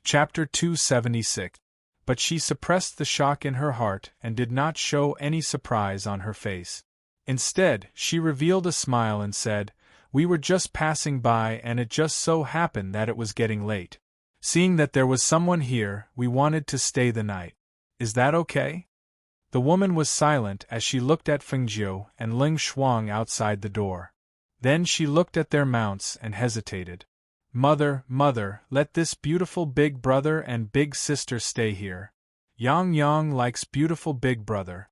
Chapter 276. But she suppressed the shock in her heart and did not show any surprise on her face. Instead, she revealed a smile and said, "We were just passing by and it just so happened that it was getting late. Seeing that there was someone here, we wanted to stay the night. Is that okay?" The woman was silent as she looked at Fengjiu and Ling Shuang outside the door. Then she looked at their mounts and hesitated. "Mother, mother, let this beautiful big brother and big sister stay here. Yang Yang likes beautiful big brother."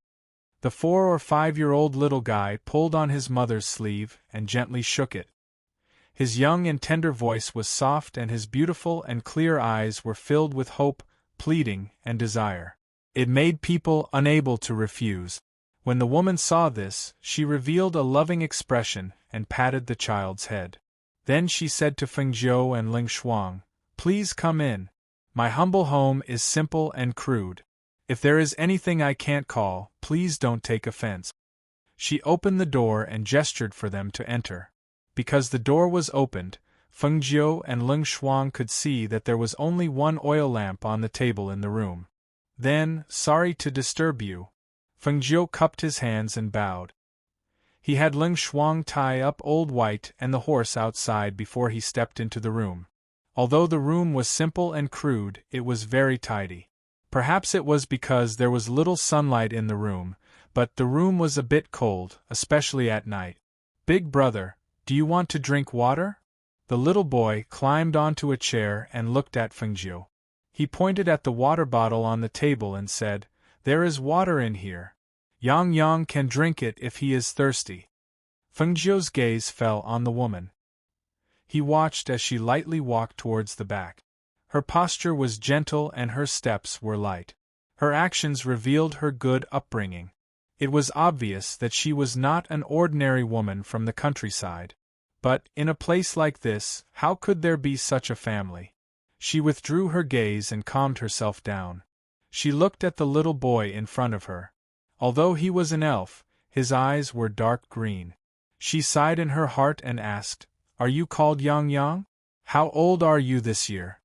The 4 or 5-year-old little guy pulled on his mother's sleeve and gently shook it. His young and tender voice was soft and his beautiful and clear eyes were filled with hope, pleading, and desire. It made people unable to refuse. When the woman saw this, she revealed a loving expression and patted the child's head. Then she said to Fengjiu and Ling Shuang, "Please come in. My humble home is simple and crude. If there is anything I can't call, please don't take offense." She opened the door and gestured for them to enter. Because the door was opened, Fengjiu and Ling Shuang could see that there was only one oil lamp on the table in the room. Then, "Sorry to disturb you." Fengjiu cupped his hands and bowed. He had Ling Shuang tie up Old White and the horse outside before he stepped into the room. Although the room was simple and crude, it was very tidy. Perhaps it was because there was little sunlight in the room, but the room was a bit cold, especially at night. "Big brother, do you want to drink water?" The little boy climbed onto a chair and looked at Fengjiu. He pointed at the water bottle on the table and said, "There is water in here. Yang Yang can drink it if he is thirsty." Fengjiu's gaze fell on the woman. He watched as she lightly walked towards the back. Her posture was gentle and her steps were light. Her actions revealed her good upbringing. It was obvious that she was not an ordinary woman from the countryside. But, in a place like this, how could there be such a family? She withdrew her gaze and calmed herself down. She looked at the little boy in front of her. Although he was an elf, his eyes were dark green. She sighed in her heart and asked, "Are you called Yang Yang? How old are you this year?"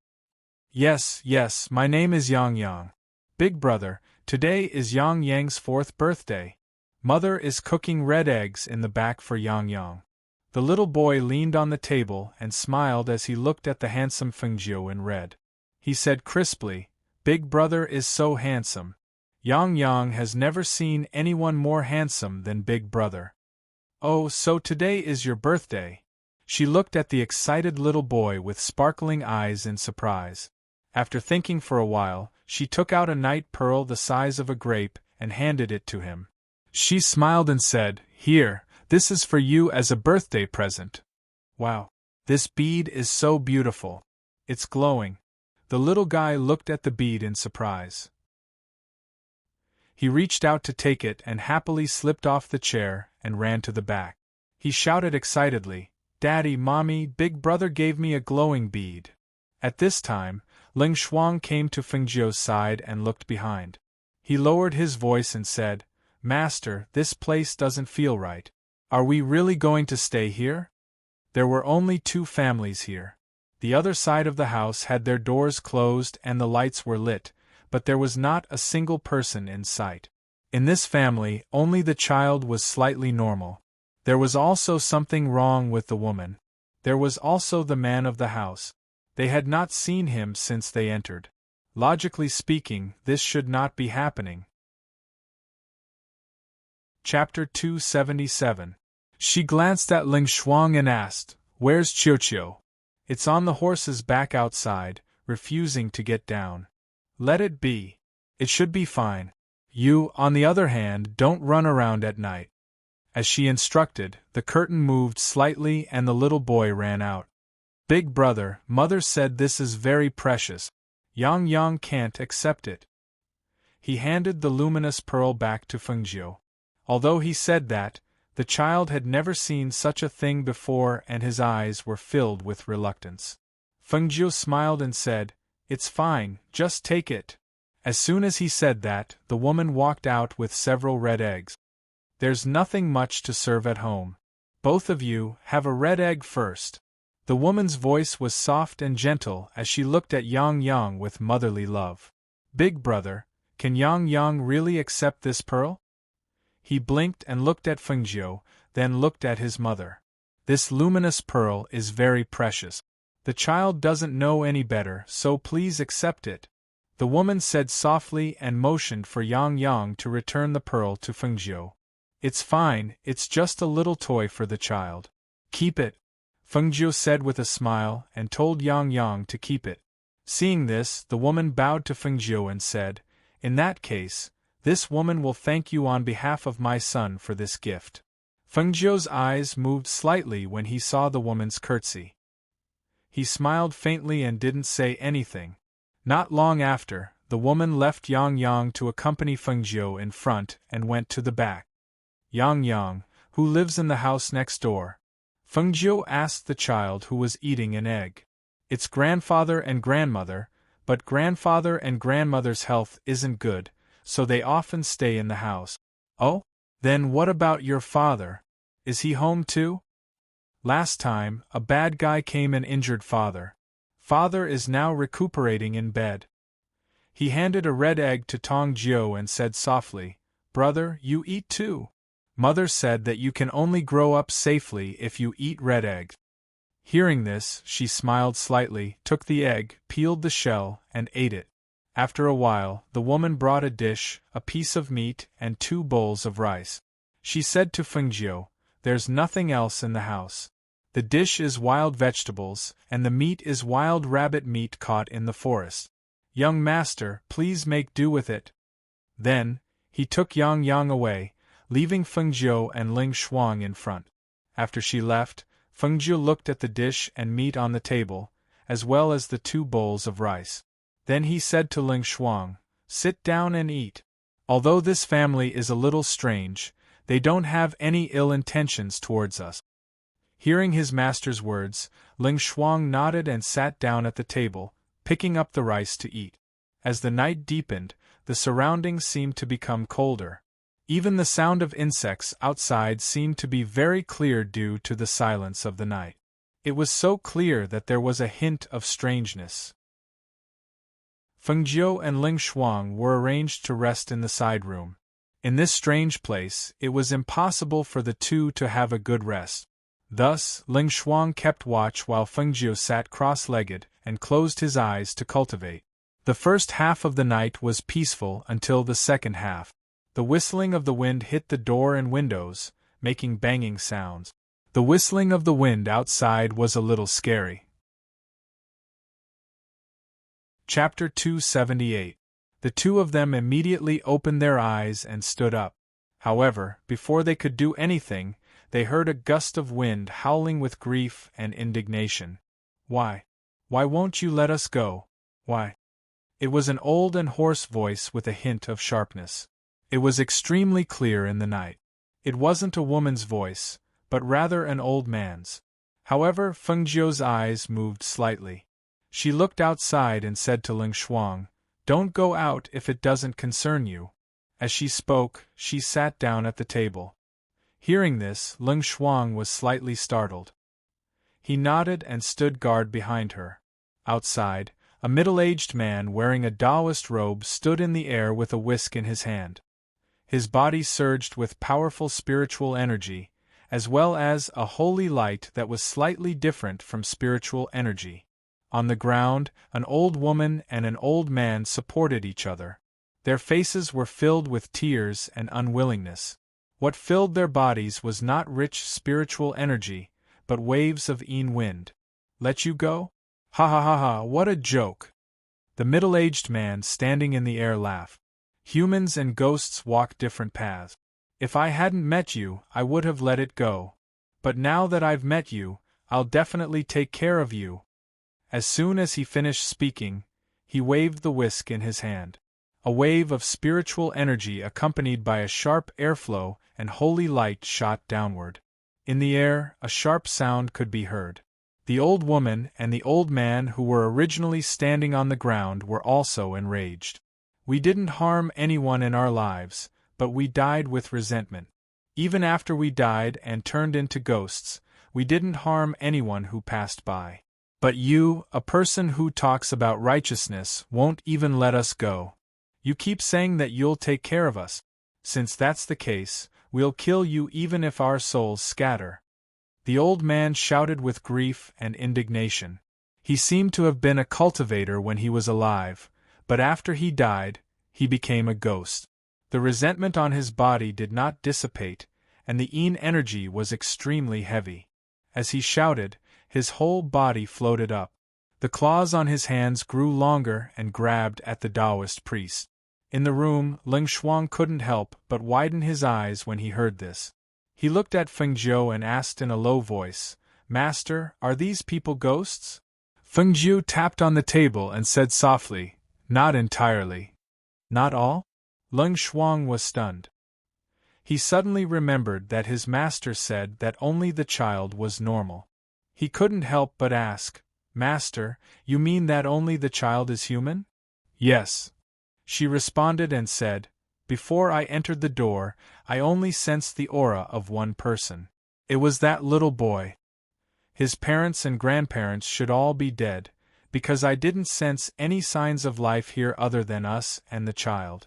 Yes, my name is Yang Yang. Big brother, today is Yang Yang's 4th birthday. Mother is cooking red eggs in the back for Yang Yang." The little boy leaned on the table and smiled as he looked at the handsome Fengjiu in red. He said crisply, "Big brother is so handsome. Yang Yang has never seen anyone more handsome than Big brother." "Oh, so today is your birthday?" She looked at the excited little boy with sparkling eyes in surprise. After thinking for a while, she took out a night pearl the size of a grape and handed it to him. She smiled and said, "Here, this is for you as a birthday present." "Wow, this bead is so beautiful. It's glowing." The little guy looked at the bead in surprise. He reached out to take it and happily slipped off the chair and ran to the back. He shouted excitedly, "Daddy, Mommy, Big brother gave me a glowing bead." At this time, Ling Shuang came to Fengjiu's side and looked behind. He lowered his voice and said, "Master, this place doesn't feel right. Are we really going to stay here?" There were only 2 families here. The other side of the house had their doors closed and the lights were lit, but there was not a single person in sight. In this family, only the child was slightly normal. There was also something wrong with the woman. There was also the man of the house. They had not seen him since they entered. Logically speaking, this should not be happening. Chapter 277. She glanced at Ling Shuang and asked, "Where's Qiuqiu?" "It's on the horse's back outside, refusing to get down." "Let it be. It should be fine. You, on the other hand, don't run around at night." As she instructed, the curtain moved slightly and the little boy ran out. "Big brother, Mother said this is very precious. Yang Yang can't accept it." He handed the luminous pearl back to Fengjiu. Although he said that, the child had never seen such a thing before and his eyes were filled with reluctance. Fengjiu smiled and said, "It's fine, just take it." As soon as he said that, the woman walked out with several red eggs. "There's nothing much to serve at home. Both of you, have a red egg first." The woman's voice was soft and gentle as she looked at Yang Yang with motherly love. Big brother, can Yang Yang really accept this pearl? He blinked and looked at Fengjiu, then looked at his mother. This luminous pearl is very precious. The child doesn't know any better, so please accept it. The woman said softly and motioned for Yang Yang to return the pearl to Fengjiu. It's fine, it's just a little toy for the child. Keep it, Fengjiu said with a smile and told Yang Yang to keep it. Seeing this, the woman bowed to Fengjiu and said, in that case, this woman will thank you on behalf of my son for this gift. Fengjiu's eyes moved slightly when he saw the woman's curtsy. He smiled faintly and didn't say anything. Not long after, the woman left Yang Yang to accompany Fengjiu in front and went to the back. Yang Yang, who lives in the house next door? Fengjiu asked the child who was eating an egg. It's grandfather and grandmother, but grandfather and grandmother's health isn't good, so they often stay in the house. Oh? Then what about your father? Is he home too? Last time, a bad guy came and injured father. Father is now recuperating in bed. He handed a red egg to Tong Jiu and said softly, brother, you eat too. Mother said that you can only grow up safely if you eat red eggs. Hearing this, she smiled slightly, took the egg, peeled the shell, and ate it. After a while, the woman brought a dish, a piece of meat, and 2 bowls of rice. She said to Fengjiu, there's nothing else in the house. The dish is wild vegetables, and the meat is wild rabbit meat caught in the forest. Young master, please make do with it. Then, he took Yang Yang away, leaving Fengjiu and Ling Shuang in front. After she left, Fengjiu looked at the dish and meat on the table, as well as the 2 bowls of rice. Then he said to Ling Shuang, sit down and eat. Although this family is a little strange, they don't have any ill intentions towards us. Hearing his master's words, Ling Shuang nodded and sat down at the table, picking up the rice to eat. As the night deepened, the surroundings seemed to become colder. Even the sound of insects outside seemed to be very clear due to the silence of the night. It was so clear that there was a hint of strangeness. Fengjiu and Ling Shuang were arranged to rest in the side room. In this strange place, it was impossible for the two to have a good rest. Thus, Ling Shuang kept watch while Fengjiu sat cross-legged and closed his eyes to cultivate. The first half of the night was peaceful until the second half. The whistling of the wind hit the door and windows, making banging sounds. The whistling of the wind outside was a little scary. Chapter 278. The two of them immediately opened their eyes and stood up. However, before they could do anything, they heard a gust of wind howling with grief and indignation. Why? Why won't you let us go? Why? It was an old and hoarse voice with a hint of sharpness. It was extremely clear in the night. It wasn't a woman's voice, but rather an old man's. However, Fengjiu's eyes moved slightly. She looked outside and said to Ling Shuang, don't go out if it doesn't concern you. As she spoke, she sat down at the table. Hearing this, Ling Shuang was slightly startled. He nodded and stood guard behind her. Outside, a middle-aged man wearing a Taoist robe stood in the air with a whisk in his hand. His body surged with powerful spiritual energy, as well as a holy light that was slightly different from spiritual energy. On the ground, an old woman and an old man supported each other. Their faces were filled with tears and unwillingness. What filled their bodies was not rich spiritual energy, but waves of wind. Let you go? Ha ha ha ha, what a joke! The middle-aged man standing in the air laughed. Humans and ghosts walk different paths. If I hadn't met you, I would have let it go. But now that I've met you, I'll definitely take care of you. As soon as he finished speaking, he waved the whisk in his hand. A wave of spiritual energy accompanied by a sharp airflow and holy light shot downward. In the air, a sharp sound could be heard. The old woman and the old man who were originally standing on the ground were also enraged. We didn't harm anyone in our lives, but we died with resentment. Even after we died and turned into ghosts, we didn't harm anyone who passed by. But you, a person who talks about righteousness, won't even let us go. You keep saying that you'll take care of us. Since that's the case, we'll kill you even if our souls scatter." The old man shouted with grief and indignation. He seemed to have been a cultivator when he was alive, but after he died, he became a ghost. The resentment on his body did not dissipate, and the yin energy was extremely heavy. As he shouted, his whole body floated up. The claws on his hands grew longer and grabbed at the Taoist priest. In the room, Ling Shuang couldn't help but widen his eyes when he heard this. He looked at Feng Jiu and asked in a low voice, "Master, are these people ghosts?" Feng Jiu tapped on the table and said softly, "Not entirely." "Not all?" Ling Shuang was stunned. He suddenly remembered that his master said that only the child was normal. He couldn't help but ask, "Master, you mean that only the child is human?" "Yes," she responded and said, "Before I entered the door, I only sensed the aura of one person. It was that little boy. His parents and grandparents should all be dead, because I didn't sense any signs of life here other than us and the child."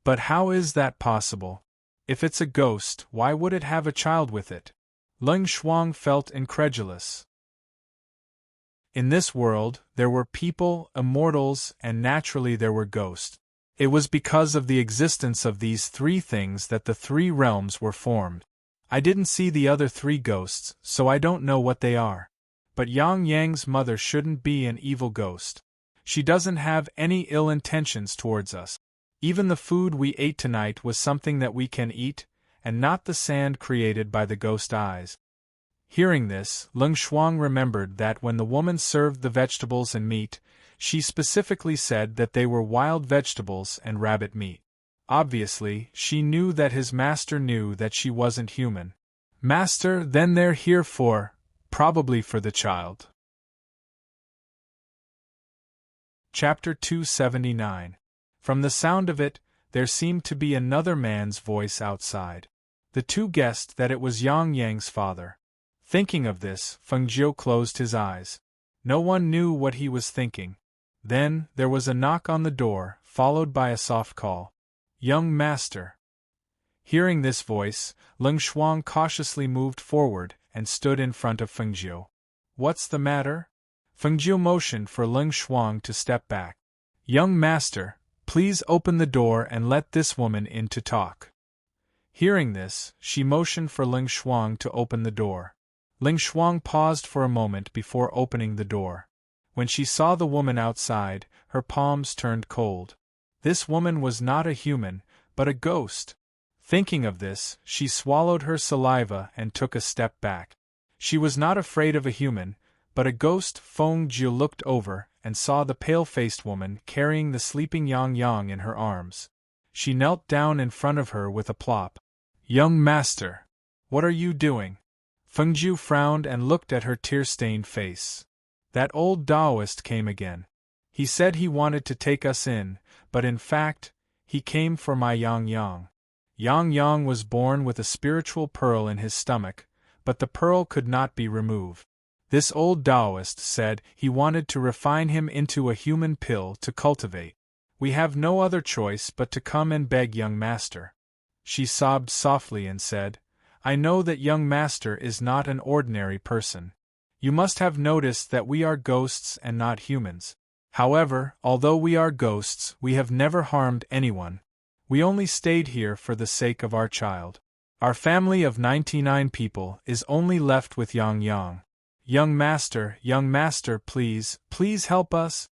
"But how is that possible? If it's a ghost, why would it have a child with it?" Ling Shuang felt incredulous. In this world, there were people, immortals, and naturally there were ghosts. It was because of the existence of these three things that the three realms were formed. I didn't see the other three ghosts, so I don't know what they are. But Yang Yang's mother shouldn't be an evil ghost. She doesn't have any ill intentions towards us. Even the food we ate tonight was something that we can eat, and not the sand created by the ghost eyes. Hearing this, Ling Shuang remembered that when the woman served the vegetables and meat, she specifically said that they were wild vegetables and rabbit meat. Obviously, she knew that his master knew that she wasn't human. "Master, then they're here probably for the child." Chapter 279. From the sound of it, there seemed to be another man's voice outside. The two guessed that it was Yang Yang's father. Thinking of this, Feng Jiu closed his eyes. No one knew what he was thinking. Then, there was a knock on the door, followed by a soft call. "Young master." Hearing this voice, Ling Shuang cautiously moved forward and stood in front of Feng Jiu. "What's the matter?" Feng Jiu motioned for Ling Shuang to step back. "Young master, please open the door and let this woman in to talk." Hearing this, she motioned for Ling Shuang to open the door. Ling Shuang paused for a moment before opening the door. When she saw the woman outside, her palms turned cold. This woman was not a human, but a ghost. Thinking of this, she swallowed her saliva and took a step back. She was not afraid of a human, but a ghost. Feng Jiu looked over and saw the pale-faced woman carrying the sleeping Yang Yang in her arms. She knelt down in front of her with a plop. "Young master, what are you doing?" Feng Jiu frowned and looked at her tear-stained face. That old Taoist came again. He said he wanted to take us in, but in fact, he came for my Yang Yang. Yang Yang was born with a spiritual pearl in his stomach, but the pearl could not be removed. This old Taoist said he wanted to refine him into a human pill to cultivate. We have no other choice but to come and beg young master. She sobbed softly and said, "I know that young master is not an ordinary person. You must have noticed that we are ghosts and not humans. However, although we are ghosts, we have never harmed anyone. We only stayed here for the sake of our child. Our family of 99 people is only left with Yang Yang. Young master, please, please help us."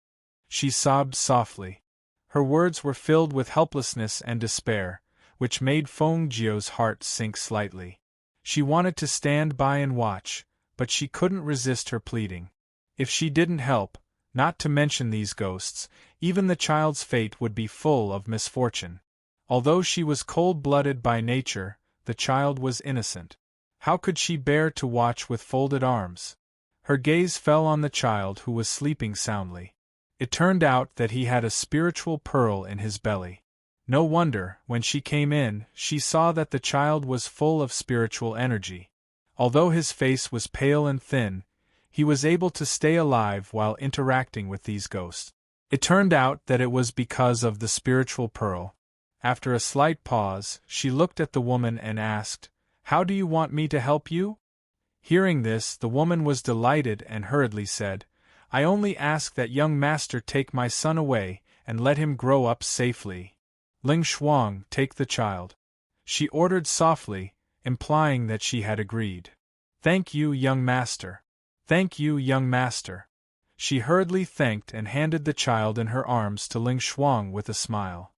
She sobbed softly. Her words were filled with helplessness and despair, which made Feng Jiu's heart sink slightly. She wanted to stand by and watch, but she couldn't resist her pleading. If she didn't help, not to mention these ghosts, even the child's fate would be full of misfortune. Although she was cold-blooded by nature, the child was innocent. How could she bear to watch with folded arms? Her gaze fell on the child who was sleeping soundly. It turned out that he had a spiritual pearl in his belly. No wonder, when she came in, she saw that the child was full of spiritual energy. Although his face was pale and thin, he was able to stay alive while interacting with these ghosts. It turned out that it was because of the spiritual pearl. After a slight pause, she looked at the woman and asked, "How do you want me to help you?" Hearing this, the woman was delighted and hurriedly said, "I only ask that young master take my son away and let him grow up safely. Ling Shuang, take the child," she ordered softly, implying that she had agreed. "Thank you, young master. Thank you, young master." She hurriedly thanked and handed the child in her arms to Ling Shuang with a smile.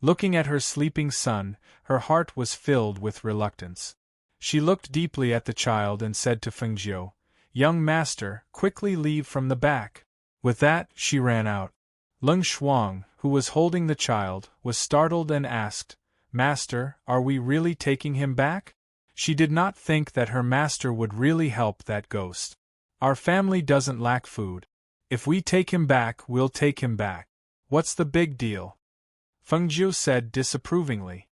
Looking at her sleeping son, her heart was filled with reluctance. She looked deeply at the child and said to Fengjiu, "Young master, quickly leave from the back." With that, she ran out. Ling Shuang, who was holding the child, was startled and asked, "Master, are we really taking him back?" She did not think that her master would really help that ghost. "Our family doesn't lack food. If we take him back, we'll take him back. What's the big deal?" Fengjiu said disapprovingly.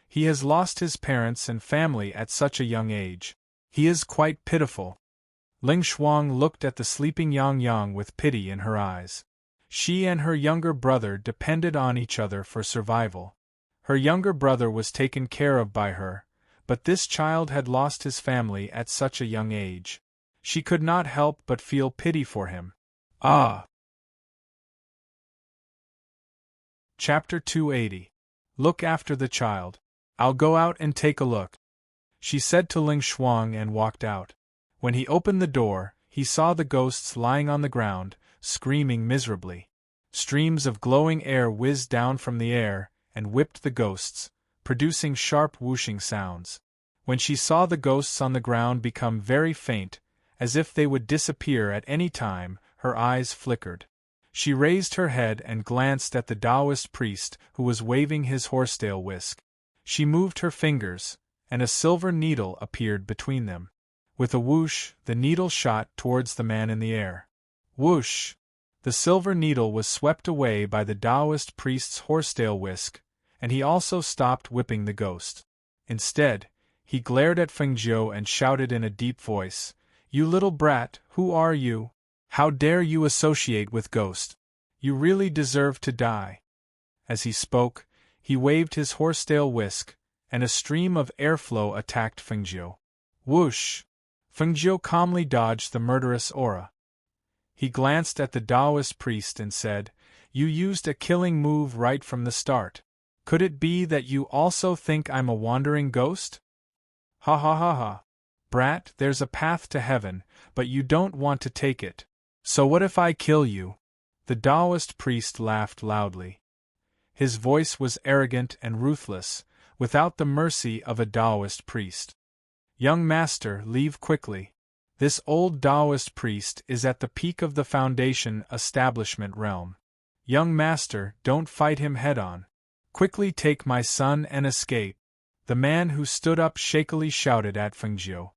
"He has lost his parents and family at such a young age. He is quite pitiful." Ling Shuang looked at the sleeping Yang Yang with pity in her eyes. She and her younger brother depended on each other for survival. Her younger brother was taken care of by her, but this child had lost his family at such a young age. She could not help but feel pity for him. Ah! Chapter 280. Look after the child. I'll go out and take a look, she said to Ling Shuang and walked out. When he opened the door, he saw the ghosts lying on the ground, screaming miserably. Streams of glowing air whizzed down from the air and whipped the ghosts, producing sharp whooshing sounds. When she saw the ghosts on the ground become very faint, as if they would disappear at any time, her eyes flickered. She raised her head and glanced at the Taoist priest who was waving his horsetail whisk. She moved her fingers, and a silver needle appeared between them. With a whoosh, the needle shot towards the man in the air. Whoosh! The silver needle was swept away by the Taoist priest's horsetail whisk, and he also stopped whipping the ghost. Instead, he glared at Fengjiu and shouted in a deep voice, "You little brat, who are you? How dare you associate with ghosts? You really deserve to die." As he spoke, he waved his horsetail whisk, and a stream of airflow attacked Fengjiu. Whoosh! Fengjiu calmly dodged the murderous aura. He glanced at the Taoist priest and said, "You used a killing move right from the start. Could it be that you also think I'm a wandering ghost? Ha ha ha ha. Brat, there's a path to heaven, but you don't want to take it. So what if I kill you?" The Taoist priest laughed loudly. His voice was arrogant and ruthless, without the mercy of a Taoist priest. "Young master, leave quickly. This old Taoist priest is at the peak of the Foundation establishment realm. Young master, don't fight him head-on. Quickly take my son and escape," the man who stood up shakily shouted at Fengjiu.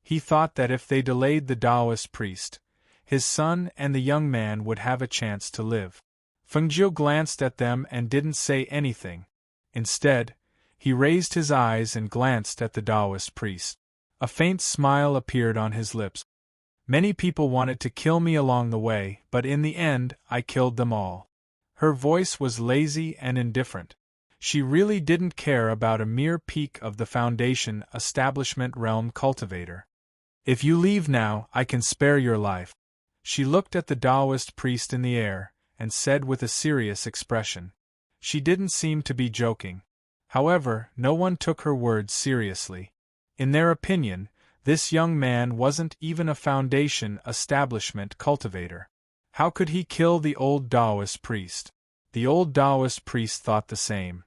He thought that if they delayed the Taoist priest, his son and the young man would have a chance to live. Fengjiu glanced at them and didn't say anything. Instead, he raised his eyes and glanced at the Taoist priest. A faint smile appeared on his lips. "Many people wanted to kill me along the way, but in the end, I killed them all." Her voice was lazy and indifferent. She really didn't care about a mere peak of the Foundation establishment realm cultivator. "If you leave now, I can spare your life." She looked at the Taoist priest in the air, and said with a serious expression. She didn't seem to be joking. However, no one took her words seriously. In their opinion, this young man wasn't even a Foundation establishment cultivator. How could he kill the old Taoist priest? The old Taoist priest thought the same.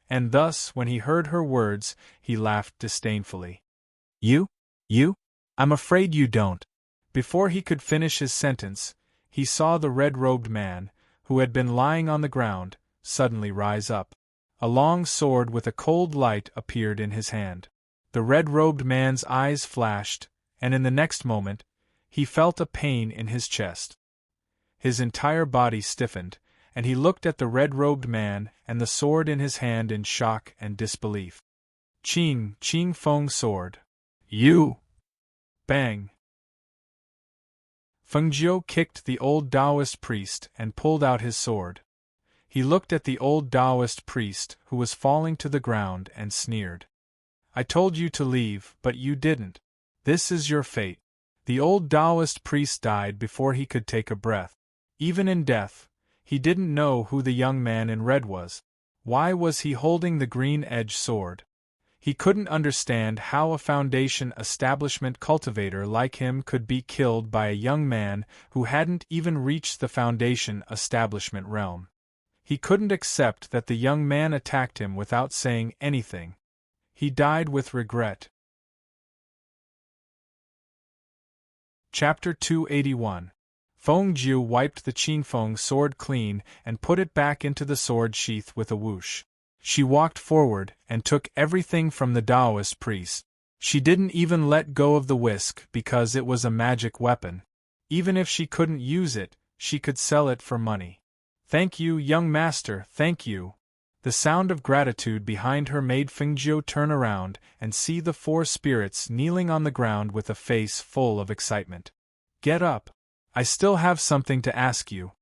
And thus, when he heard her words, he laughed disdainfully. You? I'm afraid you don't." Before he could finish his sentence, he saw the red-robed man, who had been lying on the ground, suddenly rise up. A long sword with a cold light appeared in his hand. The red-robed man's eyes flashed, and in the next moment, he felt a pain in his chest. His entire body stiffened, and he looked at the red-robed man and the sword in his hand in shock and disbelief. Ching Feng sword. You! Bang! Fengjiu kicked the old Taoist priest and pulled out his sword. He looked at the old Taoist priest, who was falling to the ground, and sneered. I told you to leave, but you didn't. This is your fate. The old Taoist priest died before he could take a breath. Even in death, he didn't know who the young man in red was. Why was he holding the green-edged sword? He couldn't understand how a foundation establishment cultivator like him could be killed by a young man who hadn't even reached the foundation establishment realm. He couldn't accept that the young man attacked him without saying anything. He died with regret. Chapter 281. Fengjiu wiped the Qingfeng sword clean and put it back into the sword sheath with a whoosh. She walked forward and took everything from the Taoist priest. She didn't even let go of the whisk because it was a magic weapon. Even if she couldn't use it, she could sell it for money. Thank you, young master, thank you. The sound of gratitude behind her made Fengjiu turn around and see the four spirits kneeling on the ground with a face full of excitement. Get up. I still have something to ask you.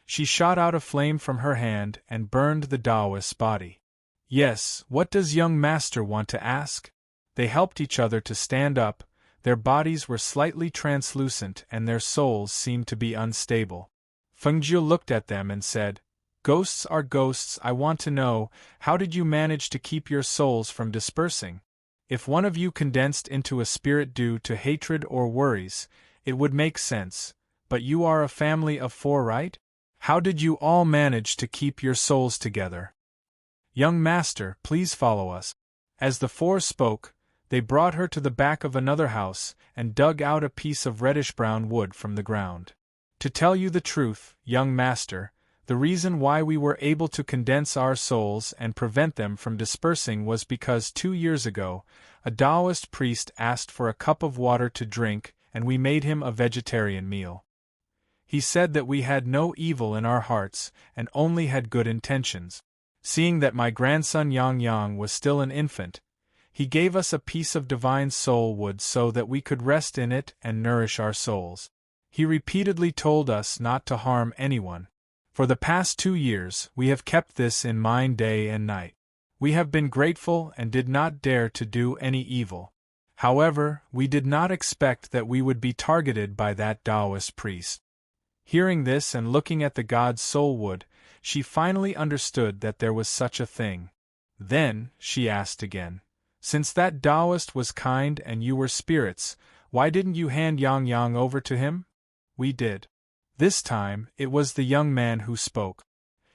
She shot out a flame from her hand and burned the Taoist's body. Yes, what does young master want to ask? They helped each other to stand up. Their bodies were slightly translucent and their souls seemed to be unstable. Fengjiu looked at them and said, Ghosts are ghosts. I want to know, how did you manage to keep your souls from dispersing? If one of you condensed into a spirit due to hatred or worries, it would make sense, but you are a family of four, right? How did you all manage to keep your souls together? Young master, please follow us. As the four spoke, they brought her to the back of another house and dug out a piece of reddish-brown wood from the ground. To tell you the truth, young master, the reason why we were able to condense our souls and prevent them from dispersing was because 2 years ago, a Taoist priest asked for a cup of water to drink and we made him a vegetarian meal. He said that we had no evil in our hearts and only had good intentions. Seeing that my grandson Yang Yang was still an infant, he gave us a piece of divine soul wood so that we could rest in it and nourish our souls. He repeatedly told us not to harm anyone. For the past 2 years, we have kept this in mind day and night. We have been grateful and did not dare to do any evil. However, we did not expect that we would be targeted by that Taoist priest. Hearing this and looking at the god's soul wood, she finally understood that there was such a thing. Then, she asked again, since that Taoist was kind and you were spirits, why didn't you hand Yang Yang over to him? We did. This time, it was the young man who spoke.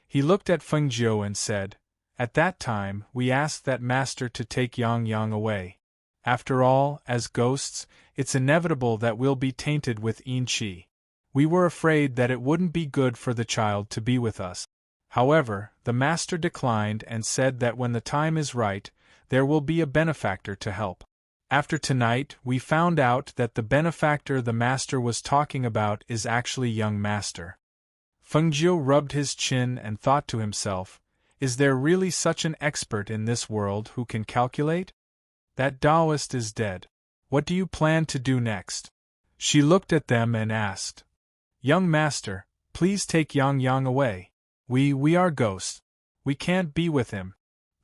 He looked at Fengjiu and said, At that time, we asked that master to take Yang Yang away. After all, as ghosts, it's inevitable that we'll be tainted with yin qi. We were afraid that it wouldn't be good for the child to be with us. However, the master declined and said that when the time is right, there will be a benefactor to help. After tonight, we found out that the benefactor the master was talking about is actually young master. Fengjiu rubbed his chin and thought to himself, is there really such an expert in this world who can calculate? That Taoist is dead. What do you plan to do next? She looked at them and asked, Young master, please take Yang Yang away. We are ghosts. We can't be with him.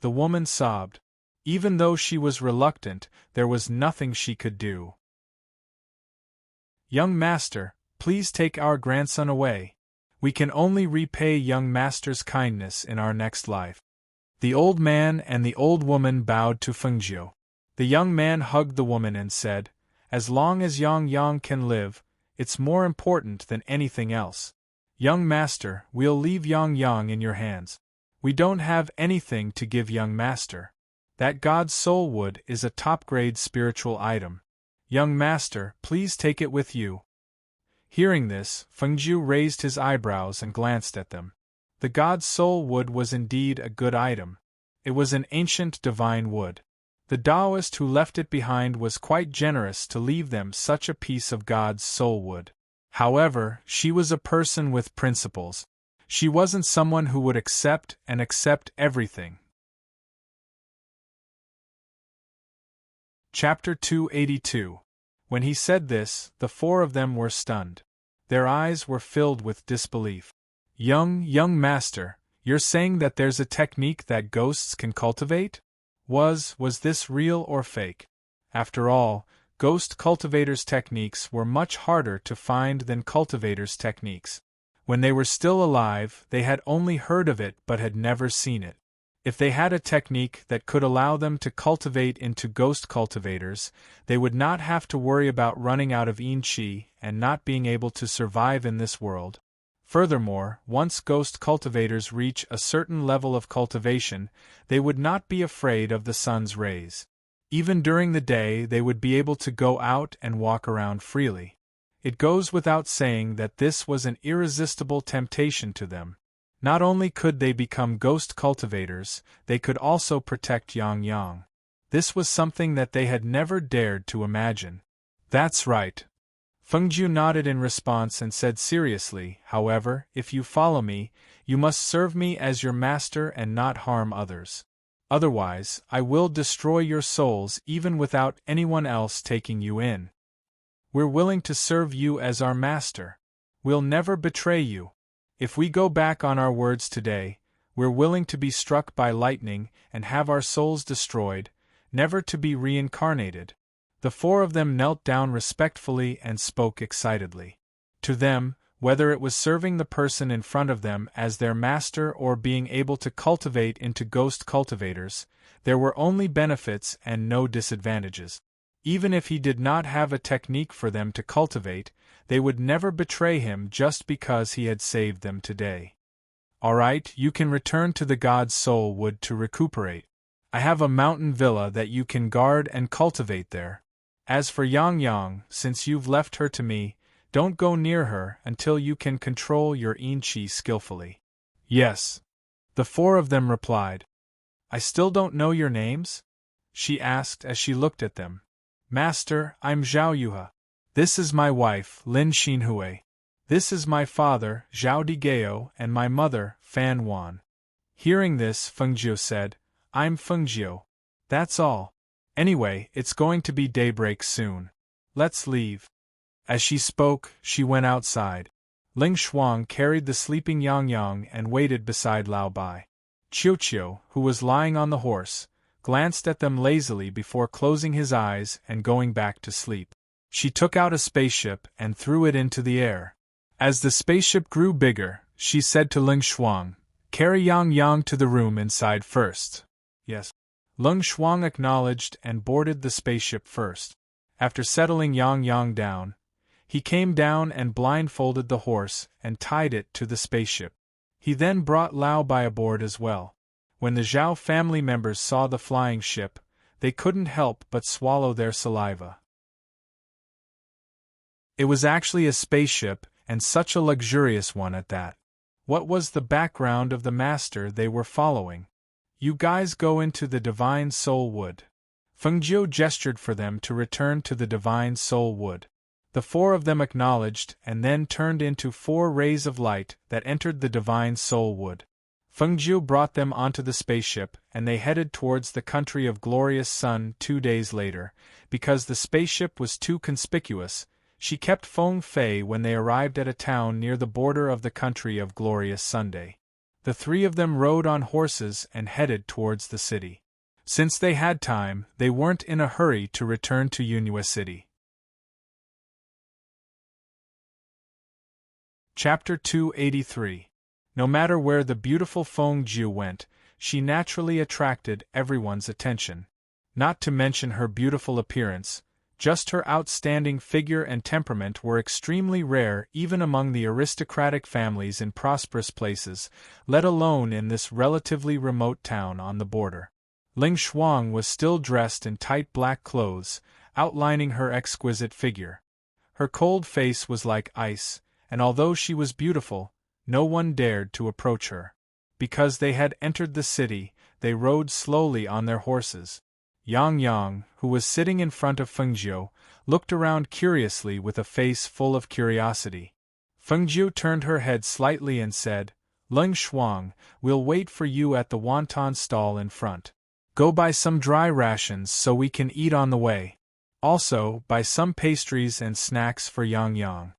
The woman sobbed. Even though she was reluctant, there was nothing she could do. Young master, please take our grandson away. We can only repay young master's kindness in our next life. The old man and the old woman bowed to Fengjiu. The young man hugged the woman and said, As long as Yang Yang can live, it's more important than anything else. Young master, we'll leave Yang Yang in your hands. We don't have anything to give young master. That god's soul wood is a top-grade spiritual item. Young master, please take it with you. Hearing this, Fengjiu raised his eyebrows and glanced at them. The god's soul wood was indeed a good item. It was an ancient divine wood. The Taoist who left it behind was quite generous to leave them such a piece of God's soul wood. However, she was a person with principles. She wasn't someone who would accept everything. Chapter 282. When he said this, the four of them were stunned. Their eyes were filled with disbelief. Young master, you're saying that there's a technique that ghosts can cultivate? Was this real or fake? After all, ghost cultivators' techniques were much harder to find than cultivators' techniques. When they were still alive, they had only heard of it but had never seen it. If they had a technique that could allow them to cultivate into ghost cultivators, they would not have to worry about running out of Qi and not being able to survive in this world. Furthermore, once ghost cultivators reach a certain level of cultivation, they would not be afraid of the sun's rays. Even during the day, they would be able to go out and walk around freely. It goes without saying that this was an irresistible temptation to them. Not only could they become ghost cultivators, they could also protect Yang. This was something that they had never dared to imagine. That's right. Fengjiu nodded in response and said seriously, however, if you follow me, you must serve me as your master and not harm others. Otherwise, I will destroy your souls even without anyone else taking you in. We're willing to serve you as our master. We'll never betray you. If we go back on our words today, we're willing to be struck by lightning and have our souls destroyed, never to be reincarnated. The four of them knelt down respectfully and spoke excitedly. To them, whether it was serving the person in front of them as their master or being able to cultivate into ghost cultivators, there were only benefits and no disadvantages. Even if he did not have a technique for them to cultivate, they would never betray him just because he had saved them today. Alright, you can return to the God's Soul Wood to recuperate. I have a mountain villa that you can guard and cultivate there. As for Yang, since you've left her to me, don't go near her until you can control your Qi skillfully. Yes. The four of them replied. I still don't know your names? She asked as she looked at them. Master, I'm Zhao Yuhe. This is my wife, Lin Xinhui. This is my father, Zhao Digao, and my mother, Fan Wan. Hearing this, Fengjiu said, I'm Fengjiu. That's all. Anyway, it's going to be daybreak soon. Let's leave. As she spoke, she went outside. Ling Shuang carried the sleeping Yang and waited beside Lao Bai. Qiu, who was lying on the horse, glanced at them lazily before closing his eyes and going back to sleep. She took out a spaceship and threw it into the air. As the spaceship grew bigger, she said to Ling Shuang, carry Yang to the room inside first. Yes. Ling Shuang acknowledged and boarded the spaceship first. After settling Yang down, he came down and blindfolded the horse and tied it to the spaceship. He then brought Lao Bai aboard as well. When the Zhao family members saw the flying ship, they couldn't help but swallow their saliva. It was actually a spaceship, and such a luxurious one at that. What was the background of the master they were following? You guys go into the Divine Soul Wood. Fengjiu gestured for them to return to the Divine Soul Wood. The four of them acknowledged and then turned into 4 rays of light that entered the Divine Soul Wood. Fengjiu brought them onto the spaceship and they headed towards the country of Glorious Sun 2 days later. Because the spaceship was too conspicuous, she kept Feng Fei when they arrived at a town near the border of the country of Glorious Sunday. The 3 of them rode on horses and headed towards the city. Since they had time, they weren't in a hurry to return to Yunhua City. Chapter 283. No matter where the beautiful Fengjiu went, she naturally attracted everyone's attention. Not to mention her beautiful appearance, just her outstanding figure and temperament were extremely rare even among the aristocratic families in prosperous places, let alone in this relatively remote town on the border. Ling Shuang was still dressed in tight black clothes, outlining her exquisite figure. Her cold face was like ice, and although she was beautiful, no one dared to approach her. Because they had entered the city, they rode slowly on their horses. Yang, who was sitting in front of Fengjiu, looked around curiously with a face full of curiosity. Fengjiu turned her head slightly and said, Ling Shuang, we'll wait for you at the wonton stall in front. Go buy some dry rations so we can eat on the way. Also, buy some pastries and snacks for Yang Yang.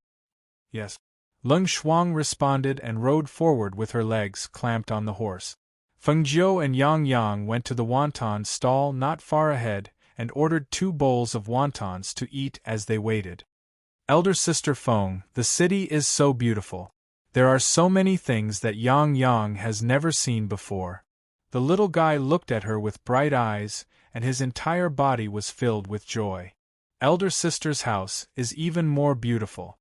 Yes. Leng Shuang responded and rode forward with her legs clamped on the horse. Feng Jiu and Yang Yang went to the wonton stall not far ahead and ordered 2 bowls of wontons to eat as they waited. Elder sister Feng, the city is so beautiful. There are so many things that Yang Yang has never seen before. The little guy looked at her with bright eyes, and his entire body was filled with joy. Elder sister's house is even more beautiful.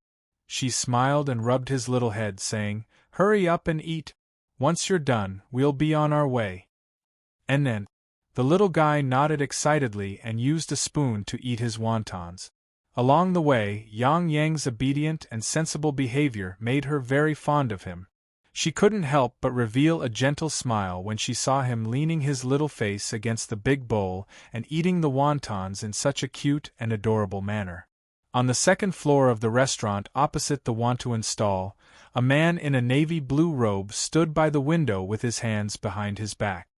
She smiled and rubbed his little head, saying, "Hurry up and eat. Once you're done, we'll be on our way." And then, the little guy nodded excitedly and used a spoon to eat his wontons. Along the way, Yang Yang's obedient and sensible behavior made her very fond of him. She couldn't help but reveal a gentle smile when she saw him leaning his little face against the big bowl and eating the wontons in such a cute and adorable manner. On the second floor of the restaurant opposite the wonton stall, a man in a navy blue robe stood by the window with his hands behind his back.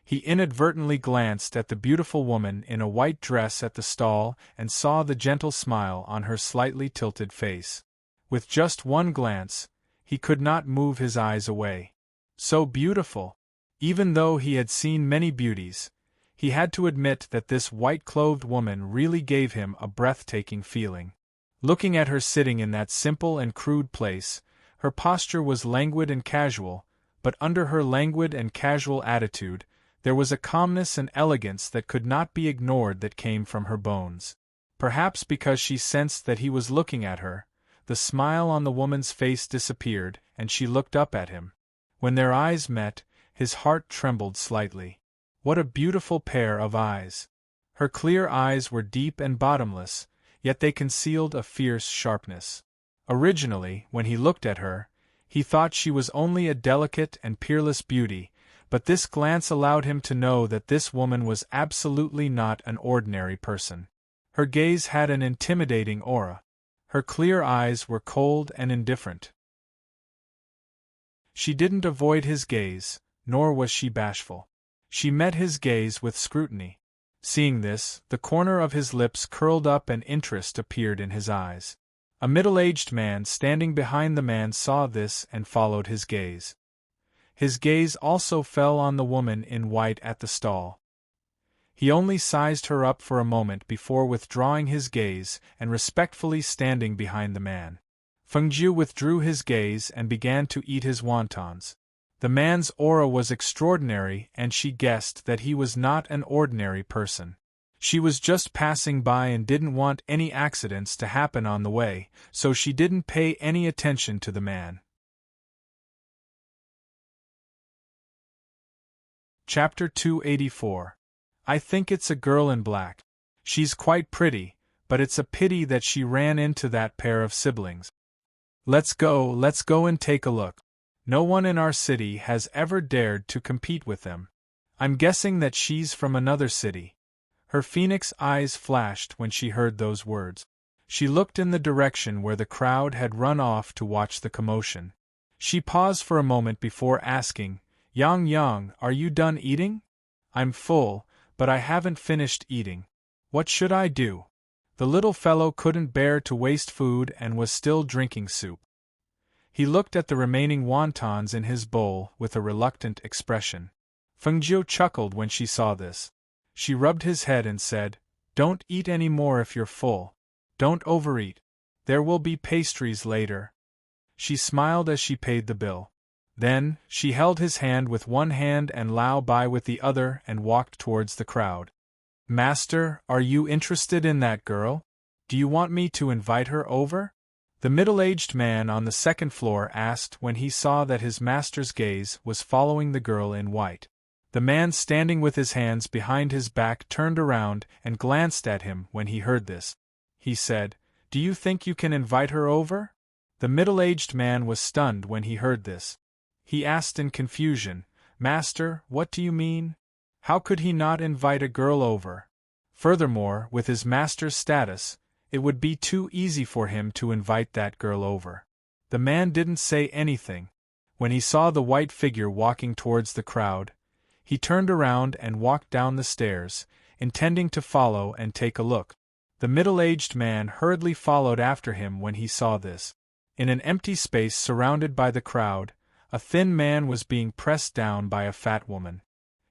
He inadvertently glanced at the beautiful woman in a white dress at the stall and saw the gentle smile on her slightly tilted face. With just one glance, he could not move his eyes away. So beautiful! Even though he had seen many beauties, he had to admit that this white-clothed woman really gave him a breathtaking feeling. Looking at her sitting in that simple and crude place, her posture was languid and casual, but under her languid and casual attitude, there was a calmness and elegance that could not be ignored that came from her bones. Perhaps because she sensed that he was looking at her, the smile on the woman's face disappeared, and she looked up at him. When their eyes met, his heart trembled slightly. What a beautiful pair of eyes! Her clear eyes were deep and bottomless, yet they concealed a fierce sharpness. Originally, when he looked at her, he thought she was only a delicate and peerless beauty, but this glance allowed him to know that this woman was absolutely not an ordinary person. Her gaze had an intimidating aura. Her clear eyes were cold and indifferent. She didn't avoid his gaze, nor was she bashful. She met his gaze with scrutiny. Seeing this, the corner of his lips curled up and interest appeared in his eyes. A middle-aged man standing behind the man saw this and followed his gaze. His gaze also fell on the woman in white at the stall. He only sized her up for a moment before withdrawing his gaze and respectfully standing behind the man. Feng Jiu withdrew his gaze and began to eat his wontons. The man's aura was extraordinary, and she guessed that he was not an ordinary person. She was just passing by and didn't want any accidents to happen on the way, so she didn't pay any attention to the man. Chapter 284. I think it's a girl in black. She's quite pretty, but it's a pity that she ran into that pair of siblings. Let's go and take a look. No one in our city has ever dared to compete with them. I'm guessing that she's from another city. Her phoenix eyes flashed when she heard those words. She looked in the direction where the crowd had run off to watch the commotion. She paused for a moment before asking, "Yang Yang, are you done eating?" "I'm full, but I haven't finished eating. What should I do?" The little fellow couldn't bear to waste food and was still drinking soup. He looked at the remaining wontons in his bowl with a reluctant expression. Feng Jiu chuckled when she saw this. She rubbed his head and said, "Don't eat any more if you're full. Don't overeat. There will be pastries later." She smiled as she paid the bill. Then, she held his hand with one hand and Lao Bai with the other and walked towards the crowd. "Master, are you interested in that girl? Do you want me to invite her over?" The middle-aged man on the second floor asked when he saw that his master's gaze was following the girl in white. The man standing with his hands behind his back turned around and glanced at him when he heard this. He said, "Do you think you can invite her over?" The middle-aged man was stunned when he heard this. He asked in confusion, "Master, what do you mean? How could he not invite a girl over? Furthermore, with his master's status, it would be too easy for him to invite that girl over." The man didn't say anything. When he saw the white figure walking towards the crowd, He turned around and walked down the stairs, intending to follow and take a look. The middle-aged man hurriedly followed after him when he saw this. In an empty space surrounded by the crowd, a thin man was being pressed down by a fat woman.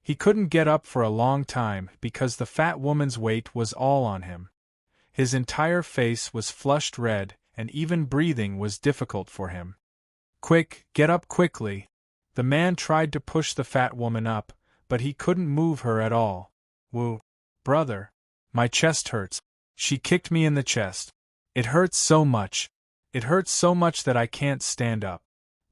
He couldn't get up for a long time because the fat woman's weight was all on him. His entire face was flushed red, and even breathing was difficult for him. "Quick, get up quickly!" The man tried to push the fat woman up, but he couldn't move her at all. "Whoa, brother, my chest hurts." She kicked me in the chest. "It hurts so much. It hurts so much that I can't stand up."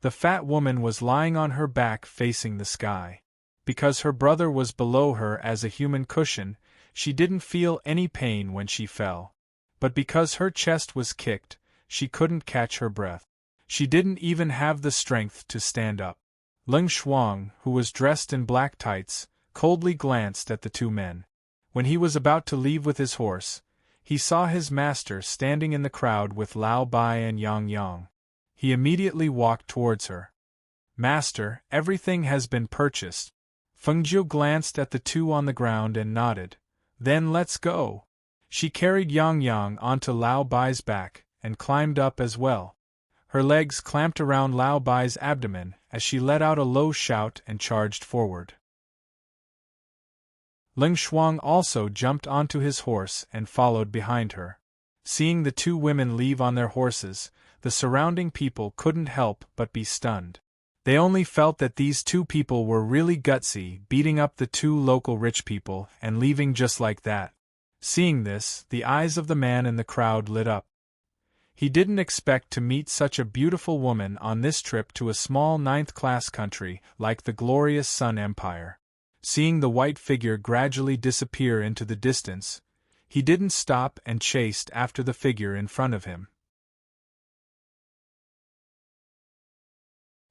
The fat woman was lying on her back facing the sky. Because her brother was below her as a human cushion, she didn't feel any pain when she fell. But because her chest was kicked, she couldn't catch her breath. She didn't even have the strength to stand up. Ling Shuang, who was dressed in black tights, coldly glanced at the two men. When he was about to leave with his horse, he saw his master standing in the crowd with Lao Bai and Yang Yang. He immediately walked towards her. "Master, everything has been purchased." Fengjiu glanced at the two on the ground and nodded. "Then let's go." She carried Yang Yang onto Lao Bai's back, and climbed up as well. Her legs clamped around Lao Bai's abdomen as she let out a low shout and charged forward. Ling Shuang also jumped onto his horse and followed behind her. Seeing the two women leave on their horses, the surrounding people couldn't help but be stunned. They only felt that these two people were really gutsy, beating up the two local rich people and leaving just like that. Seeing this, the eyes of the man in the crowd lit up. He didn't expect to meet such a beautiful woman on this trip to a small ninth-class country like the glorious Sun Empire. Seeing the white figure gradually disappear into the distance, he didn't stop and chased after the figure in front of him.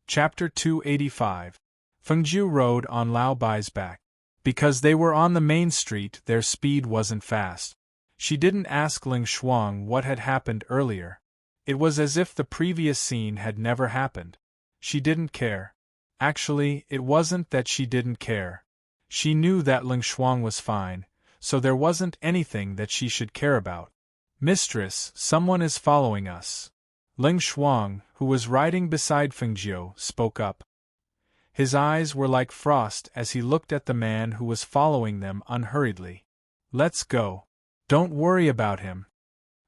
Chapter 285. Fengjiu rode on Lao Bai's back. Because they were on the main street, their speed wasn't fast. She didn't ask Ling Shuang what had happened earlier. It was as if the previous scene had never happened. She didn't care. Actually, it wasn't that she didn't care. She knew that Ling Shuang was fine, so there wasn't anything that she should care about. "Mistress, someone is following us." Ling Shuang, who was riding beside Fengjiu, spoke up. His eyes were like frost as he looked at the man who was following them unhurriedly. "Let's go. Don't worry about him,"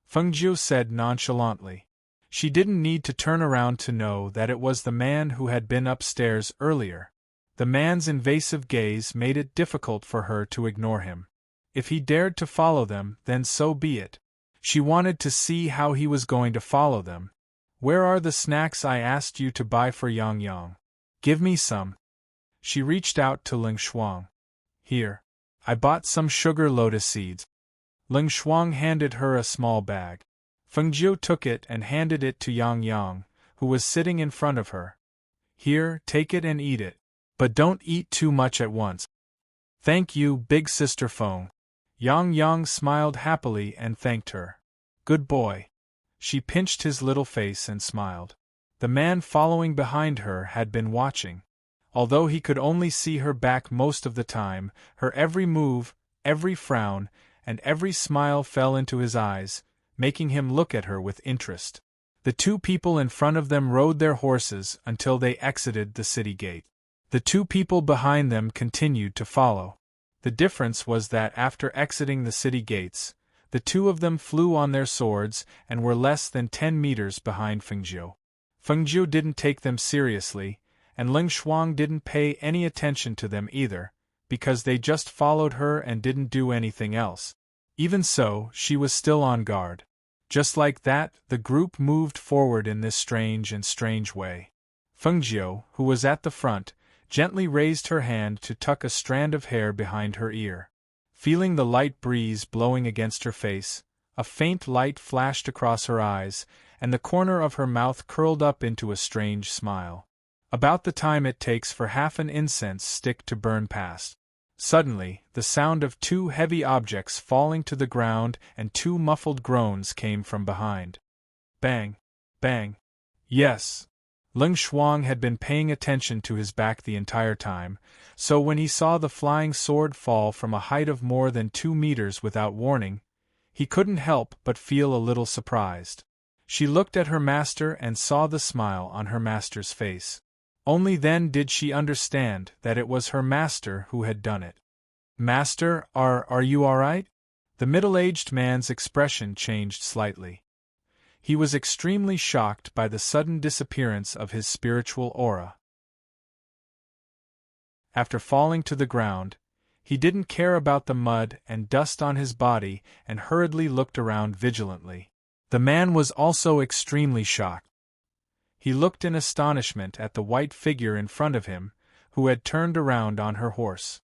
Fengjiu said nonchalantly. She didn't need to turn around to know that it was the man who had been upstairs earlier. The man's invasive gaze made it difficult for her to ignore him. If he dared to follow them, then so be it. She wanted to see how he was going to follow them. "Where are the snacks I asked you to buy for Yang Yang? Give me some." She reached out to Ling Shuang. "Here. I bought some sugar lotus seeds." Ling Shuang handed her a small bag. Fengjiu took it and handed it to Yang Yang, who was sitting in front of her. "Here, take it and eat it. But don't eat too much at once." "Thank you, big sister Feng." Yang Yang smiled happily and thanked her. "Good boy." She pinched his little face and smiled. The man following behind her had been watching. Although he could only see her back most of the time, her every move, every frown, and every smile fell into his eyes, making him look at her with interest. The two people in front of them rode their horses until they exited the city gate. The two people behind them continued to follow. The difference was that after exiting the city gates, the two of them flew on their swords and were less than 10 meters behind Fengjiu. Fengjiu didn't take them seriously, and Ling Shuang didn't pay any attention to them either, because they just followed her and didn't do anything else. Even so, she was still on guard. Just like that, the group moved forward in this strange way. Fengjiu, who was at the front, gently raised her hand to tuck a strand of hair behind her ear. Feeling the light breeze blowing against her face, a faint light flashed across her eyes, and the corner of her mouth curled up into a strange smile. About the time it takes for half an incense stick to burn past. Suddenly, the sound of two heavy objects falling to the ground and two muffled groans came from behind. Bang! Bang! Yes! Leng Shuang had been paying attention to his back the entire time, so when he saw the flying sword fall from a height of more than 2 meters without warning, he couldn't help but feel a little surprised. She looked at her master and saw the smile on her master's face. Only then did she understand that it was her master who had done it. "Master, are you all right?" The middle-aged man's expression changed slightly. He was extremely shocked by the sudden disappearance of his spiritual aura. After falling to the ground, he didn't care about the mud and dust on his body and hurriedly looked around vigilantly. The man was also extremely shocked. He looked in astonishment at the white figure in front of him, who had turned around on her horse.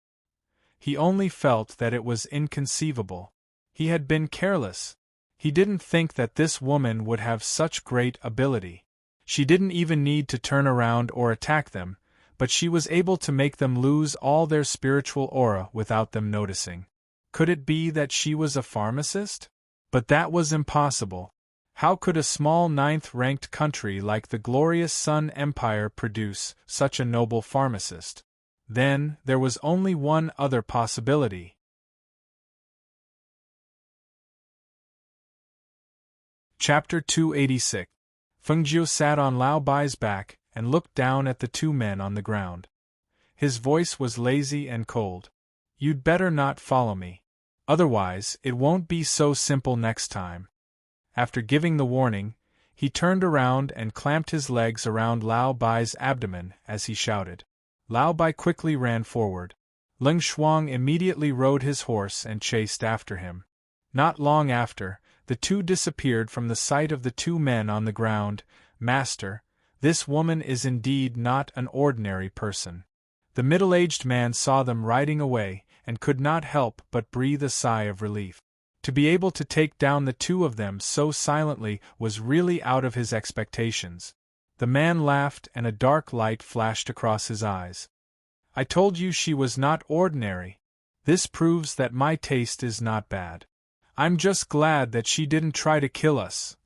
He only felt that it was inconceivable. He had been careless. He didn't think that this woman would have such great ability. She didn't even need to turn around or attack them, but she was able to make them lose all their spiritual aura without them noticing. Could it be that she was a pharmacist? But that was impossible. How could a small 9th-ranked country like the glorious Sun Empire produce such a noble pharmacist? Then, there was only one other possibility. Chapter 286. Feng Jiu sat on Lao Bai's back and looked down at the 2 men on the ground. His voice was lazy and cold. "You'd better not follow me. Otherwise, it won't be so simple next time." After giving the warning, he turned around and clamped his legs around Lao Bai's abdomen as he shouted. Lao Bai quickly ran forward. Leng Shuang immediately rode his horse and chased after him. Not long after, the 2 disappeared from the sight of the 2 men on the ground. "Master, this woman is indeed not an ordinary person." The middle-aged man saw them riding away and could not help but breathe a sigh of relief. To be able to take down the 2 of them so silently was really out of his expectations. The man laughed and a dark light flashed across his eyes. "I told you she was not ordinary. This proves that my taste is not bad. I'm just glad that she didn't try to kill us.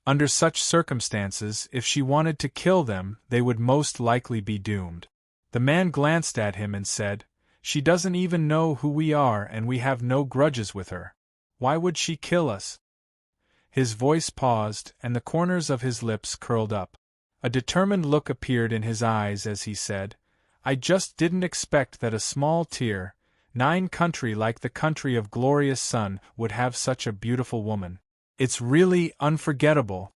Under such circumstances, if she wanted to kill them, they would most likely be doomed." The man glanced at him and said, "She doesn't even know who we are and we have no grudges with her. Why would she kill us?" His voice paused and the corners of his lips curled up. A determined look appeared in his eyes as he said, "I just didn't expect that a small tier 9 country like the country of Glorious Sun would have such a beautiful woman. It's really unforgettable."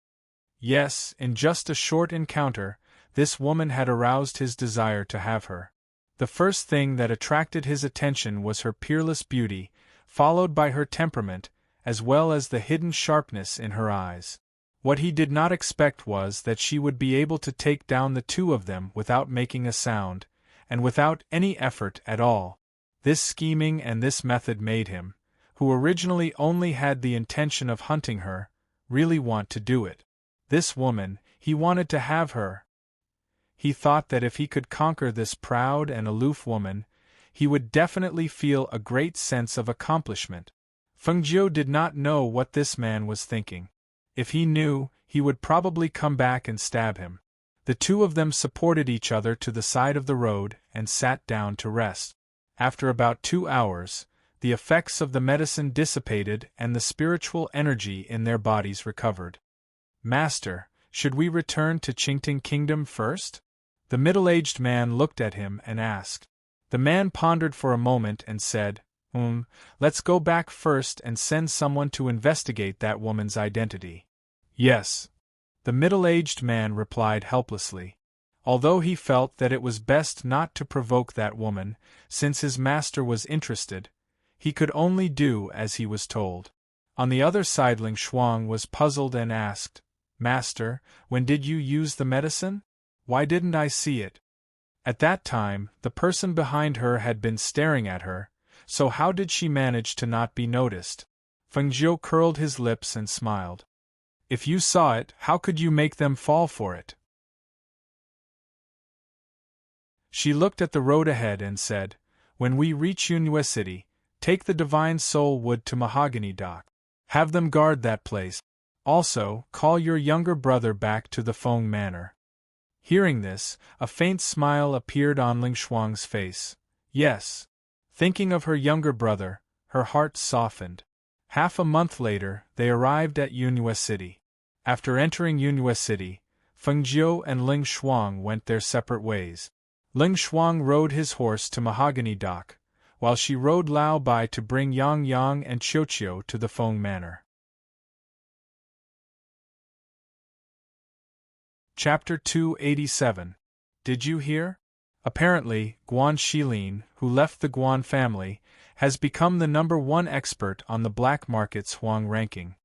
Yes, in just a short encounter, this woman had aroused his desire to have her. The first thing that attracted his attention was her peerless beauty, followed by her temperament, as well as the hidden sharpness in her eyes. What he did not expect was that she would be able to take down the 2 of them without making a sound, and without any effort at all. This scheming and this method made him, who originally only had the intention of hunting her, really want to do it. This woman, he wanted to have her. He thought that if he could conquer this proud and aloof woman, he would definitely feel a great sense of accomplishment. Feng Jiu did not know what this man was thinking. If he knew, he would probably come back and stab him. The 2 of them supported each other to the side of the road and sat down to rest. After about 2 hours, the effects of the medicine dissipated and the spiritual energy in their bodies recovered. "Master, should we return to Qingting Kingdom first?" The middle-aged man looked at him and asked. The man pondered for a moment and said, Let's go back first and send someone to investigate that woman's identity." "Yes," the middle-aged man replied helplessly. Although he felt that it was best not to provoke that woman, since his master was interested, he could only do as he was told. On the other side, Ling Shuang was puzzled and asked, "Master, when did you use the medicine? Why didn't I see it?" At that time, the person behind her had been staring at her, so how did she manage to not be noticed? Feng Jiu curled his lips and smiled. "If you saw it, how could you make them fall for it?" She looked at the road ahead and said, "When we reach Yunhua City, take the Divine Soul Wood to Mahogany Dock. Have them guard that place. Also, call your younger brother back to the Feng Manor. Hearing this, a faint smile appeared on Ling Shuang's face. Yes. Thinking of her younger brother, her heart softened. Half a month later, they arrived at Yunhua City. After entering Yunhua City, Feng Jiu and Ling Shuang went their separate ways. Ling Shuang rode his horse to Mahogany Dock, while she rode Lao Bai to bring Yang Yang and Qiu to the Feng Manor. Chapter 287. Did you hear? Apparently, Guan Shilin, who left the Guan family, has become the #1 expert on the black market's Huang ranking.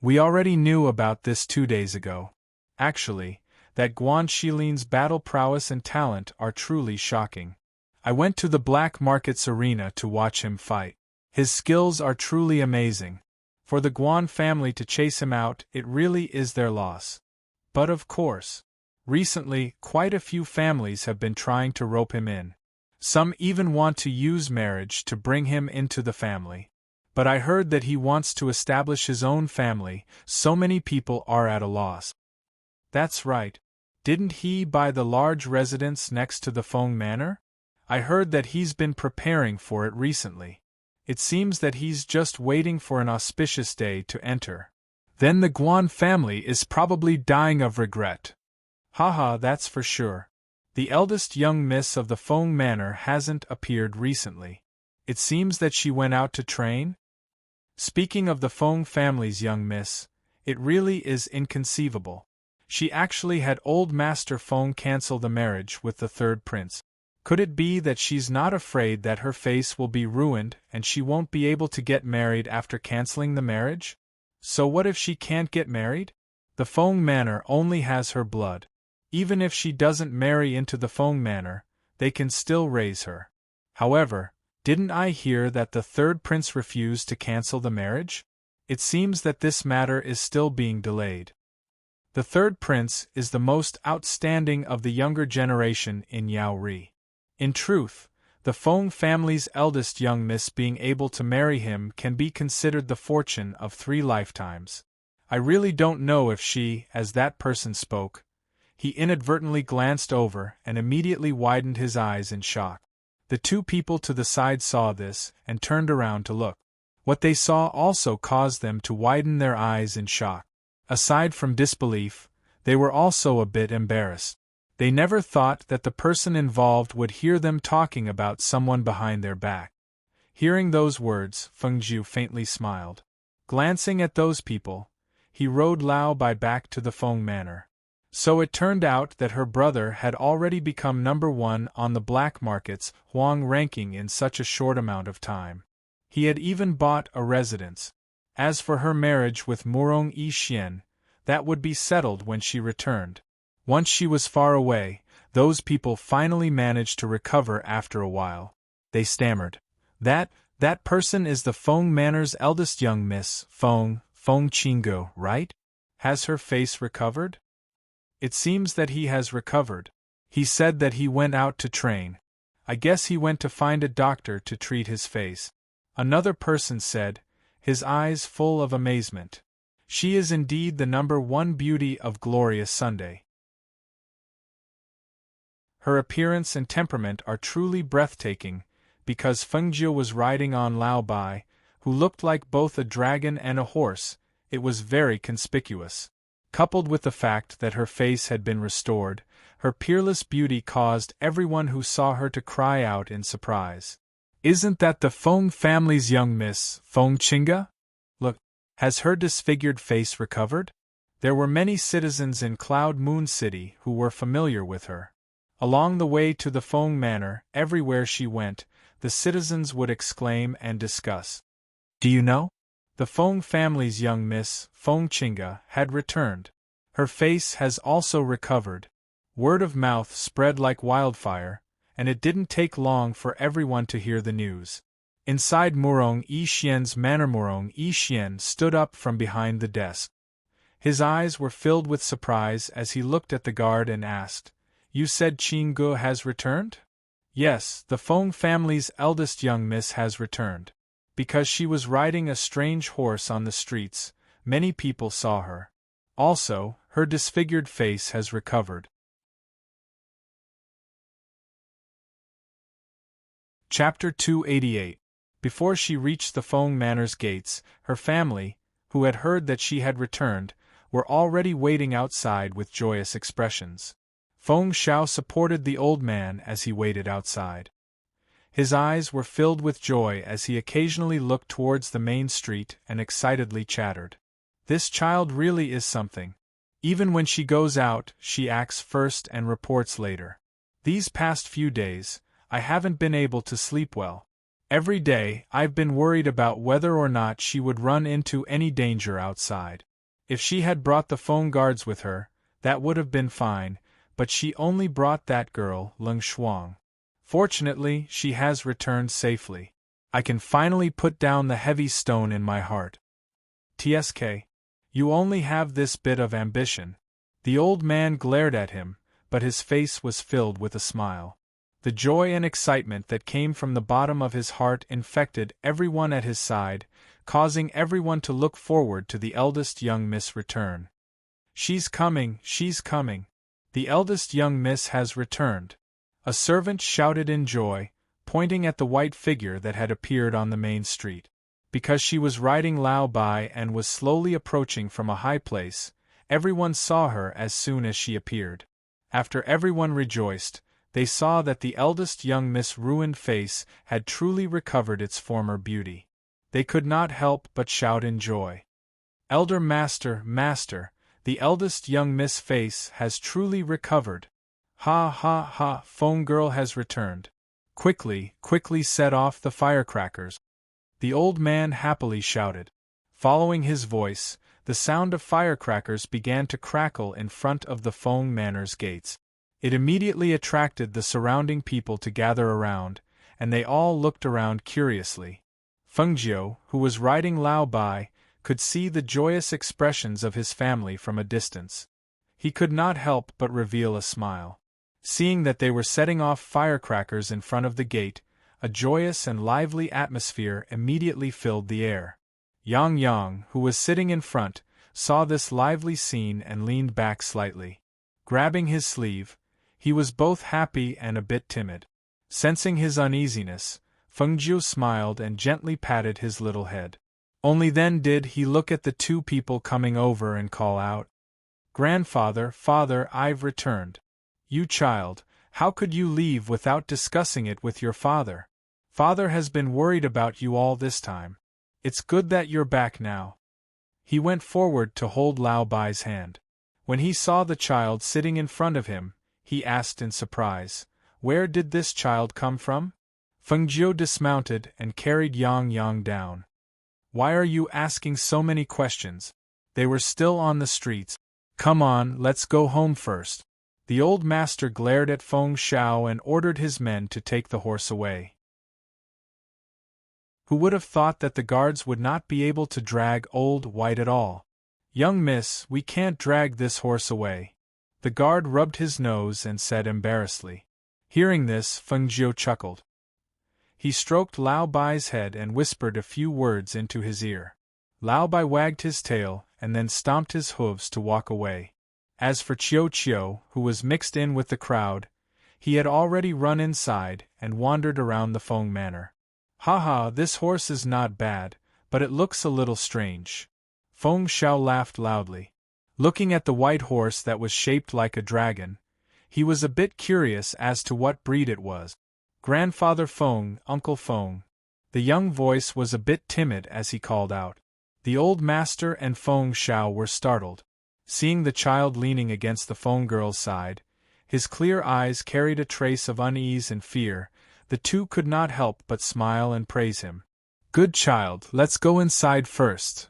We already knew about this 2 days ago. Actually, that Guan Shilin's battle prowess and talent are truly shocking. I went to the black market's arena to watch him fight. His skills are truly amazing. For the Guan family to chase him out, it really is their loss. But of course, recently, quite a few families have been trying to rope him in. Some even want to use marriage to bring him into the family. But I heard that he wants to establish his own family, so many people are at a loss. That's right. Didn't he buy the large residence next to the Feng Manor? I heard that he's been preparing for it recently. It seems that he's just waiting for an auspicious day to enter. Then the Guan family is probably dying of regret. Haha, that's for sure. The eldest young miss of the Feng Manor hasn't appeared recently. It seems that she went out to train? Speaking of the Feng family's young miss, it really is inconceivable. She actually had old Master Feng cancel the marriage with the third prince. Could it be that she's not afraid that her face will be ruined and she won't be able to get married after canceling the marriage? So what if she can't get married? The Feng Manor only has her blood. Even if she doesn't marry into the Feng Manor, they can still raise her. However, didn't I hear that the third prince refused to cancel the marriage? It seems that this matter is still being delayed. The third prince is the most outstanding of the younger generation in Yaori. In truth, the Feng family's eldest young miss being able to marry him can be considered the fortune of 3 lifetimes. I really don't know if she, as that person spoke. He inadvertently glanced over and immediately widened his eyes in shock. The 2 people to the side saw this and turned around to look. What they saw also caused them to widen their eyes in shock. Aside from disbelief, they were also a bit embarrassed. They never thought that the person involved would hear them talking about someone behind their back. Hearing those words, Feng Jiu faintly smiled. Glancing at those people, he rode Lao Bai back to the Feng Manor. So it turned out that her brother had already become #1 on the black market's Huang ranking in such a short amount of time. He had even bought a residence. As for her marriage with Murong Yi Xian, that would be settled when she returned. Once she was far away, those people finally managed to recover after a while. They stammered. That person is the Feng Manor's eldest young miss, Feng Qinggu, right? Has her face recovered? It seems that he has recovered. He said that he went out to train. I guess he went to find a doctor to treat his face. Another person said, his eyes full of amazement. She is indeed the #1 beauty of glorious Sunday. Her appearance and temperament are truly breathtaking, because Feng Jiu was riding on Lao Bai, who looked like both a dragon and a horse. It was very conspicuous. Coupled with the fact that her face had been restored, her peerless beauty caused everyone who saw her to cry out in surprise. Isn't that the Feng family's young miss, Feng Qinggu? Look, has her disfigured face recovered? There were many citizens in Cloud Moon City who were familiar with her. Along the way to the Feng Manor, everywhere she went, the citizens would exclaim and discuss. Do you know? The Feng family's young miss, Feng Qinggu, had returned. Her face has also recovered. Word of mouth spread like wildfire, and it didn't take long for everyone to hear the news. Inside Murong Yi Xian's manor, Murong Yi Xian stood up from behind the desk. His eyes were filled with surprise as he looked at the guard and asked, You said Qinggu has returned? Yes, the Feng family's eldest young miss has returned. Because she was riding a strange horse on the streets, many people saw her. Also, her disfigured face has recovered. Chapter 288. Before she reached the Feng Manor's gates, her family, who had heard that she had returned, were already waiting outside with joyous expressions. Feng Shao supported the old man as he waited outside. His eyes were filled with joy as he occasionally looked towards the main street and excitedly chattered. This child really is something. Even when she goes out, she acts first and reports later. These past few days, I haven't been able to sleep well. Every day, I've been worried about whether or not she would run into any danger outside. If she had brought the phone guards with her, that would have been fine, but she only brought that girl, Leng Shuang. Fortunately, she has returned safely. I can finally put down the heavy stone in my heart. TSK. You only have this bit of ambition. The old man glared at him, but his face was filled with a smile. The joy and excitement that came from the bottom of his heart infected everyone at his side, causing everyone to look forward to the eldest young miss' return. She's coming, she's coming. The eldest young miss has returned. A servant shouted in joy, pointing at the white figure that had appeared on the main street. Because she was riding Lao Bai and was slowly approaching from a high place, everyone saw her as soon as she appeared. After everyone rejoiced, they saw that the eldest young miss' ruined face had truly recovered its former beauty. They could not help but shout in joy. Elder Master, Master, the eldest young miss' face has truly recovered. Ha ha ha, Phone Girl has returned. Quickly, quickly set off the firecrackers. The old man happily shouted. Following his voice, the sound of firecrackers began to crackle in front of the Feng Manor's gates. It immediately attracted the surrounding people to gather around, and they all looked around curiously. Fengjiu, who was riding Lao Bai, could see the joyous expressions of his family from a distance. He could not help but reveal a smile. Seeing that they were setting off firecrackers in front of the gate, a joyous and lively atmosphere immediately filled the air. Yang Yang, who was sitting in front, saw this lively scene and leaned back slightly. Grabbing his sleeve, he was both happy and a bit timid. Sensing his uneasiness, Fengjiu smiled and gently patted his little head. Only then did he look at the two people coming over and call out, "Grandfather, father, I've returned. You child, how could you leave without discussing it with your father? Father has been worried about you all this time. It's good that you're back now." He went forward to hold Lao Bai's hand. When he saw the child sitting in front of him, he asked in surprise, "Where did this child come from?" Fengjiu dismounted and carried Yang Yang down. "Why are you asking so many questions? They were still on the streets. Come on, let's go home first." The old master glared at Feng Shao and ordered his men to take the horse away. Who would have thought that the guards would not be able to drag old White at all? "Young miss, we can't drag this horse away." The guard rubbed his nose and said embarrassedly. Hearing this, Fengjiu chuckled. He stroked Lao Bai's head and whispered a few words into his ear. Lao Bai wagged his tail and then stomped his hooves to walk away. As for Chiu Chiu, who was mixed in with the crowd, he had already run inside and wandered around the Feng Manor. "Ha ha, this horse is not bad, but it looks a little strange." Feng Shao laughed loudly. Looking at the white horse that was shaped like a dragon, he was a bit curious as to what breed it was. "Grandfather Feng, Uncle Feng." The young voice was a bit timid as he called out. The old master and Feng Shao were startled. Seeing the child leaning against the Feng girl's side, his clear eyes carried a trace of unease and fear. The two could not help but smile and praise him. "Good child, let's go inside first."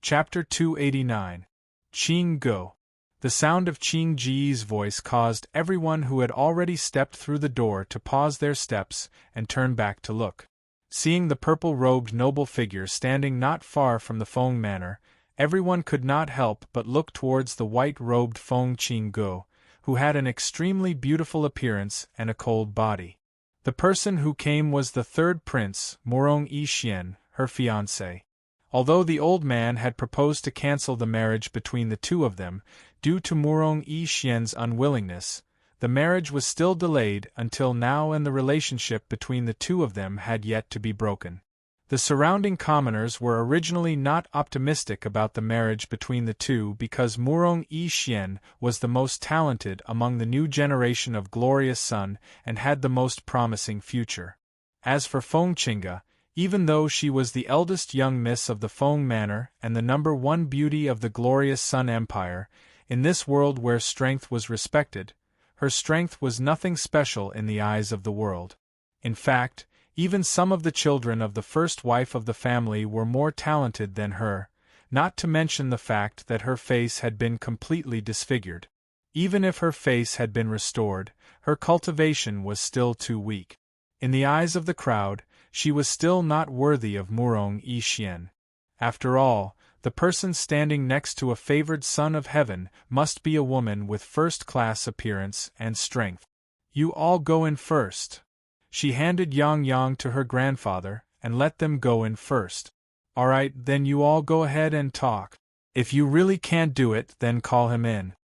Chapter 289. Qing Go. The sound of Qing Ji's voice caused everyone who had already stepped through the door to pause their steps and turn back to look. Seeing the purple-robed noble figure standing not far from the Feng Manor, everyone could not help but look towards the white-robed Feng Qing Go, who had an extremely beautiful appearance and a cold body. The person who came was the third prince, Morong Yi Xian, her fiancé. Although the old man had proposed to cancel the marriage between the two of them, due to Morong Yi Xian's unwillingness, The marriage was still delayed until now, and the relationship between the two of them had yet to be broken. The surrounding commoners were originally not optimistic about the marriage between the two because Murong Yi Xian was the most talented among the new generation of glorious son and had the most promising future. As for Feng Qinga, even though she was the eldest young miss of the Feng Manor and the #1 beauty of the glorious Sun Empire, in this world where strength was respected, her strength was nothing special in the eyes of the world. In fact, even some of the children of the first wife of the family were more talented than her, not to mention the fact that her face had been completely disfigured. Even if her face had been restored, her cultivation was still too weak. In the eyes of the crowd, she was still not worthy of Murong Yi Xian. After all, the person standing next to a favored son of heaven must be a woman with first-class appearance and strength. You all go in first. She handed Yang Yang to her grandfather, and let them go in first. All right, then you all go ahead and talk. If you really can't do it, then call him in.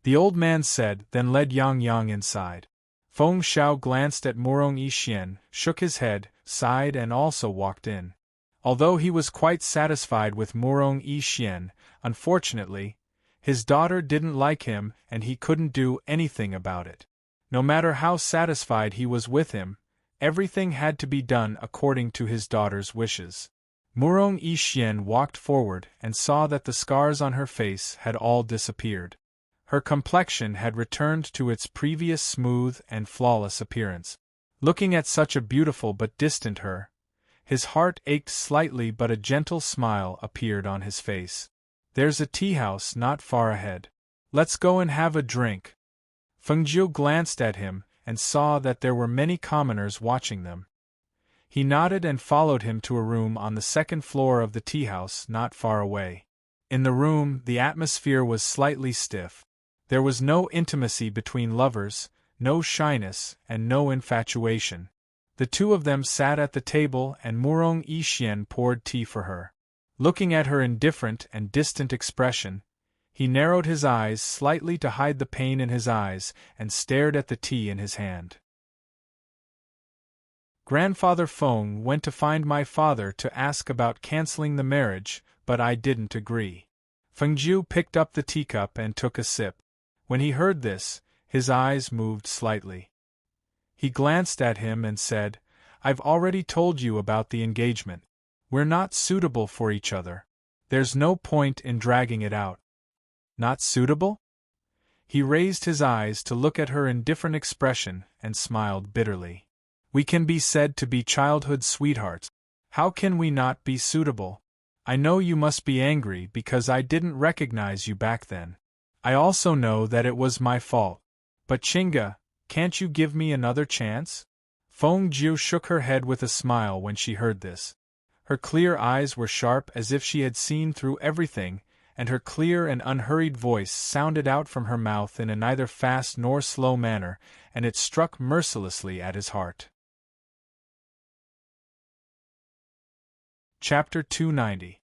The old man said, then led Yang Yang inside. Feng Xiao glanced at Murong Yi Xian, shook his head, sighed and also walked in. Although he was quite satisfied with Murong Yi Xian, unfortunately, his daughter didn't like him and he couldn't do anything about it. No matter how satisfied he was with him, everything had to be done according to his daughter's wishes. Murong Yi Xian walked forward and saw that the scars on her face had all disappeared. Her complexion had returned to its previous smooth and flawless appearance. Looking at such a beautiful but distant her, his heart ached slightly, but a gentle smile appeared on his face. There's a tea house not far ahead. Let's go and have a drink. Fengjiu glanced at him and saw that there were many commoners watching them. He nodded and followed him to a room on the second floor of the tea house not far away. In the room, the atmosphere was slightly stiff. There was no intimacy between lovers, no shyness, and no infatuation. The two of them sat at the table and Murong Yi Xian poured tea for her. Looking at her indifferent and distant expression, he narrowed his eyes slightly to hide the pain in his eyes and stared at the tea in his hand. Grandfather Feng went to find my father to ask about canceling the marriage, but I didn't agree. Fengjiu picked up the teacup and took a sip. When he heard this, his eyes moved slightly. He glanced at him and said, I've already told you about the engagement. We're not suitable for each other. There's no point in dragging it out. Not suitable? He raised his eyes to look at her indifferent expression and smiled bitterly. We can be said to be childhood sweethearts. How can we not be suitable? I know you must be angry because I didn't recognize you back then. I also know that it was my fault. But Qinga, can't you give me another chance? Feng Jiu shook her head with a smile when she heard this. Her clear eyes were sharp as if she had seen through everything, and her clear and unhurried voice sounded out from her mouth in a neither fast nor slow manner, and it struck mercilessly at his heart. Chapter 290.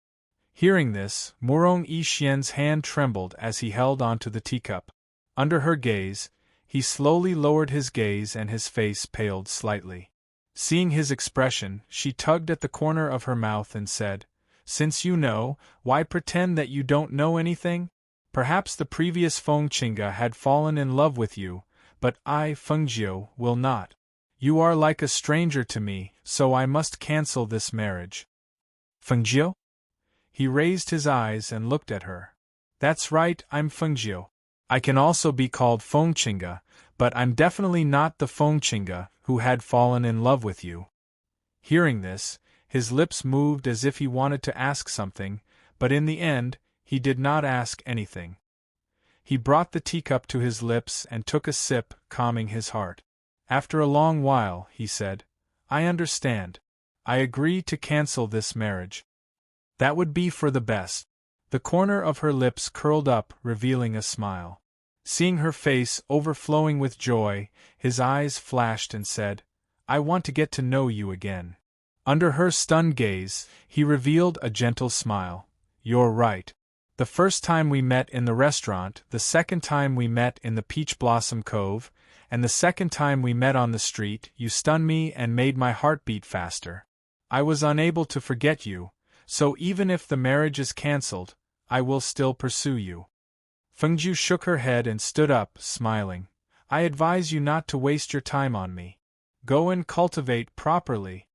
Hearing this, Murong Yi Xian's hand trembled as he held onto the teacup. Under her gaze, he slowly lowered his gaze and his face paled slightly. Seeing his expression, she tugged at the corner of her mouth and said, Since you know, why pretend that you don't know anything? Perhaps the previous Feng Qinga had fallen in love with you, but I, Fengjiu, will not. You are like a stranger to me, so I must cancel this marriage. Fengjiu? He raised his eyes and looked at her. That's right, I'm Fengjiu. I can also be called Feng Qinga, but I'm definitely not the Feng Qinga who had fallen in love with you. Hearing this, his lips moved as if he wanted to ask something, but in the end, he did not ask anything. He brought the teacup to his lips and took a sip, calming his heart. After a long while, he said, I understand. I agree to cancel this marriage. That would be for the best. The corner of her lips curled up, revealing a smile. Seeing her face overflowing with joy, his eyes flashed and said, I want to get to know you again. Under her stunned gaze, he revealed a gentle smile. You're right. The first time we met in the restaurant, the second time we met in the Peach Blossom Cove, and the second time we met on the street, you stunned me and made my heart beat faster. I was unable to forget you, so even if the marriage is cancelled, I will still pursue you. Fengju shook her head and stood up, smiling. I advise you not to waste your time on me. Go and cultivate properly.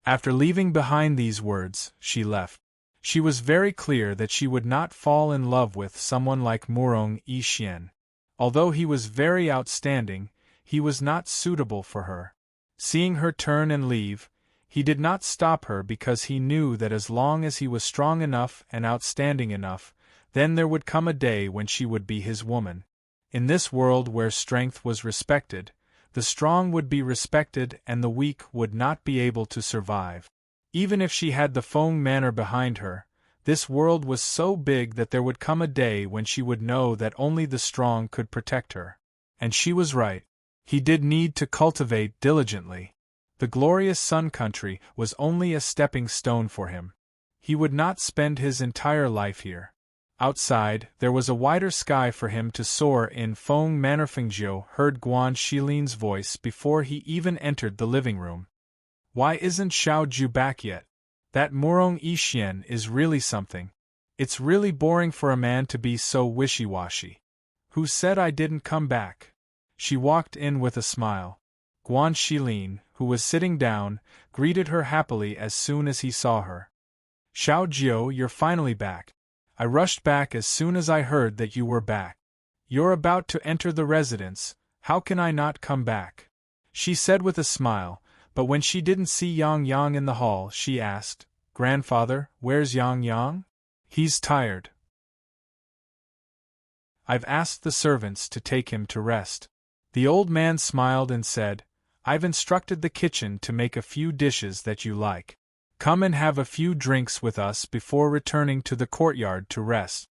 After leaving behind these words, she left. She was very clear that she would not fall in love with someone like Murong Yixian. Although he was very outstanding, he was not suitable for her. Seeing her turn and leave, he did not stop her because he knew that as long as he was strong enough and outstanding enough, then there would come a day when she would be his woman. In this world where strength was respected, the strong would be respected and the weak would not be able to survive. Even if she had the Feng Manor behind her, this world was so big that there would come a day when she would know that only the strong could protect her. And she was right. He did need to cultivate diligently. The glorious Sun Country was only a stepping stone for him. He would not spend his entire life here. Outside, there was a wider sky for him to soar in. Feng Manor. Fengjiu heard Guan Xilin's voice before he even entered the living room. Why isn't Xiaoju back yet? That Murong Yixian is really something. It's really boring for a man to be so wishy-washy. Who said I didn't come back? She walked in with a smile. Guan Xilin, who was sitting down, greeted her happily as soon as he saw her. Xiaojiu, you're finally back. I rushed back as soon as I heard that you were back. You're about to enter the residence, how can I not come back? She said with a smile, but when she didn't see Yang Yang in the hall, she asked, Grandfather, where's Yang Yang? He's tired. I've asked the servants to take him to rest. The old man smiled and said, I've instructed the kitchen to make a few dishes that you like. Come and have a few drinks with us before returning to the courtyard to rest.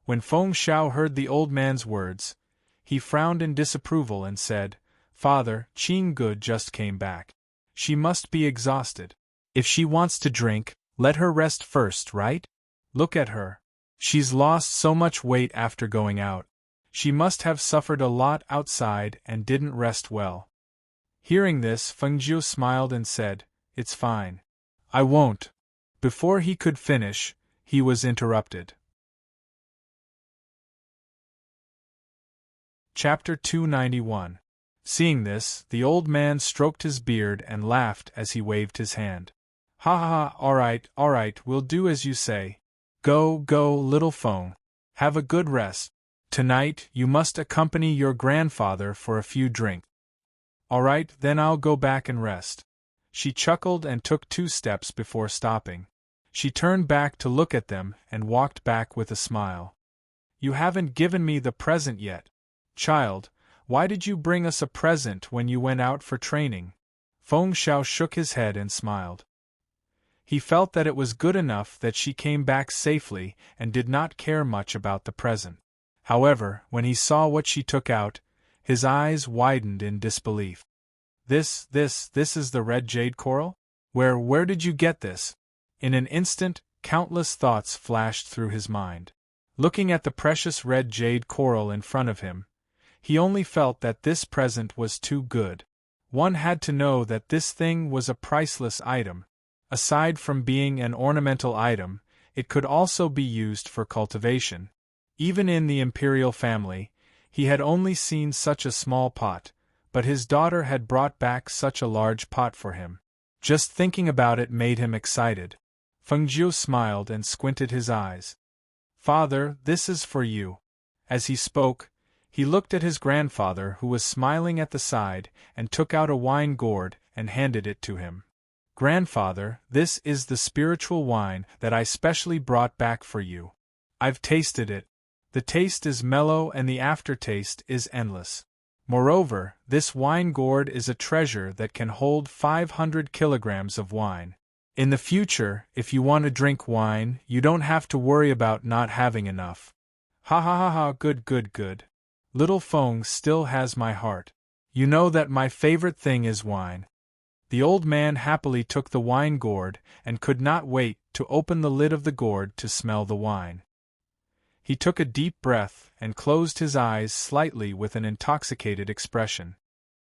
When Feng Xiao heard the old man's words, he frowned in disapproval and said, Father, Qing Good just came back. She must be exhausted. If she wants to drink, let her rest first, right? Look at her. She's lost so much weight after going out. She must have suffered a lot outside and didn't rest well. Hearing this, Fengjiu smiled and said, It's fine. I won't. Before he could finish, he was interrupted. Chapter 291. Seeing this, the old man stroked his beard and laughed as he waved his hand. Ha ha ha, all right, we'll do as you say. Go, little Feng. Have a good rest. Tonight, you must accompany your grandfather for a few drinks. All right, then I'll go back and rest. She chuckled and took 2 steps before stopping. She turned back to look at them and walked back with a smile. You haven't given me the present yet. Child, why did you bring us a present when you went out for training? Feng Xiao shook his head and smiled. He felt that it was good enough that she came back safely and did not care much about the present. However, when he saw what she took out, his eyes widened in disbelief. This is the red jade coral? Where did you get this? In an instant, countless thoughts flashed through his mind. Looking at the precious red jade coral in front of him, he only felt that this present was too good. One had to know that this thing was a priceless item. Aside from being an ornamental item, it could also be used for cultivation. Even in the imperial family, he had only seen such a small pot, but his daughter had brought back such a large pot for him. Just thinking about it made him excited. Fengjiu smiled and squinted his eyes. Father, this is for you. As he spoke, he looked at his grandfather who was smiling at the side and took out a wine gourd and handed it to him. Grandfather, this is the spiritual wine that I specially brought back for you. I've tasted it. The taste is mellow and the aftertaste is endless. Moreover, this wine gourd is a treasure that can hold 500 kilograms of wine. In the future, if you want to drink wine, you don't have to worry about not having enough. Ha ha ha ha, good. Little Feng still has my heart. You know that my favorite thing is wine. The old man happily took the wine gourd and could not wait to open the lid of the gourd to smell the wine. He took a deep breath and closed his eyes slightly with an intoxicated expression.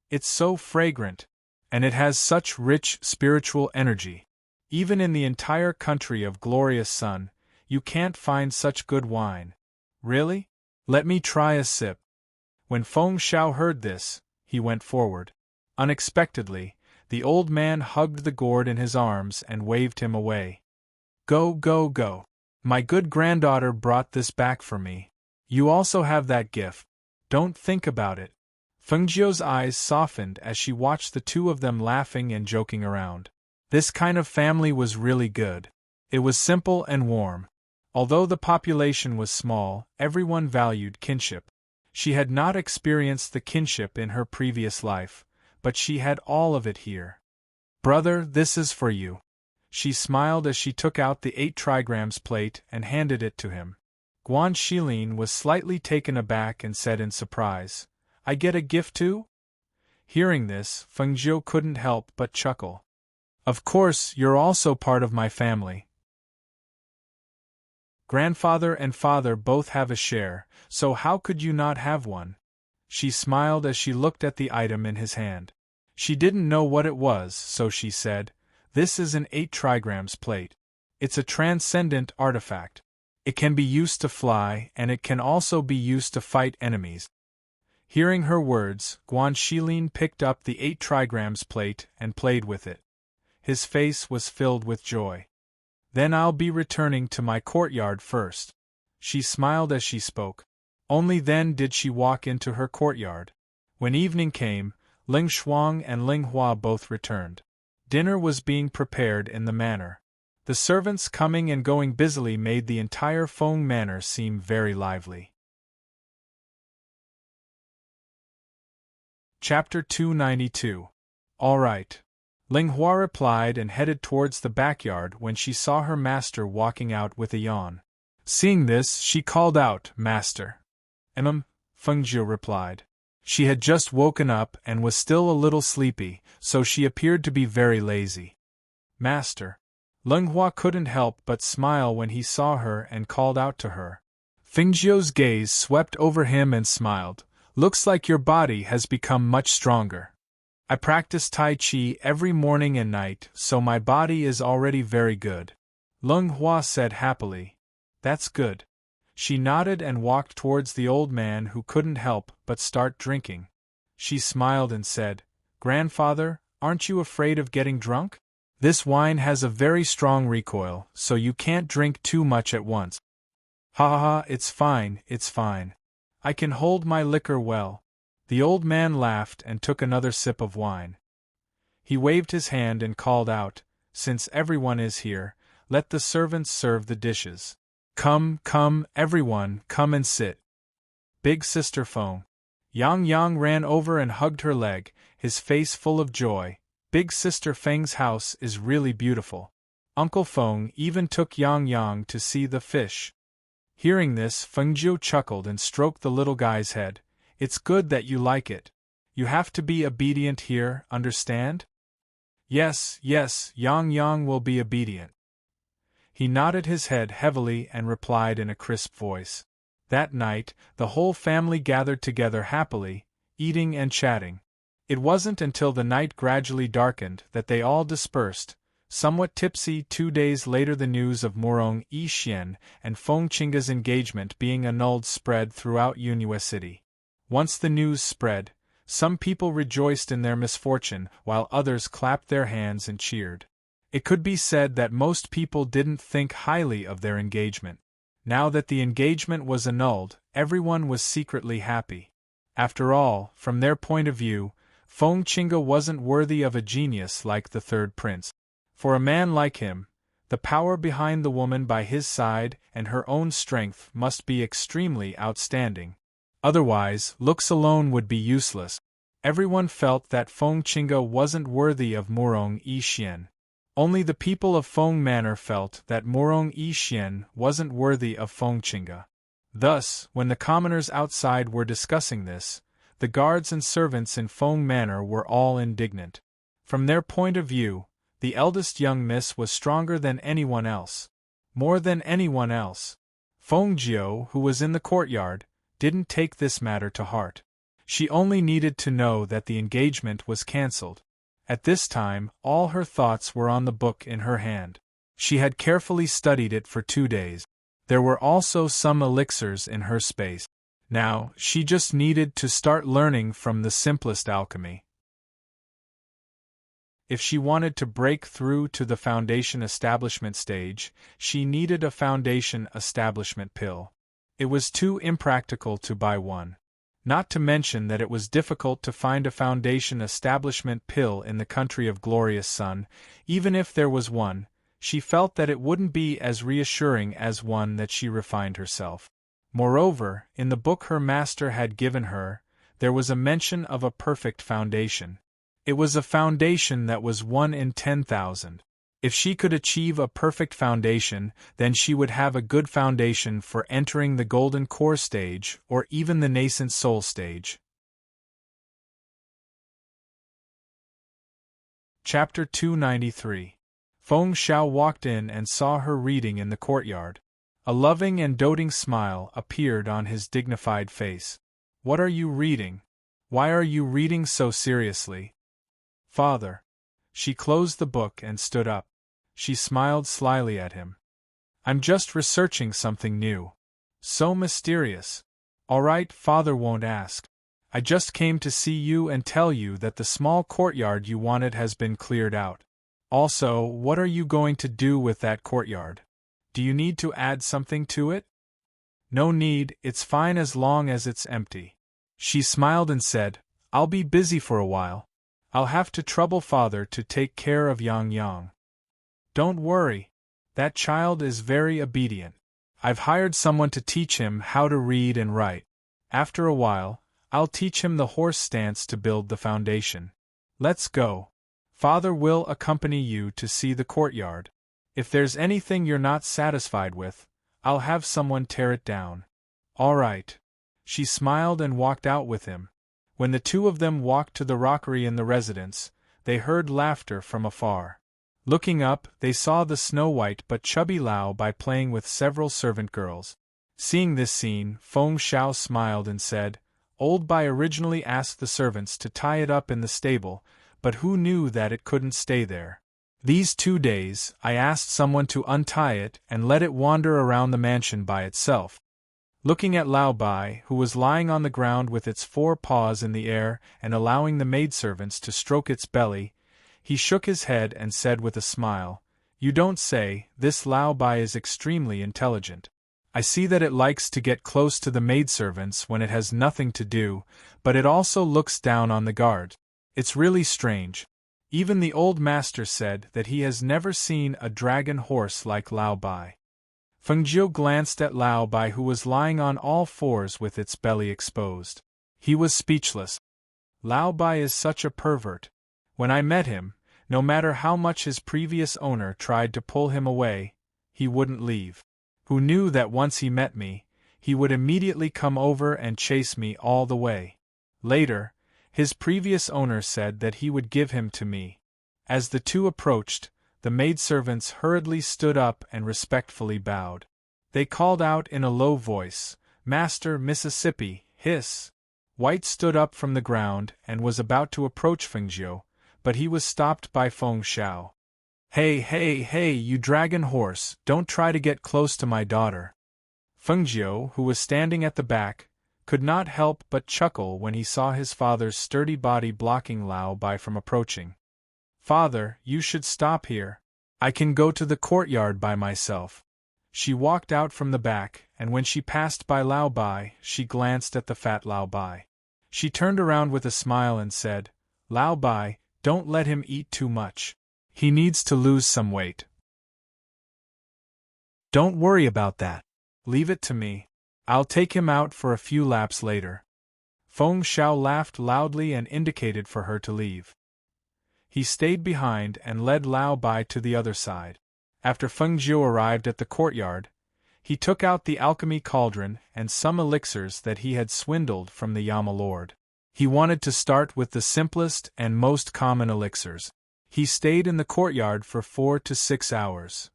It's so fragrant, and it has such rich spiritual energy. Even in the entire country of glorious sun, you can't find such good wine. Really? Let me try a sip. When Feng Xiao heard this, he went forward. Unexpectedly, the old man hugged the gourd in his arms and waved him away. Go, go, go. My good granddaughter brought this back for me. You also have that gift. Don't think about it. Feng Jiu's eyes softened as she watched the two of them laughing and joking around. This kind of family was really good. It was simple and warm. Although the population was small, everyone valued kinship. She had not experienced the kinship in her previous life, but she had all of it here. Brother, this is for you. She smiled as she took out the 8 trigrams plate and handed it to him. Guan Shilin was slightly taken aback and said in surprise, I get a gift too? Hearing this, Feng Jiu couldn't help but chuckle. Of course, you're also part of my family. Grandfather and father both have a share, so how could you not have one? She smiled as she looked at the item in his hand. She didn't know what it was, so she said, This is an 8 trigrams plate. It's a transcendent artifact. It can be used to fly, and it can also be used to fight enemies. Hearing her words, Guan Shilin picked up the 8 trigrams plate and played with it. His face was filled with joy. Then I'll be returning to my courtyard first. She smiled as she spoke. Only then did she walk into her courtyard. When evening came, Ling Shuang and Ling Hua both returned. Dinner was being prepared in the manor. The servants coming and going busily made the entire Feng manor seem very lively. Chapter 292. All right. Ling Hua replied and headed towards the backyard when she saw her master walking out with a yawn. Seeing this, she called out, Master. Feng Jiu replied. She had just woken up and was still a little sleepy, so she appeared to be very lazy. Master. Ling Hua couldn't help but smile when he saw her and called out to her. Feng Jiu's gaze swept over him and smiled. Looks like your body has become much stronger. I practice Tai Chi every morning and night, so my body is already very good. Ling Hua said happily. That's good. She nodded and walked towards the old man who couldn't help but start drinking. She smiled and said, Grandfather, aren't you afraid of getting drunk? This wine has a very strong recoil, so you can't drink too much at once. Ha ha ha, it's fine, it's fine. I can hold my liquor well. The old man laughed and took another sip of wine. He waved his hand and called out, Since everyone is here, let the servants serve the dishes. Come, come, everyone, come and sit. Big Sister Feng. Yang Yang ran over and hugged her leg, his face full of joy. Big Sister Feng's house is really beautiful. Uncle Feng even took Yang Yang to see the fish. Hearing this, Feng Jiu chuckled and stroked the little guy's head. It's good that you like it. You have to be obedient here, understand? Yes, yes, Yang Yang will be obedient. He nodded his head heavily and replied in a crisp voice. That night, the whole family gathered together happily, eating and chatting. It wasn't until the night gradually darkened that they all dispersed, somewhat tipsy. 2 days later the news of Murong Yixian and Feng Qingge's engagement being annulled spread throughout Yunhua City. Once the news spread, some people rejoiced in their misfortune while others clapped their hands and cheered. It could be said that most people didn't think highly of their engagement. Now that the engagement was annulled, everyone was secretly happy. After all, from their point of view, Feng Qingge wasn't worthy of a genius like the third prince. For a man like him, the power behind the woman by his side and her own strength must be extremely outstanding. Otherwise, looks alone would be useless. Everyone felt that Feng Qingge wasn't worthy of Murong Yixian. Only the people of Feng Manor felt that Murong Yixian wasn't worthy of Feng Qingge. Thus, when the commoners outside were discussing this, the guards and servants in Feng Manor were all indignant. From their point of view, the eldest young miss was stronger than anyone else. More than anyone else. Feng Jiu, who was in the courtyard, didn't take this matter to heart. She only needed to know that the engagement was cancelled. At this time, all her thoughts were on the book in her hand. She had carefully studied it for 2 days. There were also some elixirs in her space. Now, she just needed to start learning from the simplest alchemy. If she wanted to break through to the foundation establishment stage, she needed a foundation establishment pill. It was too impractical to buy one. Not to mention that it was difficult to find a foundation establishment pill in the country of glorious sun. Even if there was one, she felt that it wouldn't be as reassuring as one that she refined herself. Moreover, in the book her master had given her, there was a mention of a perfect foundation. It was a foundation that was 1 in 10,000. If she could achieve a perfect foundation, then she would have a good foundation for entering the golden core stage or even the nascent soul stage. Chapter 293. Feng Xiao walked in and saw her reading in the courtyard. A loving and doting smile appeared on his dignified face. "What are you reading? Why are you reading so seriously?" "Father." She closed the book and stood up. She smiled slyly at him. "I'm just researching something new." "So mysterious." "All right, Father won't ask. I just came to see you and tell you that the small courtyard you wanted has been cleared out. Also, what are you going to do with that courtyard? Do you need to add something to it?" "No need, it's fine as long as it's empty." She smiled and said, "I'll be busy for a while. I'll have to trouble Father to take care of Yang Yang." "Don't worry. That child is very obedient. I've hired someone to teach him how to read and write. After a while, I'll teach him the horse stance to build the foundation. Let's go. Father will accompany you to see the courtyard. If there's anything you're not satisfied with, I'll have someone tear it down." "All right." She smiled and walked out with him. When the two of them walked to the rockery in the residence, they heard laughter from afar. Looking up, they saw the snow-white but chubby Lao Bai playing with several servant girls. Seeing this scene, Feng Xiao smiled and said, "Old Bai originally asked the servants to tie it up in the stable, but who knew that it couldn't stay there? These 2 days, I asked someone to untie it and let it wander around the mansion by itself." Looking at Lao Bai, who was lying on the ground with its 4 paws in the air and allowing the maidservants to stroke its belly, he shook his head and said with a smile, "You don't say, this Lao Bai is extremely intelligent. I see that it likes to get close to the maidservants when it has nothing to do, but it also looks down on the guard. It's really strange. Even the old master said that he has never seen a dragon horse like Lao Bai." Feng Jiu glanced at Lao Bai, who was lying on all fours with its belly exposed. He was speechless. Lao Bai is such a pervert. When I met him, no matter how much his previous owner tried to pull him away, he wouldn't leave. Who knew that once he met me, he would immediately come over and chase me all the way. Later, his previous owner said that he would give him to me. As the two approached, the maidservants hurriedly stood up and respectfully bowed. They called out in a low voice, "Master Mississippi, hiss!" White stood up from the ground and was about to approach Feng Jiu, but he was stopped by Feng Xiao. "Hey, hey, hey, you dragon horse, don't try to get close to my daughter." Feng Jiu, who was standing at the back, could not help but chuckle when he saw his father's sturdy body blocking Lao Bai from approaching. "Father, you should stop here. I can go to the courtyard by myself." She walked out from the back, and when she passed by Lao Bai, she glanced at the fat Lao Bai. She turned around with a smile and said, "Lao Bai, don't let him eat too much. He needs to lose some weight. Don't worry about that. Leave it to me. I'll take him out for a few laps later." Feng Xiao laughed loudly and indicated for her to leave. He stayed behind and led Lao Bai to the other side. After Feng Jiu arrived at the courtyard, he took out the alchemy cauldron and some elixirs that he had swindled from the Yama Lord. He wanted to start with the simplest and most common elixirs. He stayed in the courtyard for 4 to 6 hours.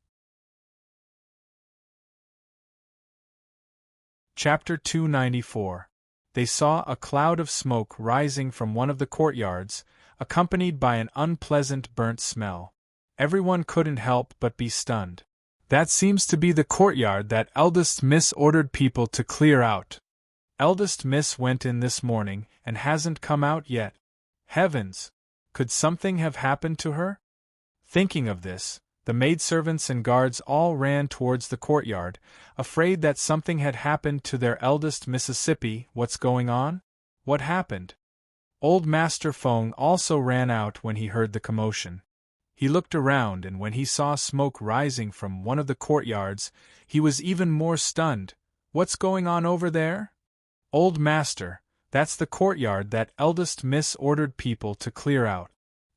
Chapter 294. They saw a cloud of smoke rising from one of the courtyards, accompanied by an unpleasant burnt smell. Everyone couldn't help but be stunned. That seems to be the courtyard that eldest Miss ordered people to clear out. Eldest Miss went in this morning and hasn't come out yet. Heavens! Could something have happened to her? Thinking of this, the maidservants and guards all ran towards the courtyard, afraid that something had happened to their eldest Mississippi. What's going on? What happened? Old Master Feng also ran out when he heard the commotion. He looked around, and when he saw smoke rising from one of the courtyards, he was even more stunned. What's going on over there? Old Master, that's the courtyard that eldest Miss ordered people to clear out.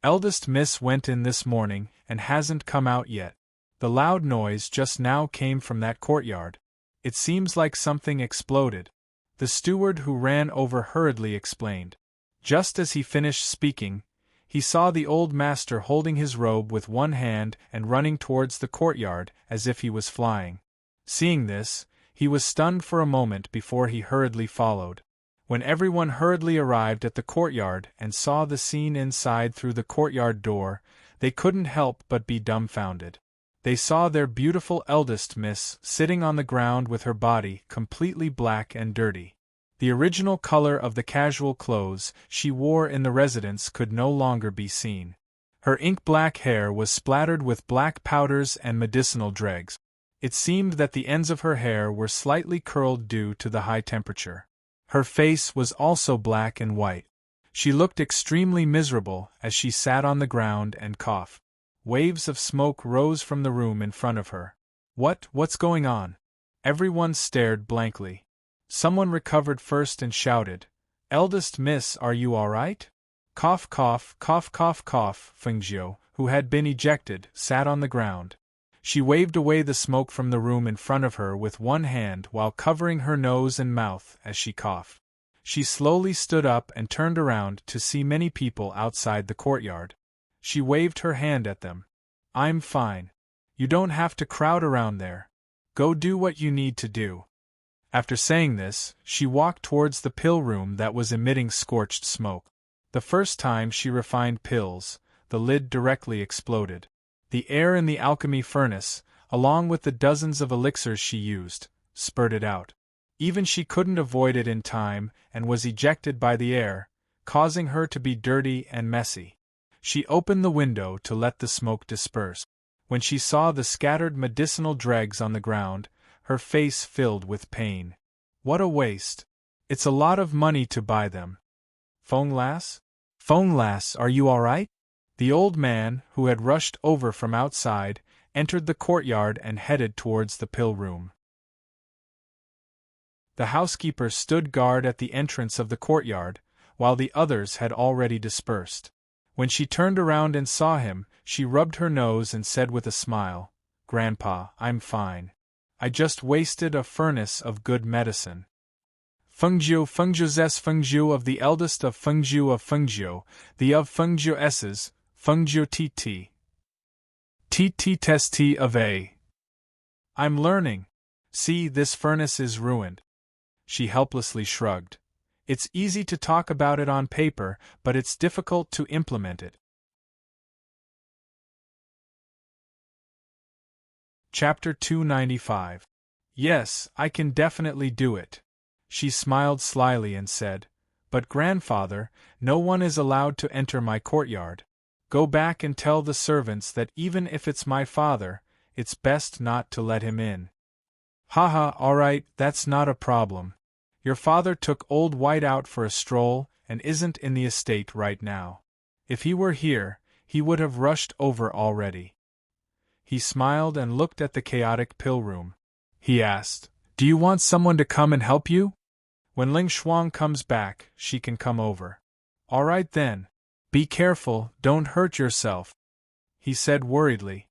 Eldest Miss went in this morning and hasn't come out yet. The loud noise just now came from that courtyard. It seems like something exploded. The steward who ran over hurriedly explained. Just as he finished speaking, he saw the old master holding his robe with one hand and running towards the courtyard as if he was flying. Seeing this, he was stunned for a moment before he hurriedly followed. When everyone hurriedly arrived at the courtyard and saw the scene inside through the courtyard door, they couldn't help but be dumbfounded. They saw their beautiful eldest miss sitting on the ground with her body completely black and dirty. The original color of the casual clothes she wore in the residence could no longer be seen. Her ink-black hair was splattered with black powders and medicinal dregs. It seemed that the ends of her hair were slightly curled due to the high temperature. Her face was also black and white. She looked extremely miserable as she sat on the ground and coughed. Waves of smoke rose from the room in front of her. What's going on? Everyone stared blankly. Someone recovered first and shouted, "Eldest Miss, are you all right?" Cough, cough, cough, cough, cough. Fengjiu, who had been ejected, sat on the ground. She waved away the smoke from the room in front of her with one hand while covering her nose and mouth as she coughed. She slowly stood up and turned around to see many people outside the courtyard. She waved her hand at them. "I'm fine. You don't have to crowd around there. Go do what you need to do." After saying this, she walked towards the pill room that was emitting scorched smoke. The first time she refined pills, the lid directly exploded. The air in the alchemy furnace, along with the dozens of elixirs she used, spurted out. Even she couldn't avoid it in time and was ejected by the air, causing her to be dirty and messy. She opened the window to let the smoke disperse. When she saw the scattered medicinal dregs on the ground, her face filled with pain. What a waste! It's a lot of money to buy them. Feng lass? Feng lass, are you all right? The old man, who had rushed over from outside, entered the courtyard and headed towards the pill room. The housekeeper stood guard at the entrance of the courtyard, while the others had already dispersed. When she turned around and saw him, she rubbed her nose and said with a smile, "Grandpa, I'm fine. I just wasted a furnace of good medicine." Fengjiu Fengjiu's Fengjiu of the eldest of Fengjiu, the of Fengjiu's, Fengjiu TT. TT test T of A. I'm learning. See, this furnace is ruined. She helplessly shrugged. It's easy to talk about it on paper, but it's difficult to implement it. Chapter 295. Yes, I can definitely do it. She smiled slyly and said, "But grandfather, no one is allowed to enter my courtyard. Go back and tell the servants that even if it's my father, it's best not to let him in." "Haha, alright, that's not a problem. Your father took Old White out for a stroll and isn't in the estate right now. If he were here, he would have rushed over already." He smiled and looked at the chaotic pill room. He asked, "Do you want someone to come and help you? When Ling Shuang comes back, she can come over." "Alright then. Be careful, don't hurt yourself," he said worriedly.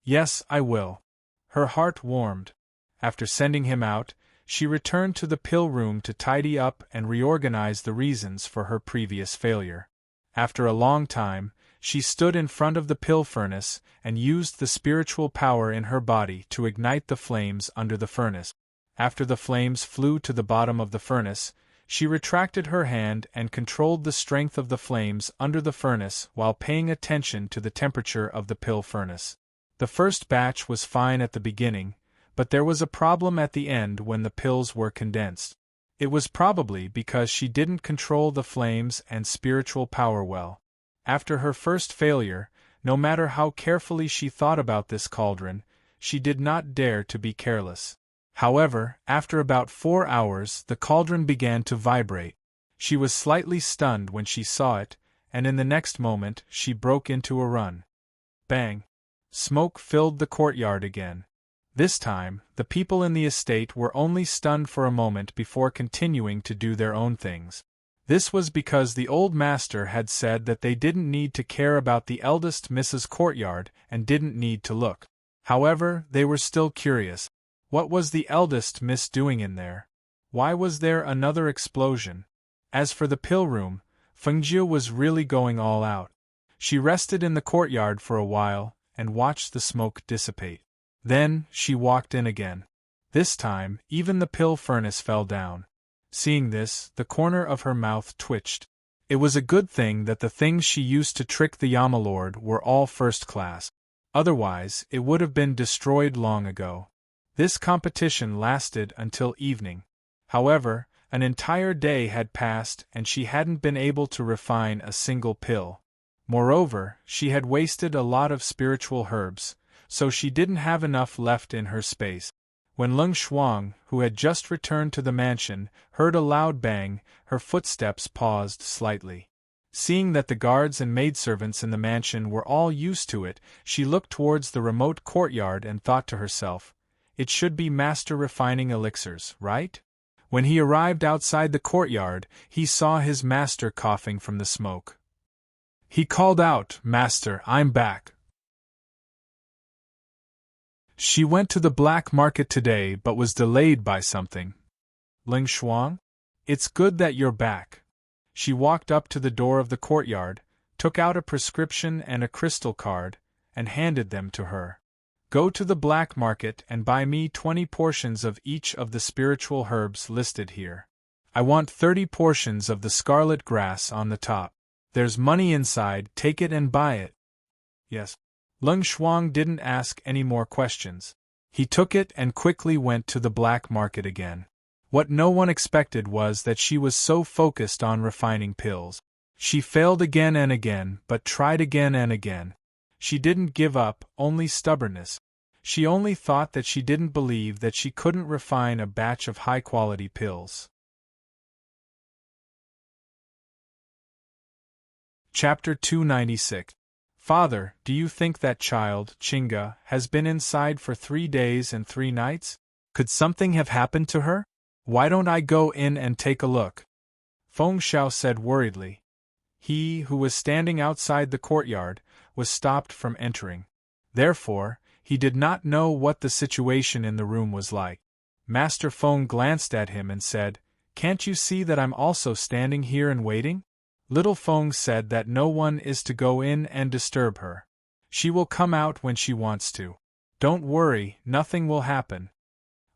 "Yes, I will." Her heart warmed. After sending him out, she returned to the pill room to tidy up and reorganize the reasons for her previous failure. After a long time, she stood in front of the pill furnace and used the spiritual power in her body to ignite the flames under the furnace. After the flames flew to the bottom of the furnace, she retracted her hand and controlled the strength of the flames under the furnace while paying attention to the temperature of the pill furnace. The first batch was fine at the beginning, but there was a problem at the end when the pills were condensed. It was probably because she didn't control the flames and spiritual power well. After her first failure, no matter how carefully she thought about this cauldron, she did not dare to be careless. However, after about 4 hours, the cauldron began to vibrate. She was slightly stunned when she saw it, and in the next moment she broke into a run. Bang! Smoke filled the courtyard again. This time, the people in the estate were only stunned for a moment before continuing to do their own things. This was because the old master had said that they didn't need to care about the eldest Mrs. Courtyard and didn't need to look. However, they were still curious. What was the eldest miss doing in there? Why was there another explosion? As for the pill room, Fengjie was really going all out. She rested in the courtyard for a while and watched the smoke dissipate. Then, she walked in again. This time, even the pill furnace fell down. Seeing this, the corner of her mouth twitched. It was a good thing that the things she used to trick the Yamalord were all first class. Otherwise, it would have been destroyed long ago. This competition lasted until evening. However, an entire day had passed and she hadn't been able to refine a single pill. Moreover, she had wasted a lot of spiritual herbs, so she didn't have enough left in her space. When Leng Shuang, who had just returned to the mansion, heard a loud bang, her footsteps paused slightly. Seeing that the guards and maidservants in the mansion were all used to it, she looked towards the remote courtyard and thought to herself, "It should be Master refining elixirs, right?" When he arrived outside the courtyard, he saw his master coughing from the smoke. He called out, "Master, I'm back." She went to the black market today but was delayed by something. Ling Shuang? It's good that you're back. She walked up to the door of the courtyard, took out a prescription and a crystal card, and handed them to her. Go to the black market and buy me 20 portions of each of the spiritual herbs listed here. I want 30 portions of the scarlet grass on the top. There's money inside, take it and buy it. Yes. Leng Shuang didn't ask any more questions. He took it and quickly went to the black market again. What no one expected was that she was so focused on refining pills. She failed again and again, but tried again and again. She didn't give up, only stubbornness. She only thought that she didn't believe that she couldn't refine a batch of high-quality pills. Chapter 296. Father, do you think that child, Chinga, has been inside for 3 days and 3 nights? Could something have happened to her? Why don't I go in and take a look? Feng Xiao said worriedly. He, who was standing outside the courtyard, was stopped from entering. Therefore, he did not know what the situation in the room was like. Master Feng glanced at him and said, "Can't you see that I'm also standing here and waiting?" Little Feng said that no one is to go in and disturb her. She will come out when she wants to. Don't worry, nothing will happen.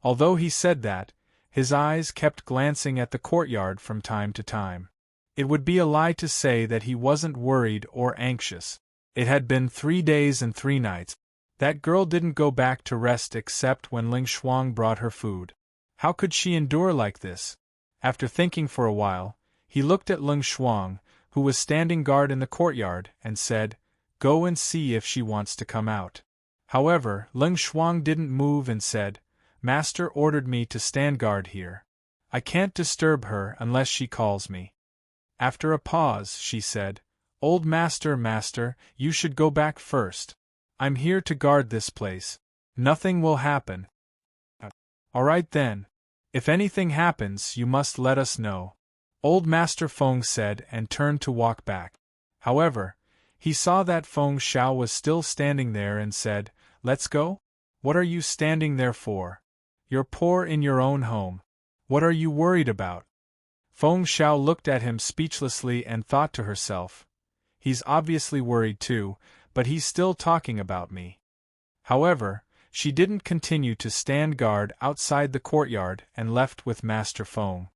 Although he said that, his eyes kept glancing at the courtyard from time to time. It would be a lie to say that he wasn't worried or anxious. It had been 3 days and 3 nights. That girl didn't go back to rest except when Ling Shuang brought her food. How could she endure like this? After thinking for a while, he looked at Ling Shuang, who was standing guard in the courtyard, and said, "Go and see if she wants to come out." However, Ling Shuang didn't move and said, "Master ordered me to stand guard here. I can't disturb her unless she calls me." After a pause, she said, "Old master, you should go back first. I'm here to guard this place. Nothing will happen." "All right then. If anything happens, you must let us know," Old Master Feng said and turned to walk back. However, he saw that Feng Xiao was still standing there and said, "Let's go? What are you standing there for? You're poor in your own home. What are you worried about?" Feng Xiao looked at him speechlessly and thought to herself, "He's obviously worried too, but he's still talking about me." However, She didn't continue to stand guard outside the courtyard and left with Master Feng.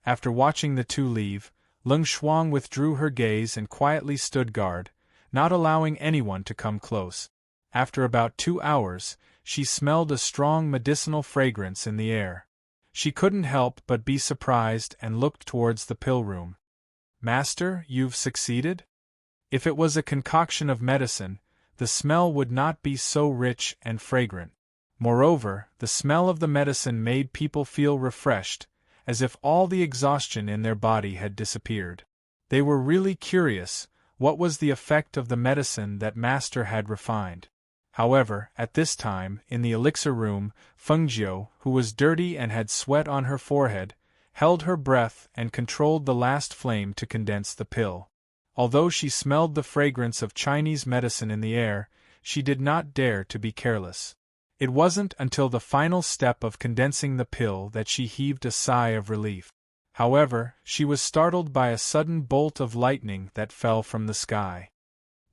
After watching the two leave, Leng Shuang withdrew her gaze and quietly stood guard, not allowing anyone to come close. After about 2 hours, she smelled a strong medicinal fragrance in the air. She couldn't help but be surprised and looked towards the pill room. "Master, you've succeeded?" If it was a concoction of medicine, the smell would not be so rich and fragrant. Moreover, the smell of the medicine made people feel refreshed, as if all the exhaustion in their body had disappeared. They were really curious, what was the effect of the medicine that Master had refined. However, at this time, in the elixir room, Fengjiu, who was dirty and had sweat on her forehead, held her breath and controlled the last flame to condense the pill. Although she smelled the fragrance of Chinese medicine in the air, she did not dare to be careless. It wasn't until the final step of condensing the pill that she heaved a sigh of relief. However, she was startled by a sudden bolt of lightning that fell from the sky.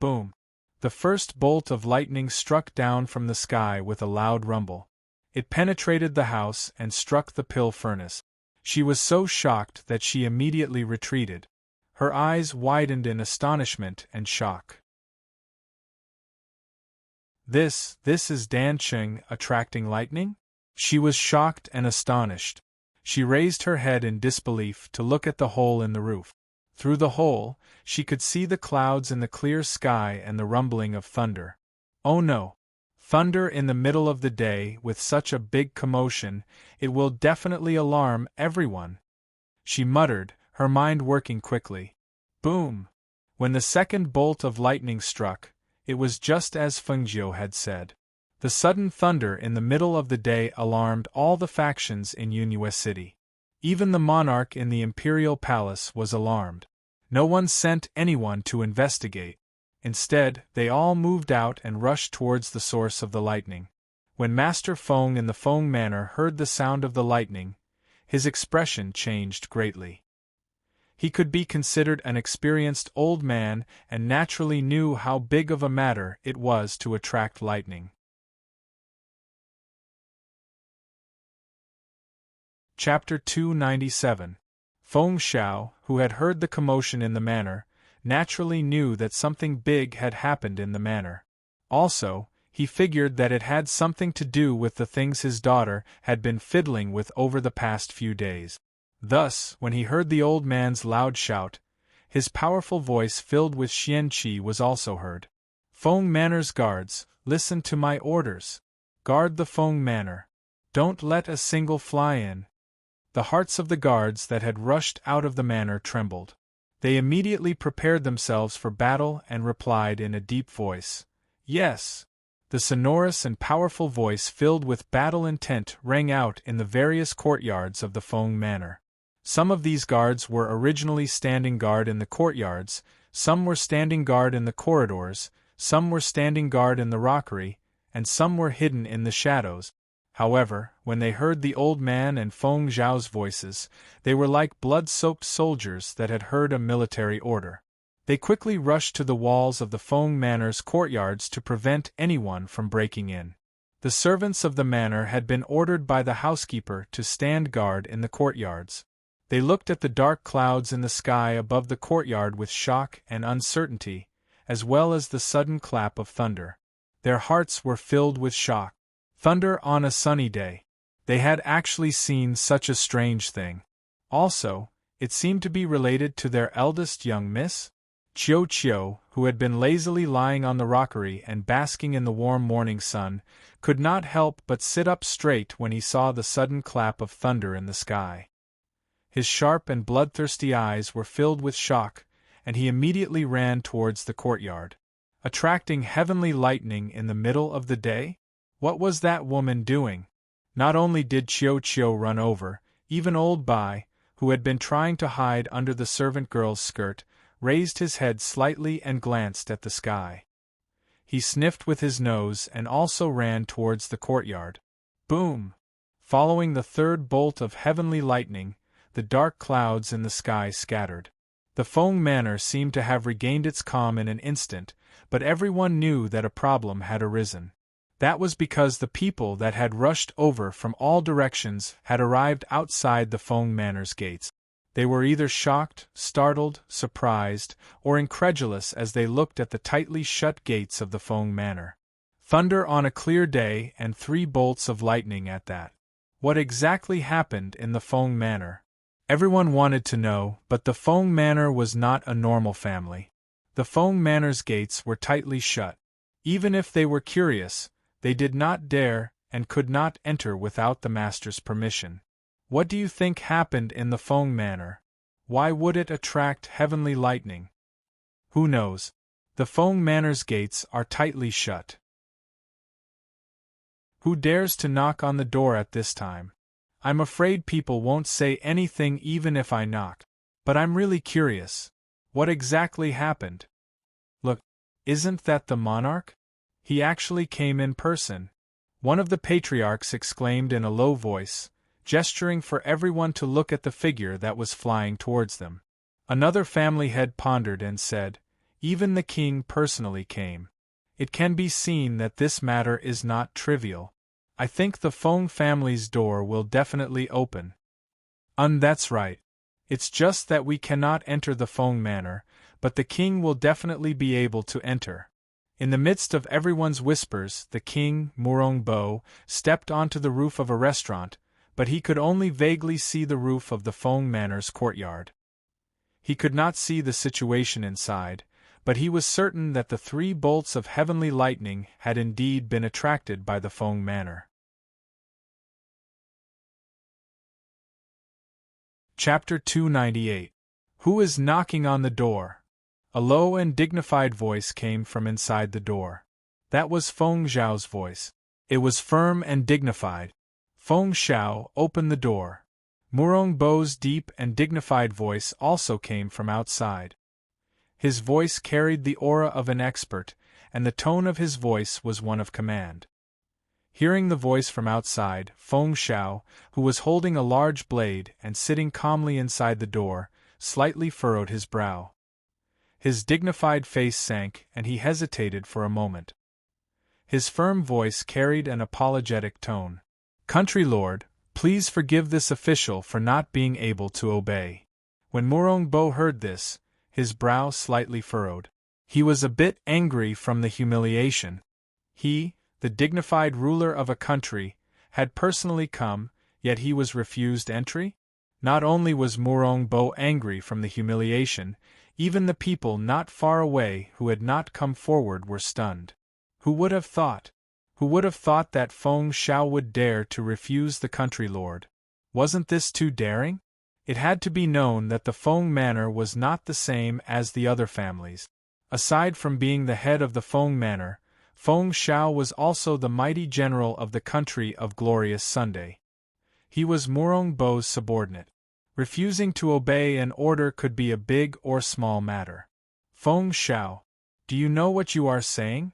Boom! The first bolt of lightning struck down from the sky with a loud rumble. It penetrated the house and struck the pill furnace. She was so shocked that she immediately retreated. Her eyes widened in astonishment and shock. This is Dan Cheng attracting lightning? She was shocked and astonished. She raised her head in disbelief to look at the hole in the roof. Through the hole, she could see the clouds in the clear sky and the rumbling of thunder. Oh no! Thunder in the middle of the day with such a big commotion, it will definitely alarm everyone. She muttered, her mind working quickly. Boom! When the second bolt of lightning struck, it was just as Fengjiu had said. The sudden thunder in the middle of the day alarmed all the factions in Yunhua City. Even the monarch in the imperial palace was alarmed. No one sent anyone to investigate. Instead, they all moved out and rushed towards the source of the lightning. When Master Feng in the Feng Manor heard the sound of the lightning, his expression changed greatly. He could be considered an experienced old man and naturally knew how big of a matter it was to attract lightning. Chapter 297. Feng Xiao, who had heard the commotion in the manor, naturally knew that something big had happened in the manor. Also, he figured that it had something to do with the things his daughter had been fiddling with over the past few days. Thus, when he heard the old man's loud shout, his powerful voice filled with xianqi was also heard. Feng Manor's guards, listen to my orders. Guard the Feng Manor. Don't let a single fly in. The hearts of the guards that had rushed out of the manor trembled. They immediately prepared themselves for battle and replied in a deep voice, "Yes." The sonorous and powerful voice filled with battle intent rang out in the various courtyards of the Feng Manor. Some of these guards were originally standing guard in the courtyards, some were standing guard in the corridors, some were standing guard in the rockery, and some were hidden in the shadows. However, when they heard the old man and Feng Zhao's voices, they were like blood-soaked soldiers that had heard a military order. They quickly rushed to the walls of the Feng Manor's courtyards to prevent anyone from breaking in. The servants of the manor had been ordered by the housekeeper to stand guard in the courtyards. They looked at the dark clouds in the sky above the courtyard with shock and uncertainty, as well as the sudden clap of thunder. Their hearts were filled with shock. Thunder on a sunny day. They had actually seen such a strange thing. Also, it seemed to be related to their eldest young miss. Chiu, who had been lazily lying on the rockery and basking in the warm morning sun, could not help but sit up straight when he saw the sudden clap of thunder in the sky. His sharp and bloodthirsty eyes were filled with shock, and he immediately ran towards the courtyard. Attracting heavenly lightning in the middle of the day? What was that woman doing? Not only did Chiu run over, even old Bai, who had been trying to hide under the servant girl's skirt, raised his head slightly and glanced at the sky. He sniffed with his nose and also ran towards the courtyard. Boom! Following the third bolt of heavenly lightning, the dark clouds in the sky scattered. The Feng Manor seemed to have regained its calm in an instant, but everyone knew that a problem had arisen. That was because the people that had rushed over from all directions had arrived outside the Feng Manor's gates. They were either shocked, startled, surprised, or incredulous as they looked at the tightly shut gates of the Feng Manor. Thunder on a clear day and 3 bolts of lightning at that. What exactly happened in the Feng Manor? Everyone wanted to know, but the Feng Manor was not a normal family. The Feng Manor's gates were tightly shut. Even if they were curious, they did not dare and could not enter without the master's permission. What do you think happened in the Feng Manor? Why would it attract heavenly lightning? Who knows? The Feng Manor's gates are tightly shut. Who dares to knock on the door at this time? I'm afraid people won't say anything even if I knock. But I'm really curious. What exactly happened? Look, isn't that the monarch? He actually came in person. One of the patriarchs exclaimed in a low voice, gesturing for everyone to look at the figure that was flying towards them. Another family head pondered and said, even the king personally came. It can be seen that this matter is not trivial. I think the Feng family's door will definitely open. That's right. It's just that we cannot enter the Feng Manor, but the king will definitely be able to enter. In the midst of everyone's whispers, the king, Murong Bo, stepped onto the roof of a restaurant, but he could only vaguely see the roof of the Feng Manor's courtyard. He could not see the situation inside, but he was certain that the 3 bolts of heavenly lightning had indeed been attracted by the Feng Manor. Chapter 298. Who is knocking on the door? A low and dignified voice came from inside the door. That was Feng Zhao's voice. It was firm and dignified. Feng Zhao opened the door. Murong Bo's deep and dignified voice also came from outside. His voice carried the aura of an expert, and the tone of his voice was one of command. Hearing the voice from outside, Feng Zhao, who was holding a large blade and sitting calmly inside the door, slightly furrowed his brow. His dignified face sank, and he hesitated for a moment. His firm voice carried an apologetic tone. Country lord, please forgive this official for not being able to obey. When Murong Bo heard this, his brow slightly furrowed. He was a bit angry from the humiliation. He, the dignified ruler of a country, had personally come, yet he was refused entry? Not only was Murong Bo angry from the humiliation, even the people not far away who had not come forward were stunned. Who would have thought? Who would have thought that Feng Zhao would dare to refuse the country lord? Wasn't this too daring? It had to be known that the Feng Manor was not the same as the other families. Aside from being the head of the Feng Manor, Feng Zhao was also the mighty general of the country of Glorious Sunday. He was Murong Bo's subordinate. Refusing to obey an order could be a big or small matter. Feng Zhao, do you know what you are saying?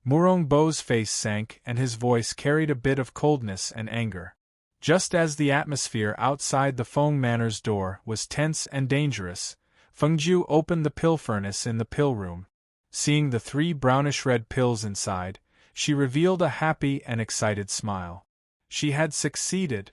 Murong Bo's face sank and his voice carried a bit of coldness and anger. Just as the atmosphere outside the Feng Manor's door was tense and dangerous, Fengju opened the pill furnace in the pill room. Seeing the 3 brownish-red pills inside, she revealed a happy and excited smile. She had succeeded.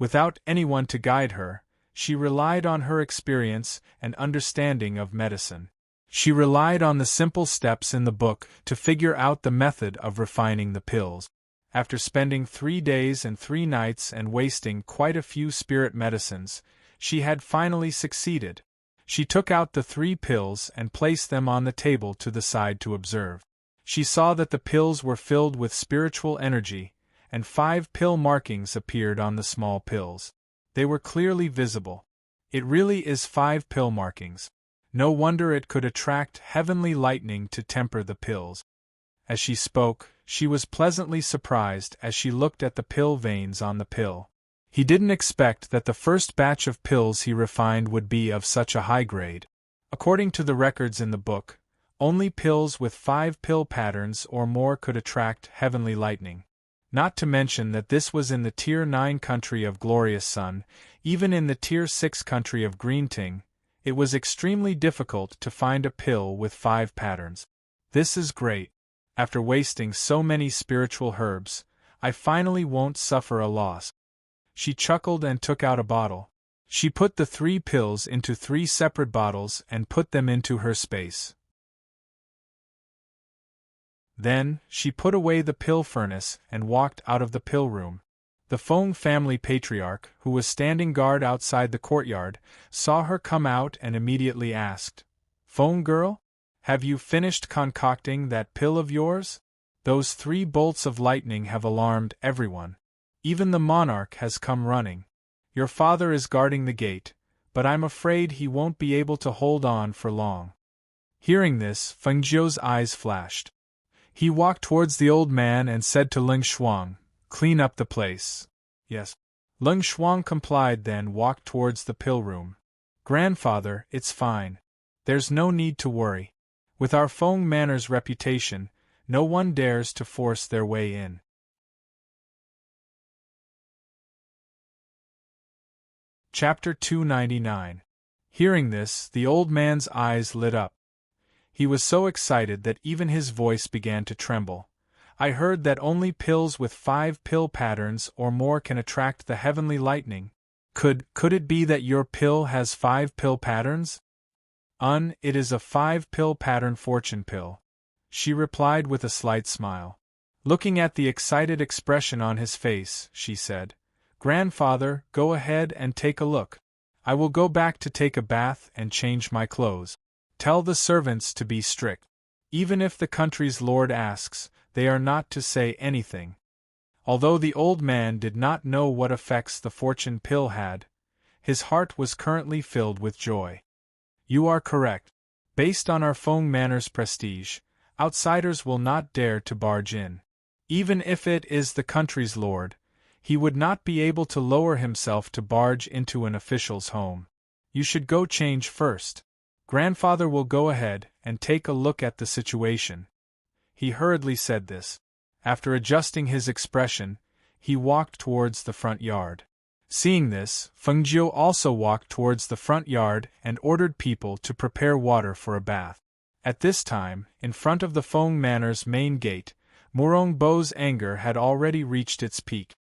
Without anyone to guide her, she relied on her experience and understanding of medicine. She relied on the simple steps in the book to figure out the method of refining the pills. After spending 3 days and 3 nights and wasting quite a few spirit medicines, she had finally succeeded. She took out the 3 pills and placed them on the table to the side to observe. She saw that the pills were filled with spiritual energy, and 5 pill markings appeared on the small pills. They were clearly visible. It really is 5 pill markings. No wonder it could attract heavenly lightning to temper the pills. As she spoke, she was pleasantly surprised as she looked at the pill veins on the pill. He didn't expect that the first batch of pills he refined would be of such a high grade. According to the records in the book, only pills with 5 pill patterns or more could attract heavenly lightning. Not to mention that this was in the Tier 9 country of Glorious Sun. Even in the Tier 6 country of Green Ting, it was extremely difficult to find a pill with 5 patterns. This is great. After wasting so many spiritual herbs, I finally won't suffer a loss. She chuckled and took out a bottle. She put the 3 pills into 3 separate bottles and put them into her space. Then, she put away the pill furnace and walked out of the pill room. The Feng family patriarch, who was standing guard outside the courtyard, saw her come out and immediately asked, "Feng girl? Have you finished concocting that pill of yours? Those 3 bolts of lightning have alarmed everyone. Even the monarch has come running. Your father is guarding the gate, but I'm afraid he won't be able to hold on for long." Hearing this, Feng Jiu's eyes flashed. He walked towards the old man and said to Ling Shuang, "Clean up the place." "Yes." Ling Shuang complied, then walked towards the pill room. "Grandfather, it's fine. There's no need to worry. With our Feng Manor's reputation, no one dares to force their way in." Chapter 299. Hearing this, the old man's eyes lit up. He was so excited that even his voice began to tremble. "I heard that only pills with 5 pill patterns or more can attract the heavenly lightning. Could it be that your pill has 5 pill patterns?" It is a 5 pill pattern fortune pill," she replied with a slight smile. Looking at the excited expression on his face, she said, "Grandfather, go ahead and take a look. I will go back to take a bath and change my clothes. Tell the servants to be strict. Even if the country's lord asks, they are not to say anything." Although the old man did not know what effects the fortune pill had, his heart was currently filled with joy. "You are correct. Based on our Feng Manor's prestige, outsiders will not dare to barge in. Even if it is the country's lord, he would not be able to lower himself to barge into an official's home. You should go change first. Grandfather will go ahead and take a look at the situation." He hurriedly said this. After adjusting his expression, he walked towards the front yard. Seeing this, Feng Jiu also walked towards the front yard and ordered people to prepare water for a bath. At this time, in front of the Feng Manor's main gate, Murong Bo's anger had already reached its peak.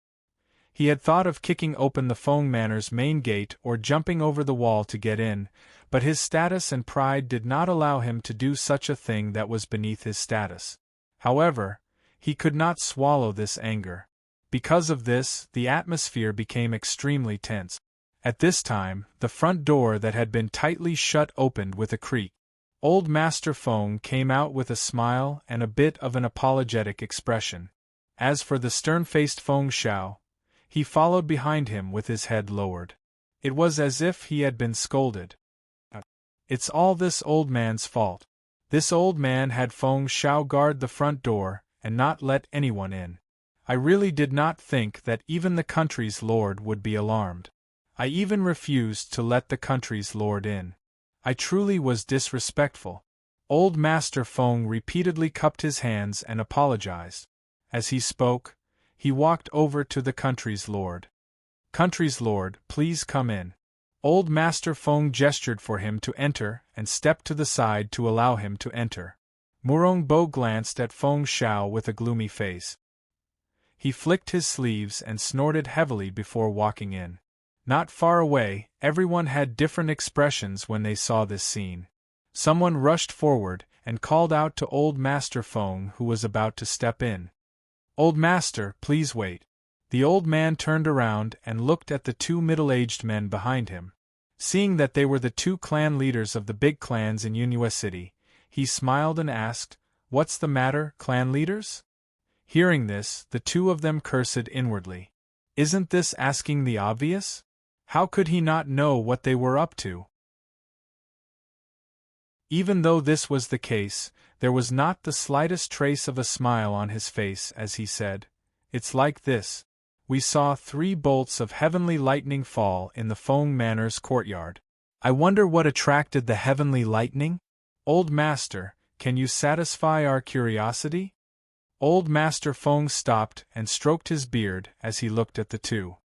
He had thought of kicking open the Feng Manor's main gate or jumping over the wall to get in, but his status and pride did not allow him to do such a thing that was beneath his status. However, he could not swallow this anger. Because of this, the atmosphere became extremely tense. At this time, the front door that had been tightly shut opened with a creak. Old Master Feng came out with a smile and a bit of an apologetic expression. As for the stern-faced Feng Shao, he followed behind him with his head lowered. It was as if he had been scolded. "It's all this old man's fault. This old man had Feng Shao guard the front door and not let anyone in. I really did not think that even the country's lord would be alarmed. I even refused to let the country's lord in. I truly was disrespectful." Old Master Feng repeatedly cupped his hands and apologized. As he spoke, he walked over to the country's lord. "Country's lord, please come in." Old Master Feng gestured for him to enter and stepped to the side to allow him to enter. Murong Bo glanced at Feng Shao with a gloomy face. He flicked his sleeves and snorted heavily before walking in. Not far away, everyone had different expressions when they saw this scene. Someone rushed forward and called out to Old Master Feng, who was about to step in. "Old Master, please wait." The old man turned around and looked at the 2 middle-aged men behind him. Seeing that they were the 2 clan leaders of the big clans in Yunhua City, he smiled and asked, "What's the matter, clan leaders?" Hearing this, the 2 of them cursed inwardly. Isn't this asking the obvious? How could he not know what they were up to? Even though this was the case, there was not the slightest trace of a smile on his face as he said, "It's like this. We saw 3 bolts of heavenly lightning fall in the Feng Manor's courtyard. I wonder what attracted the heavenly lightning? Old Master, can you satisfy our curiosity?" Old Master Feng stopped and stroked his beard as he looked at the 2.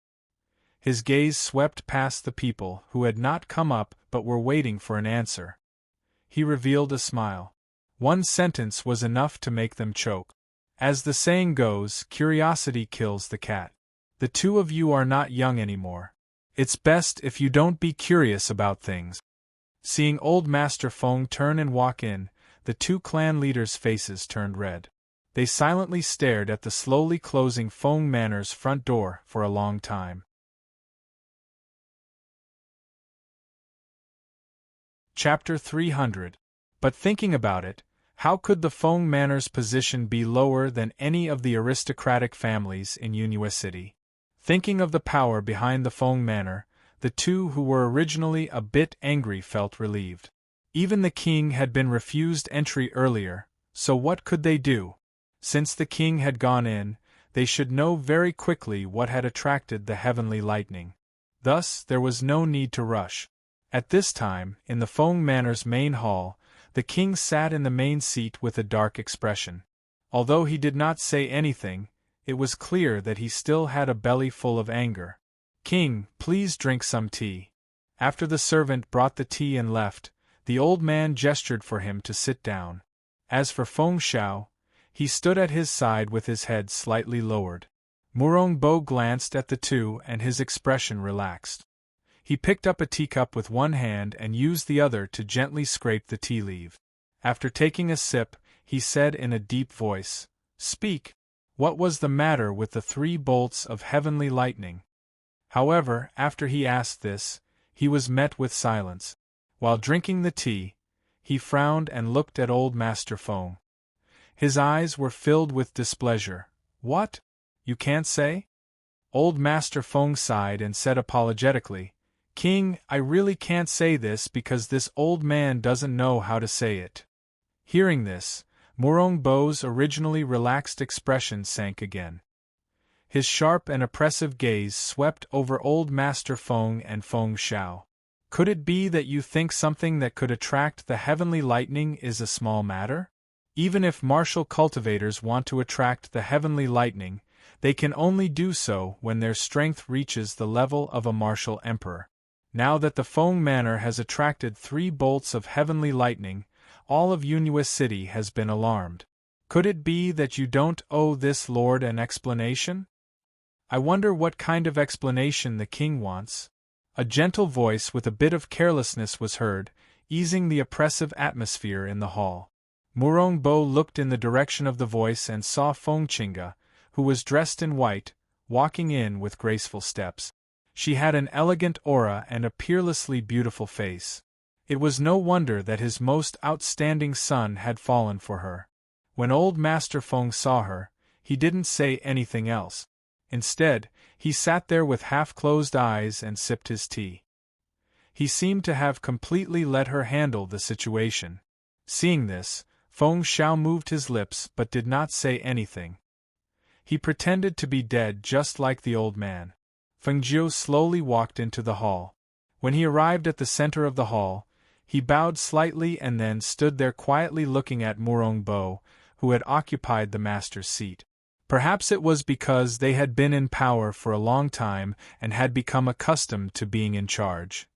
His gaze swept past the people who had not come up but were waiting for an answer. He revealed a smile. One sentence was enough to make them choke. As the saying goes, curiosity kills the cat. The two of you are not young anymore. It's best if you don't be curious about things. Seeing old Master Feng turn and walk in, the two clan leaders' faces turned red. They silently stared at the slowly closing Feng Manor's front door for a long time. Chapter 300. But thinking about it, how could the Feng Manor's position be lower than any of the aristocratic families in Yunhua City? Thinking of the power behind the Feng Manor, the two who were originally a bit angry felt relieved. Even the king had been refused entry earlier, so what could they do? Since the king had gone in, they should know very quickly what had attracted the heavenly lightning. Thus, there was no need to rush. At this time, in the Feng Manor's main hall, the king sat in the main seat with a dark expression. Although he did not say anything, it was clear that he still had a belly full of anger. "King, please drink some tea." After the servant brought the tea and left, the old man gestured for him to sit down. As for Feng Xiao, he stood at his side with his head slightly lowered. Murong Bo glanced at the two and his expression relaxed. He picked up a teacup with one hand and used the other to gently scrape the tea leaf. After taking a sip, he said in a deep voice, "Speak. What was the matter with the 3 bolts of heavenly lightning?" However, after he asked this, he was met with silence. While drinking the tea, he frowned and looked at old Master Feng. His eyes were filled with displeasure. "What? You can't say?" Old Master Feng sighed and said apologetically, "King, I really can't say this because this old man doesn't know how to say it." Hearing this, Murong Bo's originally relaxed expression sank again. His sharp and oppressive gaze swept over old Master Feng and Feng Xiao. "Could it be that you think something that could attract the heavenly lightning is a small matter? Even if martial cultivators want to attract the heavenly lightning, they can only do so when their strength reaches the level of a martial emperor. Now that the Feng Manor has attracted 3 bolts of heavenly lightning, all of Yunhua City has been alarmed. Could it be that you don't owe this lord an explanation? I wonder what kind of explanation the king wants." A gentle voice with a bit of carelessness was heard, easing the oppressive atmosphere in the hall. Murong Bo looked in the direction of the voice and saw Feng Qingge, who was dressed in white, walking in with graceful steps. She had an elegant aura and a peerlessly beautiful face. It was no wonder that his most outstanding son had fallen for her. When old Master Feng saw her, he didn't say anything else. Instead, he sat there with half-closed eyes and sipped his tea. He seemed to have completely let her handle the situation. Seeing this, Feng Xiao moved his lips but did not say anything. He pretended to be dead just like the old man. Feng Jiu slowly walked into the hall. When he arrived at the center of the hall, he bowed slightly and then stood there quietly looking at Murong Bo, who had occupied the master's seat. Perhaps it was because they had been in power for a long time and had become accustomed to being in charge.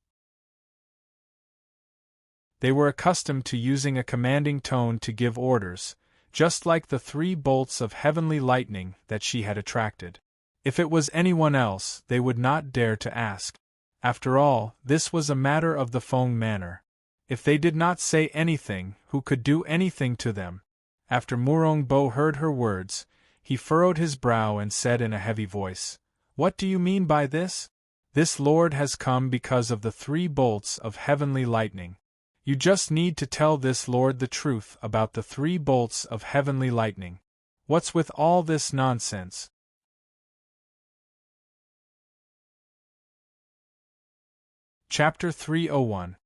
They were accustomed to using a commanding tone to give orders, just like the 3 bolts of heavenly lightning that she had attracted. If it was anyone else, they would not dare to ask. After all, this was a matter of the Feng Manor. If they did not say anything, who could do anything to them? After Murong Bo heard her words, he furrowed his brow and said in a heavy voice, "What do you mean by this? This lord has come because of the 3 bolts of heavenly lightning. You just need to tell this lord the truth about the 3 bolts of heavenly lightning. What's with all this nonsense?" Chapter 301.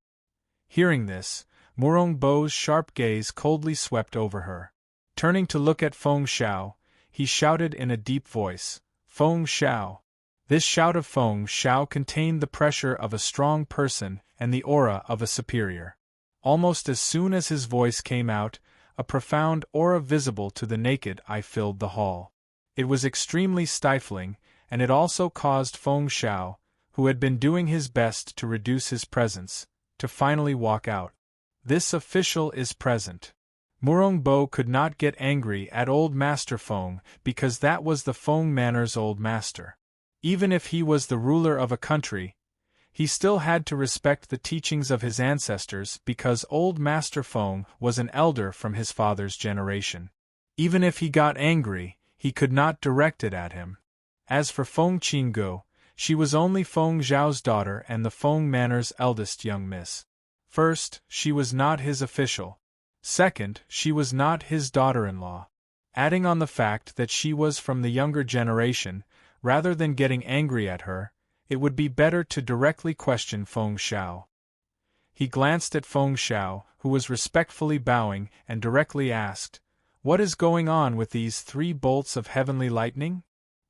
Hearing this, Murong Bo's sharp gaze coldly swept over her. Turning to look at Feng Xiao, he shouted in a deep voice, "Feng Xiao." This shout of Feng Xiao contained the pressure of a strong person and the aura of a superior. Almost as soon as his voice came out, a profound aura visible to the naked eye filled the hall. It was extremely stifling, and it also caused Feng Xiao, who had been doing his best to reduce his presence, to finally walk out. "This official is present." Bo could not get angry at old Master Feng because that was the Feng Manor's old master. Even if he was the ruler of a country, he still had to respect the teachings of his ancestors because old Master Feng was an elder from his father's generation. Even if he got angry, he could not direct it at him. As for Feng Qingguo, she was only Feng Zhao's daughter and the Feng Manor's eldest young miss. First, she was not his official. Second, she was not his daughter-in-law. Adding on the fact that she was from the younger generation, rather than getting angry at her, it would be better to directly question Feng Xiao. He glanced at Feng Xiao, who was respectfully bowing, and directly asked, "What is going on with these 3 bolts of heavenly lightning?"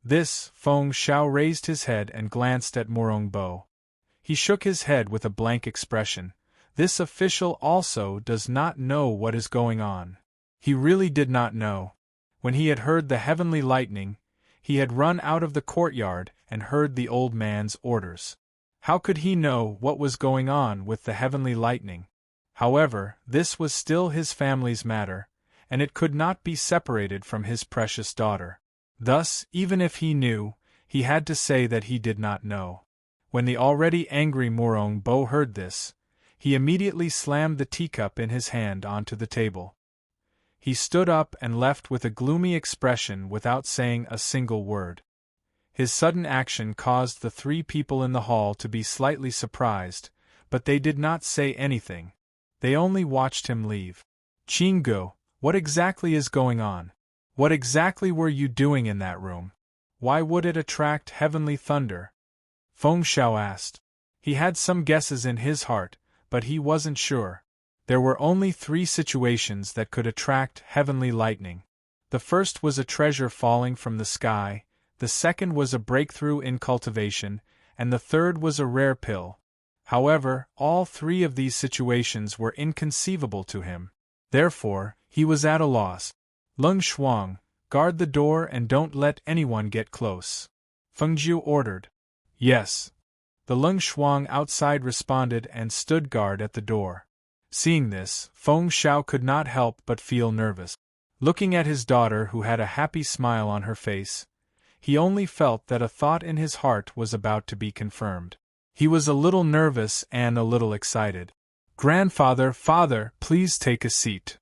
This, Feng Xiao raised his head and glanced at Bo. He shook his head with a blank expression. This official also does not know what is going on. He really did not know. When he had heard the heavenly lightning, he had run out of the courtyard and heard the old man's orders. How could he know what was going on with the heavenly lightning? However, this was still his family's matter, and it could not be separated from his precious daughter. Thus, even if he knew, he had to say that he did not know. When the already angry Bo heard this, he immediately slammed the teacup in his hand onto the table. He stood up and left with a gloomy expression without saying a single word. His sudden action caused the 3 people in the hall to be slightly surprised, but they did not say anything. They only watched him leave. "Qingguo, what exactly is going on? What exactly were you doing in that room? Why would it attract heavenly thunder?" Feng Xiao asked. He had some guesses in his heart, but he wasn't sure. There were only 3 situations that could attract heavenly lightning. The first was a treasure falling from the sky, the second was a breakthrough in cultivation, and the third was a rare pill. However, all 3 of these situations were inconceivable to him. Therefore, he was at a loss. "Leng Shuang, guard the door and don't let anyone get close," Feng Jiu ordered. "Yes." The Leng Shuang outside responded and stood guard at the door. Seeing this, Feng Xiao could not help but feel nervous. Looking at his daughter who had a happy smile on her face, he only felt that a thought in his heart was about to be confirmed. He was a little nervous and a little excited. "Grandfather, father, please take a seat."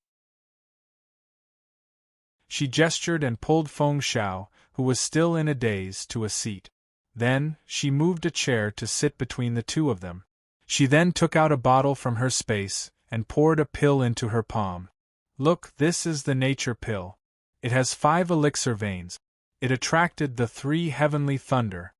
She gestured and pulled Feng Xiao, who was still in a daze, to a seat. Then, she moved a chair to sit between the 2 of them. She then took out a bottle from her space, and poured a pill into her palm. "Look, this is the nature pill. It has 5 elixir veins. It attracted the 3 heavenly thunder."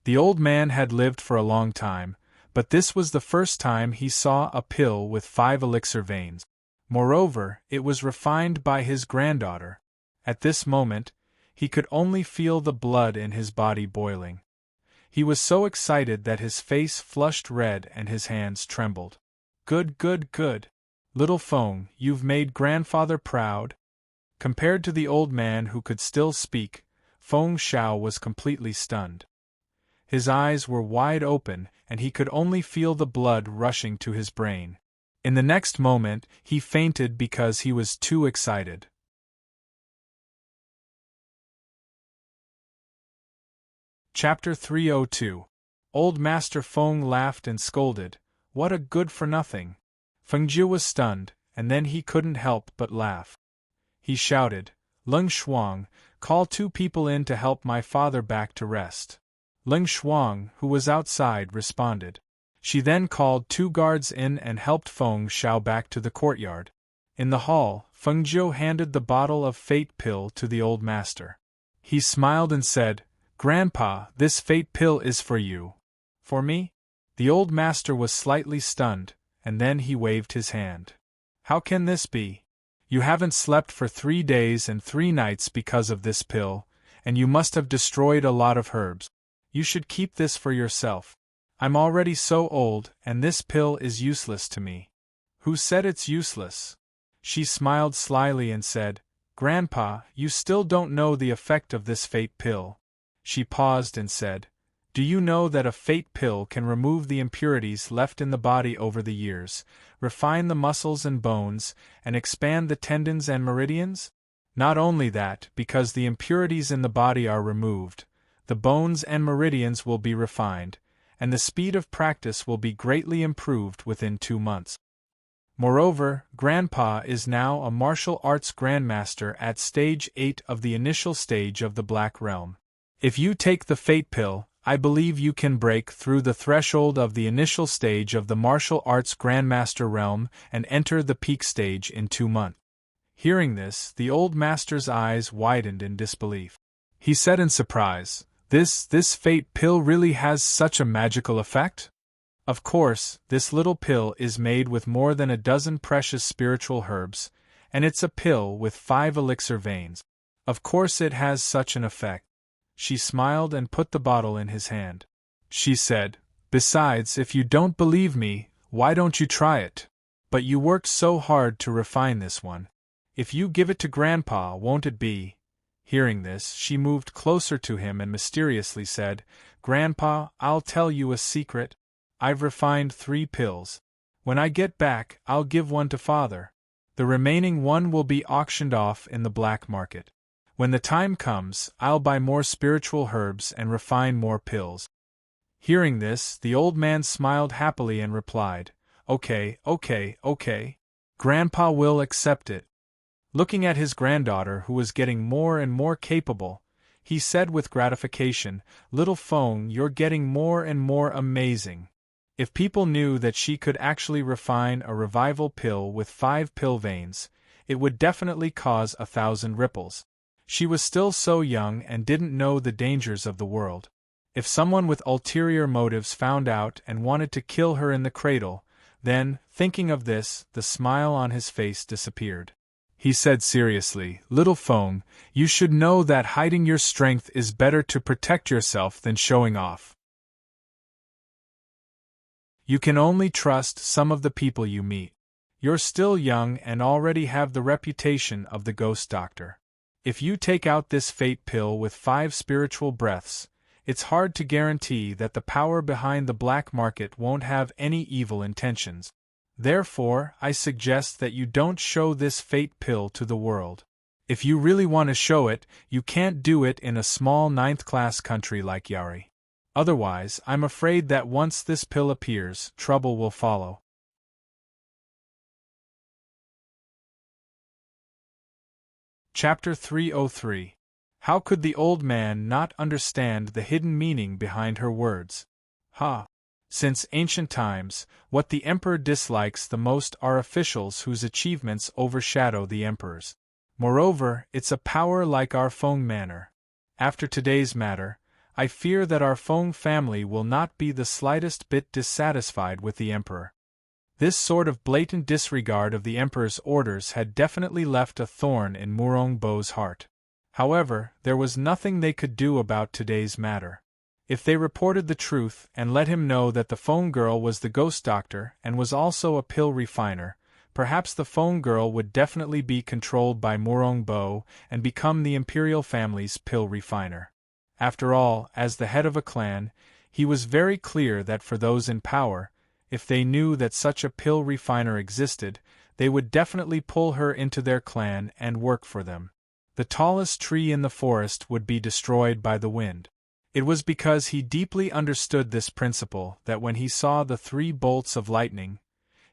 The old man had lived for a long time, but this was the first time he saw a pill with 5 elixir veins. Moreover, it was refined by his granddaughter. At this moment, he could only feel the blood in his body boiling. He was so excited that his face flushed red and his hands trembled. "Good, good, good. Little Feng, you've made grandfather proud." Compared to the old man who could still speak, Feng Xiao was completely stunned. His eyes were wide open, and he could only feel the blood rushing to his brain. In the next moment, he fainted because he was too excited. Chapter 302. Old Master Feng laughed and scolded. "What a good-for-nothing!" Feng Jiu was stunned, and then he couldn't help but laugh. He shouted, "Leng Shuang, call 2 people in to help my father back to rest." Leng Shuang, who was outside, responded. She then called 2 guards in and helped Feng Xiao back to the courtyard. In the hall, Feng Jiu handed the bottle of fate pill to the old master. He smiled and said, "Grandpa, this fate pill is for you." "For me?" The old master was slightly stunned, and then he waved his hand. "How can this be? You haven't slept for 3 days and 3 nights because of this pill, and you must have destroyed a lot of herbs. You should keep this for yourself. I'm already so old, and this pill is useless to me." "Who said it's useless?" She smiled slyly and said, "Grandpa, you still don't know the effect of this fate pill." She paused and said, Do you know that a fate pill can remove the impurities left in the body over the years, refine the muscles and bones, and expand the tendons and meridians? Not only that, because the impurities in the body are removed, the bones and meridians will be refined, and the speed of practice will be greatly improved within 2 months. Moreover, Grandpa is now a martial arts grandmaster at stage 8 of the initial stage of the Black Realm. If you take the fate pill, I believe you can break through the threshold of the initial stage of the martial arts grandmaster realm and enter the peak stage in 2 months. Hearing this, the old master's eyes widened in disbelief. He said in surprise, This fate pill really has such a magical effect? Of course, this little pill is made with more than a dozen precious spiritual herbs, and it's a pill with 5 elixir veins. Of course it has such an effect. She smiled and put the bottle in his hand. She said, Besides, if you don't believe me, why don't you try it? But you worked so hard to refine this one. If you give it to Grandpa, won't it be? Hearing this, she moved closer to him and mysteriously said, Grandpa, I'll tell you a secret. I've refined 3 pills. When I get back, I'll give one to Father. The remaining one will be auctioned off in the black market. When the time comes, I'll buy more spiritual herbs and refine more pills. Hearing this, the old man smiled happily and replied, Okay. Grandpa will accept it. Looking at his granddaughter, who was getting more and more capable, he said with gratification, Little Fong, you're getting more and more amazing. If people knew that she could actually refine a revival pill with 5 pill veins, it would definitely cause 1,000 ripples. She was still so young and didn't know the dangers of the world. If someone with ulterior motives found out and wanted to kill her in the cradle, then, thinking of this, the smile on his face disappeared. He said seriously, Little Fong, you should know that hiding your strength is better to protect yourself than showing off. You can only trust some of the people you meet. You're still young and already have the reputation of the ghost doctor. If you take out this fate pill with 5 spiritual breaths, it's hard to guarantee that the power behind the black market won't have any evil intentions. Therefore, I suggest that you don't show this fate pill to the world. If you really want to show it, you can't do it in a small 9th-class country like Yari. Otherwise, I'm afraid that once this pill appears, trouble will follow. Chapter 303. How could the old man not understand the hidden meaning behind her words? Since ancient times, what the emperor dislikes the most are officials whose achievements overshadow the emperor's. Moreover, it's a power like our Fong manor. After today's matter, I fear that our Fong family will not be the slightest bit dissatisfied with the emperor. This sort of blatant disregard of the emperor's orders had definitely left a thorn in Murong Bo's heart. However, there was nothing they could do about today's matter. If they reported the truth and let him know that the Fong girl was the ghost doctor and was also a pill refiner, perhaps the Fong girl would definitely be controlled by Murong Bo and become the imperial family's pill refiner. After all, as the head of a clan, he was very clear that for those in power, if they knew that such a pill refiner existed, they would definitely pull her into their clan and work for them. The tallest tree in the forest would be destroyed by the wind. It was because he deeply understood this principle that when he saw the 3 bolts of lightning,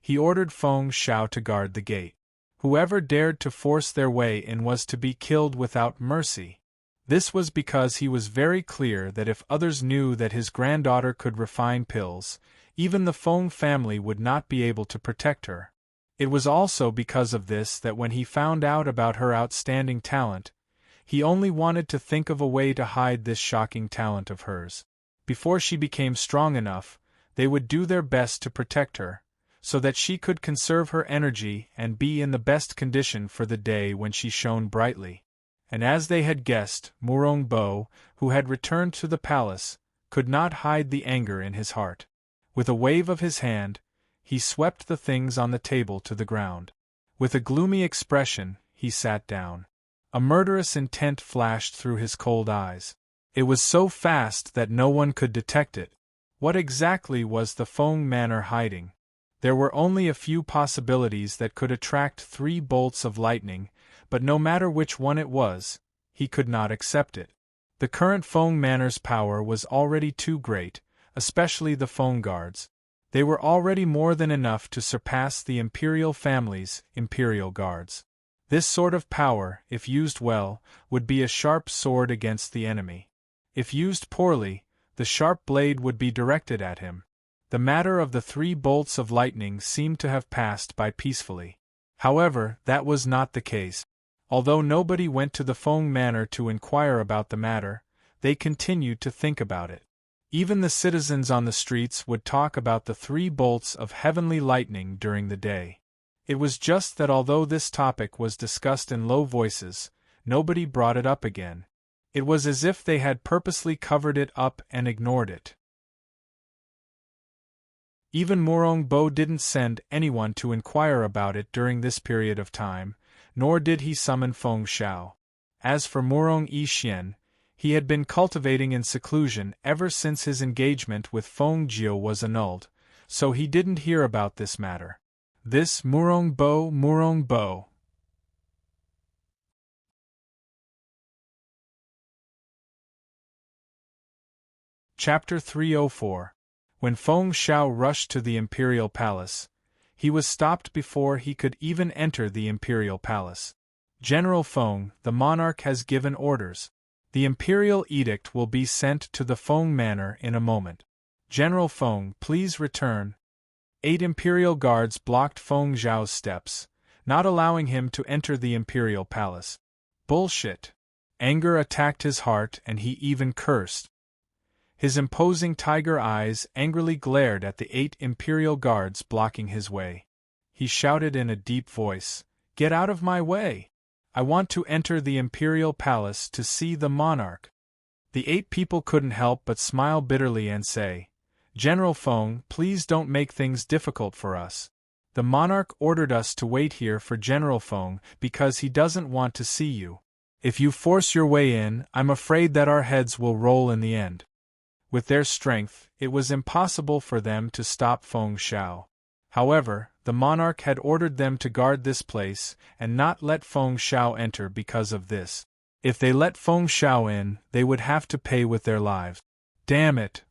he ordered Feng Shao to guard the gate. Whoever dared to force their way in was to be killed without mercy. This was because he was very clear that if others knew that his granddaughter could refine pills, even the Feng family would not be able to protect her. It was also because of this that when he found out about her outstanding talent, he only wanted to think of a way to hide this shocking talent of hers. Before she became strong enough, they would do their best to protect her, so that she could conserve her energy and be in the best condition for the day when she shone brightly. And as they had guessed, Murong Bo, who had returned to the palace, could not hide the anger in his heart. With a wave of his hand, he swept the things on the table to the ground. With a gloomy expression, he sat down. A murderous intent flashed through his cold eyes. It was so fast that no one could detect it. What exactly was the Feng Manor hiding? There were only a few possibilities that could attract 3 bolts of lightning, but no matter which one it was, he could not accept it. The current Feng Manor's power was already too great, especially the Feng Guards. They were already more than enough to surpass the Imperial family's Imperial Guards. This sort of power, if used well, would be a sharp sword against the enemy. If used poorly, the sharp blade would be directed at him. The matter of the 3 bolts of lightning seemed to have passed by peacefully. However, that was not the case. Although nobody went to the Feng Manor to inquire about the matter, they continued to think about it. Even the citizens on the streets would talk about the 3 bolts of heavenly lightning during the day. It was just that although this topic was discussed in low voices, nobody brought it up again. It was as if they had purposely covered it up and ignored it. Even Murong Bo didn't send anyone to inquire about it during this period of time, nor did he summon Feng Shao. As for Murong Yixian, he had been cultivating in seclusion ever since his engagement with Feng Jiu was annulled, so he didn't hear about this matter. This Murong Bo. Chapter 304. When Feng Shao rushed to the Imperial Palace, he was stopped before he could even enter the Imperial Palace. General Feng, the monarch has given orders. The Imperial Edict will be sent to the Feng Manor in a moment. General Feng, please return. 8 Imperial guards blocked Feng Zhao's steps, not allowing him to enter the Imperial Palace. Bullshit. Anger attacked his heart and he even cursed. His imposing tiger eyes angrily glared at the 8 Imperial guards blocking his way. He shouted in a deep voice, "Get out of my way! I want to enter the Imperial Palace to see the monarch." The 8 people couldn't help but smile bitterly and say, "General Feng, please don't make things difficult for us. The monarch ordered us to wait here for General Feng because he doesn't want to see you. If you force your way in, I'm afraid that our heads will roll in the end." With their strength, it was impossible for them to stop Feng Shao. However, the monarch had ordered them to guard this place and not let Feng Shao enter because of this. If they let Feng Shao in, they would have to pay with their lives. Damn it!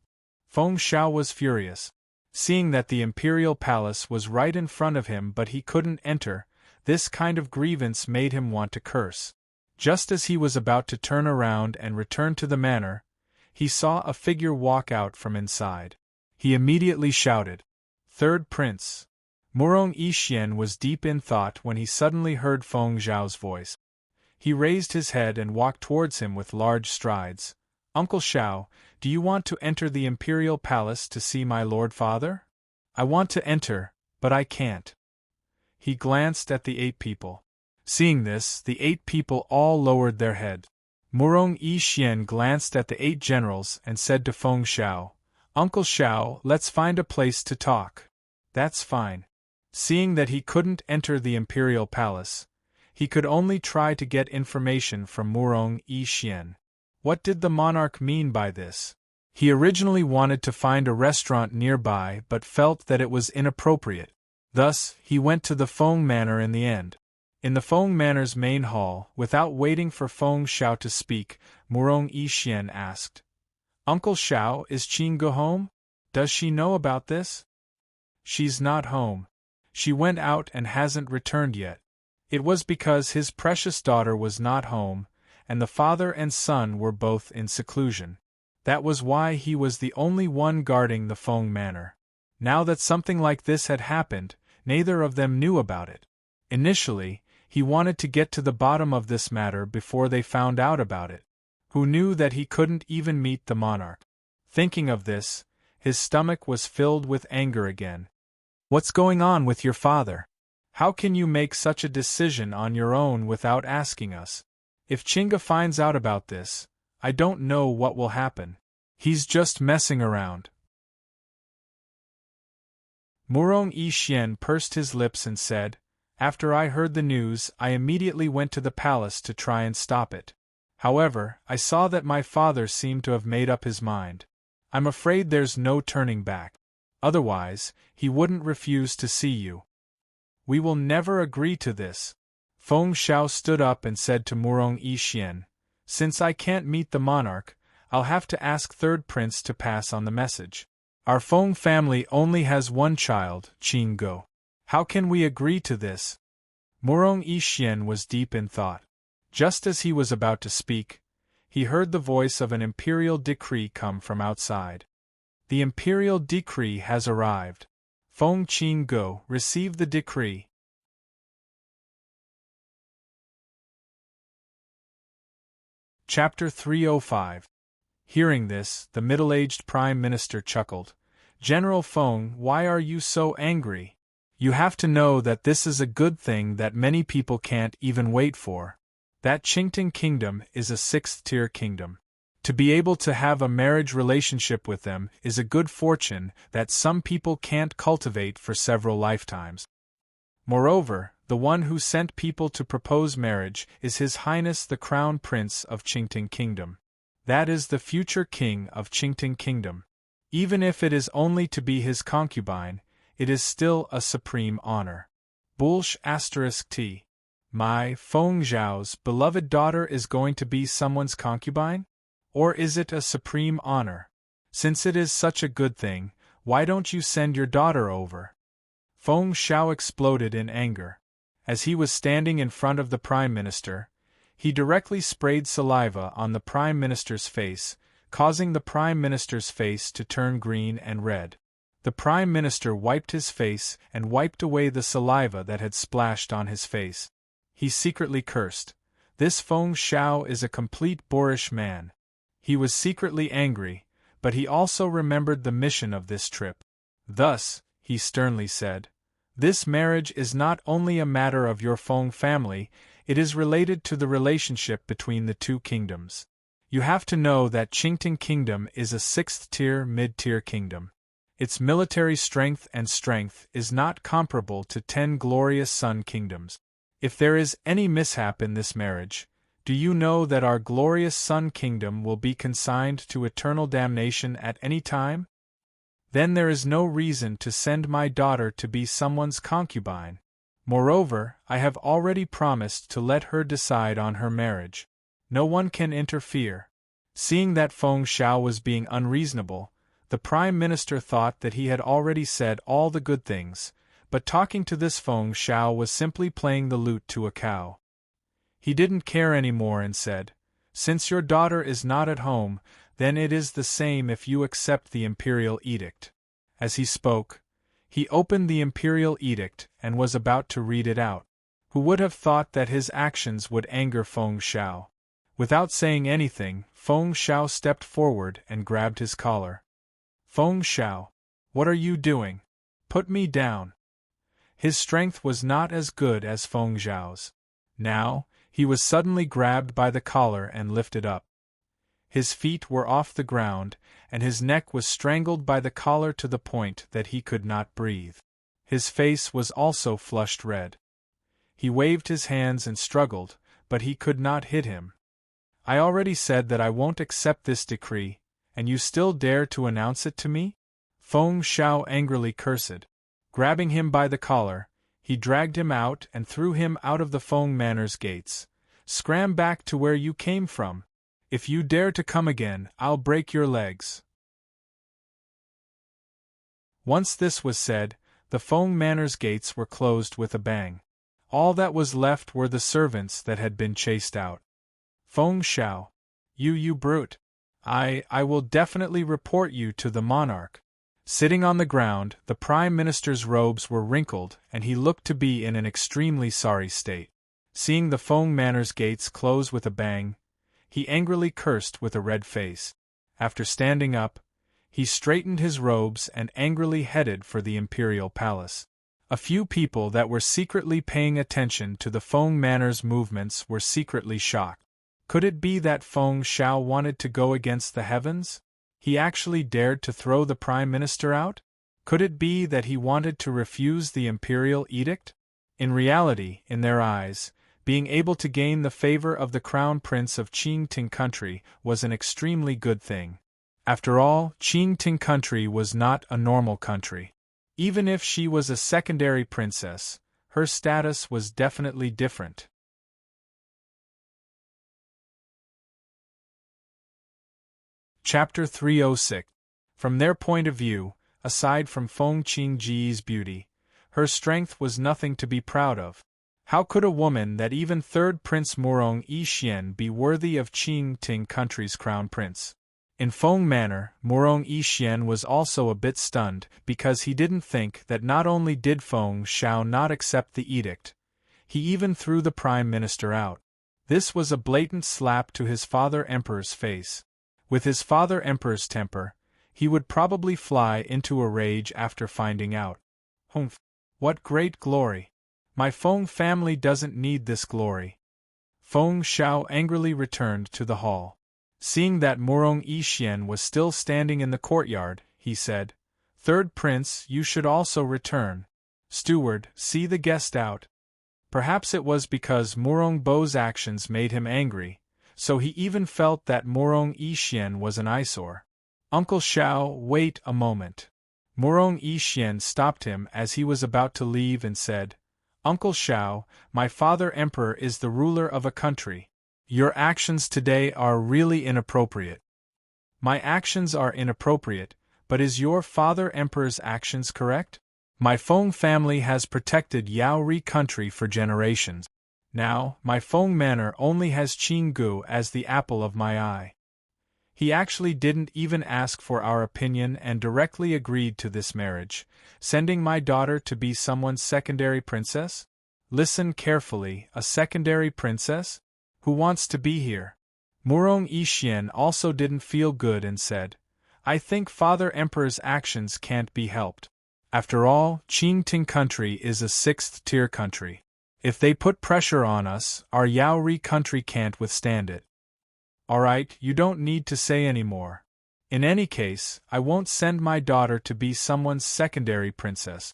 Feng Shao was furious. Seeing that the Imperial Palace was right in front of him but he couldn't enter, this kind of grievance made him want to curse. Just as he was about to turn around and return to the manor, he saw a figure walk out from inside. He immediately shouted, "Third Prince!" Murong Yixian was deep in thought when he suddenly heard Feng Zhao's voice. He raised his head and walked towards him with large strides. "Uncle Shao, do you want to enter the Imperial Palace to see my Lord Father?" "I want to enter, but I can't." He glanced at the 8 people. Seeing this, the 8 people all lowered their heads. Murong Yixian glanced at the 8 generals and said to Feng Shao, "Uncle Shao, let's find a place to talk." "That's fine." Seeing that he couldn't enter the Imperial Palace, he could only try to get information from Murong Yixian. What did the monarch mean by this? He originally wanted to find a restaurant nearby but felt that it was inappropriate. Thus, he went to the Feng Manor in the end. In the Feng Manor's main hall, without waiting for Feng Shao to speak, Murong Yixian asked, "Uncle Shao, is Qingge home? Does she know about this?" "She's not home. She went out and hasn't returned yet." It was because his precious daughter was not home, and the father and son were both in seclusion. That was why he was the only one guarding the Feng Manor. Now that something like this had happened, neither of them knew about it. Initially, he wanted to get to the bottom of this matter before they found out about it. Who knew that he couldn't even meet the monarch? Thinking of this, his stomach was filled with anger again. "What's going on with your father? How can you make such a decision on your own without asking us? If Qingge finds out about this, I don't know what will happen. He's just messing around." Murong Yixian pursed his lips and said, "After I heard the news, I immediately went to the palace to try and stop it. However, I saw that my father seemed to have made up his mind. I'm afraid there's no turning back. Otherwise, he wouldn't refuse to see you. We will never agree to this. Feng Xiao stood up and said to Murong Yixian, since I can't meet the monarch, I'll have to ask third prince to pass on the message. Our Feng family only has one child, Qin Go. How can we agree to this? Murong Yixian was deep in thought. Just as he was about to speak, he heard the voice of an imperial decree come from outside. The imperial decree has arrived. Feng Qin Go received the decree. Chapter 305. Hearing this, the middle-aged Prime Minister chuckled. General Feng, why are you so angry? You have to know that this is a good thing that many people can't even wait for. That Qingtang Kingdom is a sixth-tier kingdom. To be able to have a marriage relationship with them is a good fortune that some people can't cultivate for several lifetimes. Moreover, the one who sent people to propose marriage is His Highness the Crown Prince of Qingtang Kingdom. That is the future king of Qingtang Kingdom. Even if it is only to be his concubine, it is still a supreme honor. **T. My Feng Zhao's beloved daughter is going to be someone's concubine? Or is it a supreme honor? Since it is such a good thing, why don't you send your daughter over? Feng Xiao exploded in anger. As he was standing in front of the Prime Minister, he directly sprayed saliva on the Prime Minister's face, causing the Prime Minister's face to turn green and red. The Prime Minister wiped his face and wiped away the saliva that had splashed on his face. He secretly cursed. This Feng Xiao is a complete boorish man. He was secretly angry, but he also remembered the mission of this trip. Thus, he sternly said, this marriage is not only a matter of your Feng family, it is related to the relationship between the two kingdoms. You have to know that Qingtang Kingdom is a sixth-tier mid-tier kingdom. Its military strength is not comparable to 10 glorious Sun Kingdoms. If there is any mishap in this marriage, do you know that our glorious Sun Kingdom will be consigned to eternal damnation at any time? Then there is no reason to send my daughter to be someone's concubine. Moreover, I have already promised to let her decide on her marriage. No one can interfere. Seeing that Feng Xiao was being unreasonable, the Prime Minister thought that he had already said all the good things, but talking to this Feng Xiao was simply playing the lute to a cow. He didn't care anymore and said, since your daughter is not at home, then it is the same if you accept the imperial edict. As he spoke, he opened the imperial edict and was about to read it out. Who would have thought that his actions would anger Feng Xiao? Without saying anything, Feng Xiao stepped forward and grabbed his collar. Feng Xiao, what are you doing? Put me down. His strength was not as good as Feng Xiao's. Now, he was suddenly grabbed by the collar and lifted up. His feet were off the ground, and his neck was strangled by the collar to the point that he could not breathe. His face was also flushed red. He waved his hands and struggled, but he could not hit him. I already said that I won't accept this decree, and you still dare to announce it to me? Feng Xiao angrily cursed. Grabbing him by the collar, he dragged him out and threw him out of the Feng Manor's gates. Scram back to where you came from. If you dare to come again, I'll break your legs. Once this was said, the Feng Manor's gates were closed with a bang. All that was left were the servants that had been chased out. Feng Xiao. You brute. I will definitely report you to the monarch. Sitting on the ground, the Prime Minister's robes were wrinkled and he looked to be in an extremely sorry state. Seeing the Feng Manor's gates close with a bang, he angrily cursed with a red face. After standing up, he straightened his robes and angrily headed for the imperial palace. A few people that were secretly paying attention to the Feng Manor's movements were secretly shocked. Could it be that Feng Xiao wanted to go against the heavens? He actually dared to throw the Prime Minister out? Could it be that he wanted to refuse the imperial edict? In reality, in their eyes, Being able to gain the favor of the crown prince of Qingting country was an extremely good thing. After all, Qingting country was not a normal country. Even if she was a secondary princess, her status was definitely different. Chapter 306. From their point of view, aside from Feng Qingji's beauty, her strength was nothing to be proud of. How could a woman that even third Prince Murong Yixian be worthy of Qingting country's crown prince? In Feng manner, Murong Yixian was also a bit stunned, because he didn't think that not only did Feng Shao not accept the edict, he even threw the prime minister out. This was a blatant slap to his father emperor's face. With his father emperor's temper, he would probably fly into a rage after finding out. Humph! What great glory! My Feng family doesn't need this glory. Feng Shao angrily returned to the hall. Seeing that Murong Yixian was still standing in the courtyard, he said, "Third prince, you should also return. Steward, see the guest out." Perhaps it was because Murong Bo's actions made him angry, so he even felt that Murong Yixian was an eyesore. "Uncle Shao, wait a moment." Murong Yixian stopped him as he was about to leave and said, "Uncle Shao, my father emperor is the ruler of a country. Your actions today are really inappropriate." "My actions are inappropriate, but is your father emperor's actions correct? My Feng family has protected Yaori country for generations. Now, my Feng manor only has Qinggu as the apple of my eye. He actually didn't even ask for our opinion and directly agreed to this marriage, sending my daughter to be someone's secondary princess? Listen carefully, a secondary princess? Who wants to be here?" Murong Yixian also didn't feel good and said, "I think Father Emperor's actions can't be helped. After all, Qingting country is a sixth-tier country. If they put pressure on us, our Yaori country can't withstand it. Alright, you don't need to say any more. In any case, I won't send my daughter to be someone's secondary princess."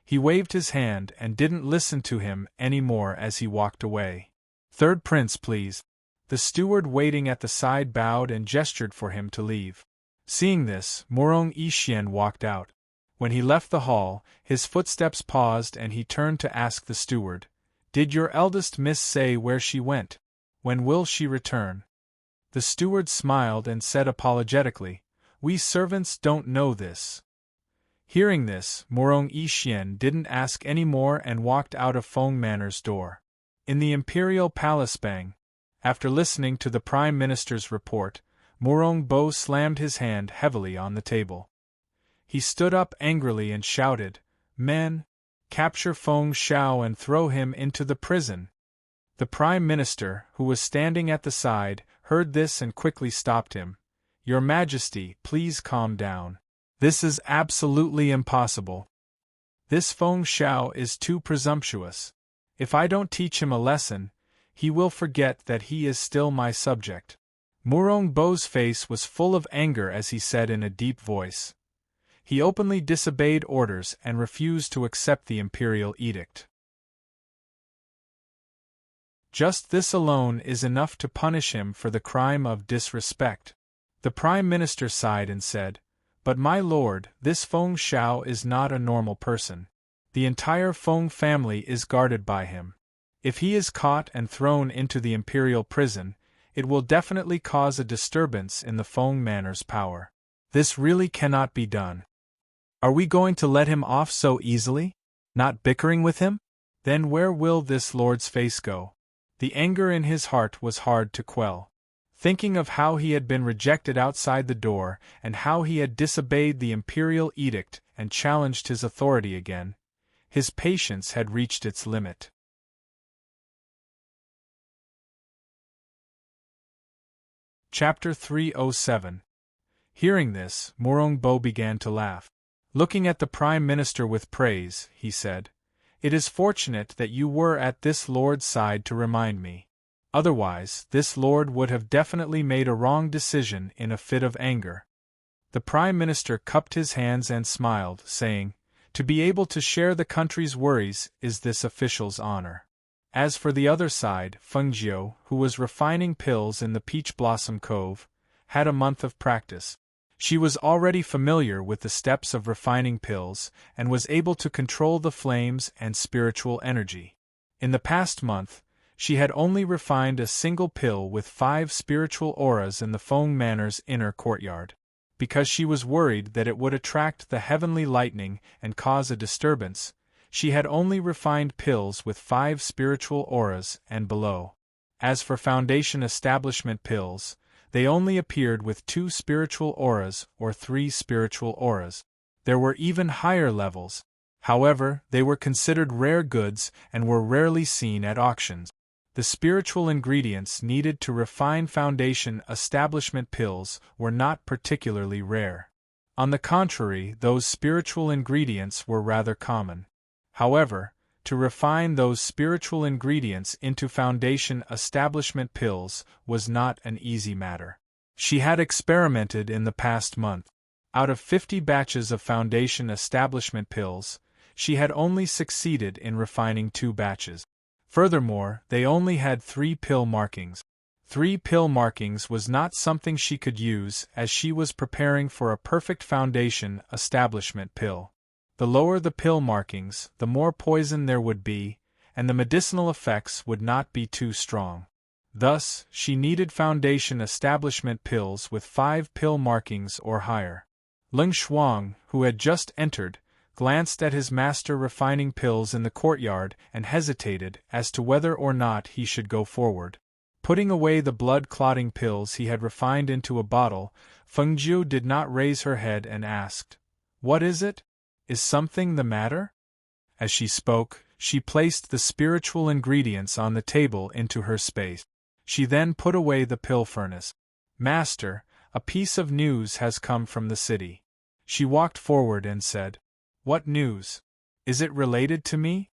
He waved his hand and didn't listen to him any more as he walked away. "Third prince, please." The steward waiting at the side bowed and gestured for him to leave. Seeing this, Murong Yixian walked out. When he left the hall, his footsteps paused and he turned to ask the steward, "Did your eldest miss say where she went? When will she return?" The steward smiled and said apologetically, "We servants don't know this." Hearing this, Murong Yixian didn't ask any more and walked out of Feng Manor's door. In the imperial palace Bang, after listening to the prime minister's report, Murong Bo slammed his hand heavily on the table. He stood up angrily and shouted, "Men, capture Feng Shao and throw him into the prison." The prime minister, who was standing at the side, heard this and quickly stopped him. "Your Majesty, please calm down. This is absolutely impossible. This Feng Shao is too presumptuous. If I don't teach him a lesson, he will forget that he is still my subject." Murong Bo's face was full of anger as he said in a deep voice. He openly disobeyed orders and refused to accept the imperial edict. Just this alone is enough to punish him for the crime of disrespect. The prime minister sighed and said, "But my lord, this Feng Shao is not a normal person. The entire Feng family is guarded by him. If he is caught and thrown into the imperial prison, it will definitely cause a disturbance in the Feng Manor's power. This really cannot be done. Are we going to let him off so easily? Not bickering with him? Then where will this lord's face go?" The anger in his heart was hard to quell. Thinking of how he had been rejected outside the door and how he had disobeyed the imperial edict and challenged his authority again, his patience had reached its limit. Chapter 307. Hearing this, Murong Bo began to laugh. Looking at the prime minister with praise, he said, "It is fortunate that you were at this lord's side to remind me. Otherwise, this lord would have definitely made a wrong decision in a fit of anger." The prime minister cupped his hands and smiled, saying, "To be able to share the country's worries is this official's honor." As for the other side, Fengjiu, who was refining pills in the Peach Blossom Cove, had a month of practice. She was already familiar with the steps of refining pills and was able to control the flames and spiritual energy. In the past month, she had only refined a single pill with 5 spiritual auras in the Feng Manor's inner courtyard. Because she was worried that it would attract the heavenly lightning and cause a disturbance, she had only refined pills with 5 spiritual auras and below. As for foundation establishment pills, they only appeared with 2 spiritual auras or 3 spiritual auras. There were even higher levels. However, they were considered rare goods and were rarely seen at auctions. The spiritual ingredients needed to refine foundation establishment pills were not particularly rare. On the contrary, those spiritual ingredients were rather common. However, to refine those spiritual ingredients into foundation establishment pills was not an easy matter. She had experimented in the past month. Out of 50 batches of foundation establishment pills, she had only succeeded in refining 2 batches. Furthermore, they only had 3 pill markings. 3 pill markings was not something she could use as she was preparing for a perfect foundation establishment pill. The lower the pill markings, the more poison there would be, and the medicinal effects would not be too strong. Thus, she needed foundation establishment pills with 5 pill markings or higher. Ling Shuang, who had just entered, glanced at his master refining pills in the courtyard and hesitated as to whether or not he should go forward. Putting away the blood-clotting pills he had refined into a bottle, Fengjiu did not raise her head and asked, "What is it? Is something the matter?" As she spoke, she placed the spiritual ingredients on the table into her space. She then put away the pill furnace. "Master, a piece of news has come from the city." She walked forward and said, "What news? Is it related to me?"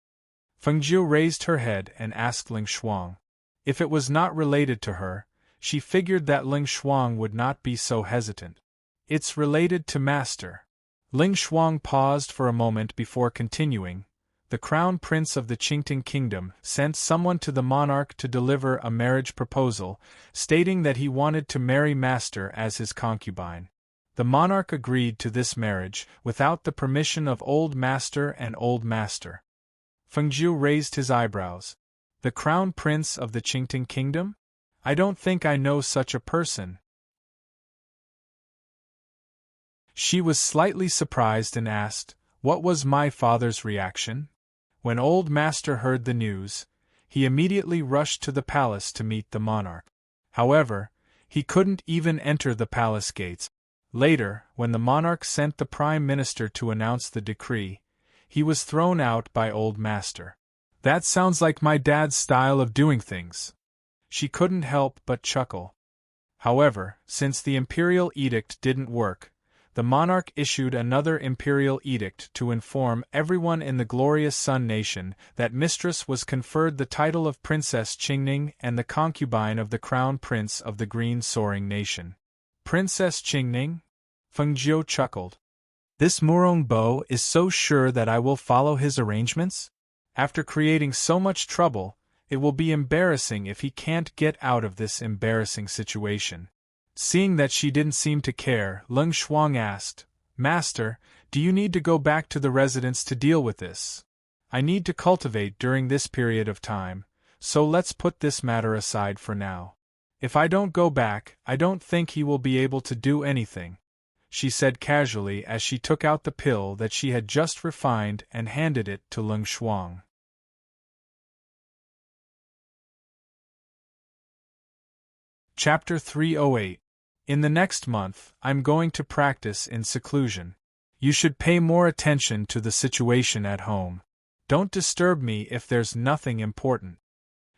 Fengjiu raised her head and asked Ling Shuang. If it was not related to her, she figured that Ling Shuang would not be so hesitant. "It's related to Master." Ling Shuang paused for a moment before continuing. The Crown Prince of the Qingtang Kingdom sent someone to the monarch to deliver a marriage proposal, stating that he wanted to marry Master as his concubine. The monarch agreed to this marriage without the permission of Old Master and Old Master. Fengjiu raised his eyebrows. "The Crown Prince of the Qingtang Kingdom? I don't think I know such a person." She was slightly surprised and asked, "What was my father's reaction?" When Old Master heard the news, he immediately rushed to the palace to meet the monarch. However, he couldn't even enter the palace gates. Later, when the monarch sent the prime minister to announce the decree, he was thrown out by Old Master. "That sounds like my dad's style of doing things." She couldn't help but chuckle. However, since the imperial edict didn't work, the monarch issued another imperial edict to inform everyone in the glorious Sun Nation that Mistress was conferred the title of Princess Qingning and the concubine of the Crown Prince of the Green Soaring Nation. "Princess Qingning?" Fengjiu chuckled. "This Murong Bo is so sure that I will follow his arrangements? After creating so much trouble, it will be embarrassing if he can't get out of this embarrassing situation." Seeing that she didn't seem to care, Ling Shuang asked, "Master, do you need to go back to the residence to deal with this? I need to cultivate during this period of time, so let's put this matter aside for now. If I don't go back, I don't think he will be able to do anything," she said casually as she took out the pill that she had just refined and handed it to Ling Shuang. Chapter 308. In the next month, I'm going to practice in seclusion. You should pay more attention to the situation at home. Don't disturb me if there's nothing important,"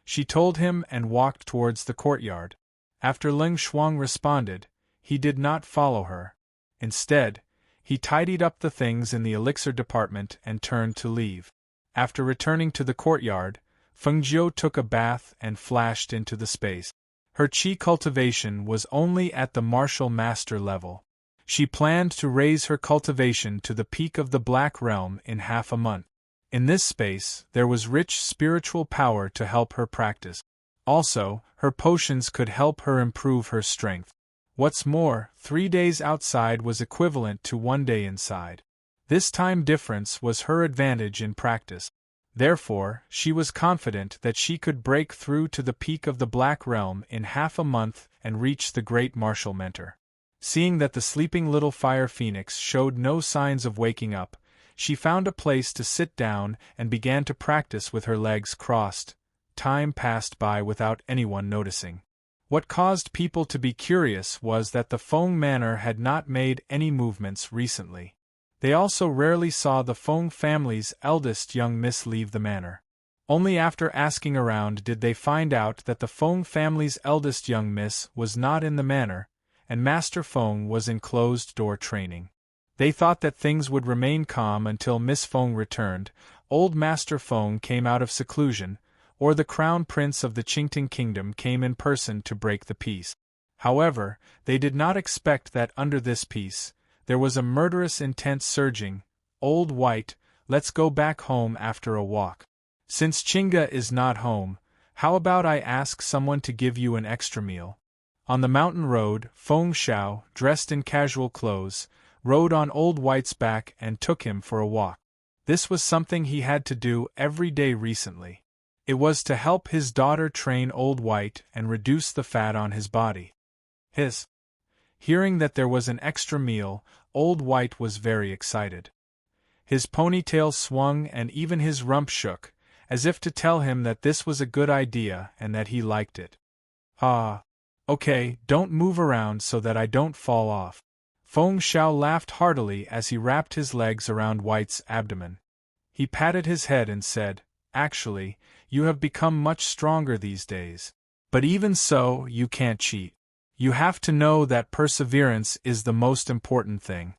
she told him and walked towards the courtyard. After Ling Shuang responded, he did not follow her. Instead, he tidied up the things in the elixir department and turned to leave. After returning to the courtyard, Fengjiu took a bath and flashed into the space. Her qi cultivation was only at the martial master level. She planned to raise her cultivation to the peak of the Black Realm in half a month. In this space, there was rich spiritual power to help her practice. Also, her potions could help her improve her strength. What's more, 3 days outside was equivalent to 1 day inside. This time difference was her advantage in practice. Therefore, she was confident that she could break through to the peak of the Black Realm in half a month and reach the great martial mentor. Seeing that the sleeping little fire phoenix showed no signs of waking up, she found a place to sit down and began to practice with her legs crossed. Time passed by without anyone noticing. What caused people to be curious was that the Feng Manor had not made any movements recently. They also rarely saw the Feng family's eldest young miss leave the manor. Only after asking around did they find out that the Feng family's eldest young miss was not in the manor, and Master Feng was in closed-door training. They thought that things would remain calm until Miss Feng returned. Old Master Feng came out of seclusion, or the Crown Prince of the Qingting Kingdom came in person to break the peace. However, they did not expect that under this peace, there was a murderous intent surging. Old White, let's go back home after a walk. Since Chinga is not home, how about I ask someone to give you an extra meal? On the mountain road, Feng Xiao, dressed in casual clothes, rode on Old White's back and took him for a walk. This was something he had to do every day recently. It was to help his daughter train Old White and reduce the fat on his body. Hearing that there was an extra meal, Old White was very excited. His ponytail swung and even his rump shook, as if to tell him that this was a good idea and that he liked it. Okay, don't move around so that I don't fall off. Feng Xiao laughed heartily as he wrapped his legs around White's abdomen. He patted his head and said, "Actually, you have become much stronger these days. But even so, you can't cheat. You have to know that perseverance is the most important thing."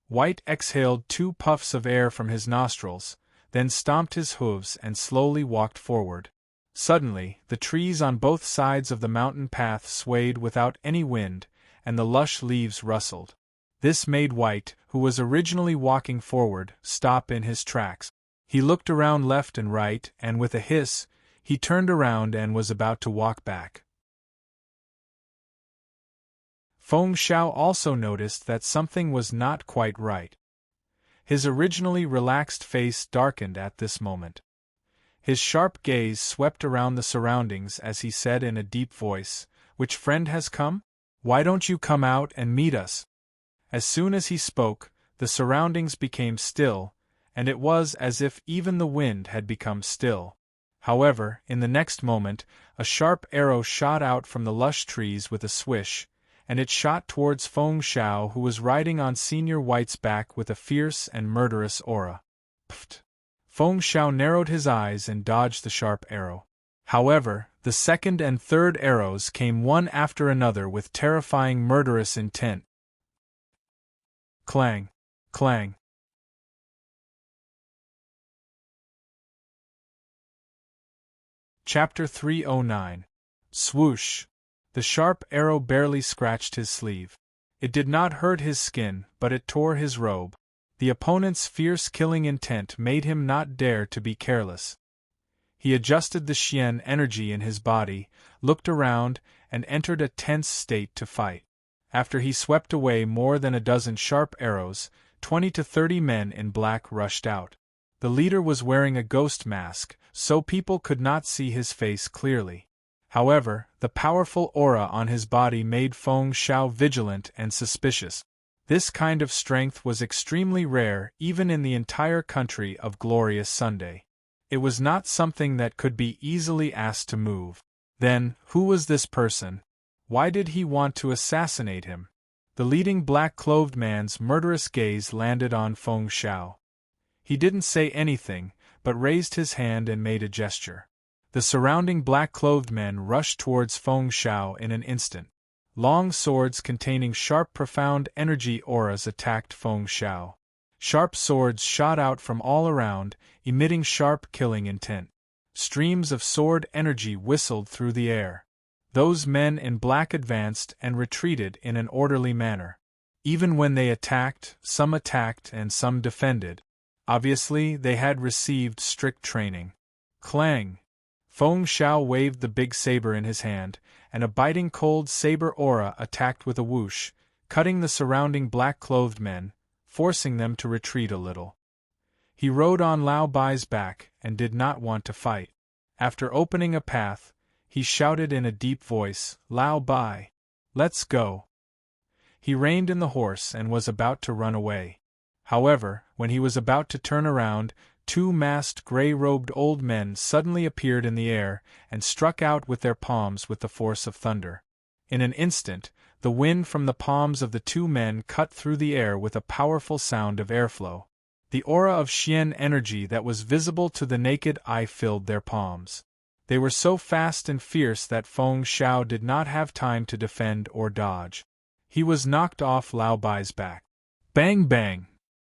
White exhaled 2 puffs of air from his nostrils, then stomped his hooves and slowly walked forward. Suddenly, the trees on both sides of the mountain path swayed without any wind, and the lush leaves rustled. This made White, who was originally walking forward, stop in his tracks. He looked around left and right, and with a hiss, he turned around and was about to walk back. Feng Xiao also noticed that something was not quite right. His originally relaxed face darkened at this moment. His sharp gaze swept around the surroundings as he said in a deep voice, "Which friend has come? Why don't you come out and meet us?" As soon as he spoke, the surroundings became still, and it was as if even the wind had become still. However, in the next moment, a sharp arrow shot out from the lush trees with a swish, and it shot towards Feng Xiao, who was riding on Senior White's back with a fierce and murderous aura. Pfft! Feng Xiao narrowed his eyes and dodged the sharp arrow. However, the second and third arrows came one after another with terrifying murderous intent. Clang! Clang! Chapter 309. Swoosh! The sharp arrow barely scratched his sleeve. It did not hurt his skin, but it tore his robe. The opponent's fierce killing intent made him not dare to be careless. He adjusted the Xian energy in his body, looked around, and entered a tense state to fight. After he swept away more than a dozen sharp arrows, 20 to 30 men in black rushed out. The leader was wearing a ghost mask, so people could not see his face clearly. However, the powerful aura on his body made Feng Xiao vigilant and suspicious. This kind of strength was extremely rare even in the entire country of Glorious Sunday. It was not something that could be easily asked to move. Then, who was this person? Why did he want to assassinate him? The leading black-clothed man's murderous gaze landed on Feng Xiao. He didn't say anything, but raised his hand and made a gesture. The surrounding black-clothed men rushed towards Feng Xiao in an instant. Long swords containing sharp profound energy auras attacked Feng Xiao. Sharp swords shot out from all around, emitting sharp killing intent. Streams of sword energy whistled through the air. Those men in black advanced and retreated in an orderly manner. Even when they attacked and some defended. Obviously, they had received strict training. Clang! Feng Shao waved the big saber in his hand, and a biting cold saber aura attacked with a whoosh, cutting the surrounding black-clothed men, forcing them to retreat a little. He rode on Lao Bai's back and did not want to fight. After opening a path, he shouted in a deep voice, "Lao Bai! Let's go!" He reined in the horse and was about to run away. However, when he was about to turn around, two masked gray-robed old men suddenly appeared in the air and struck out with their palms with the force of thunder. In an instant, the wind from the palms of the two men cut through the air with a powerful sound of airflow. The aura of Xian energy that was visible to the naked eye filled their palms. They were so fast and fierce that Feng Shao did not have time to defend or dodge. He was knocked off Lao Bai's back. Bang bang!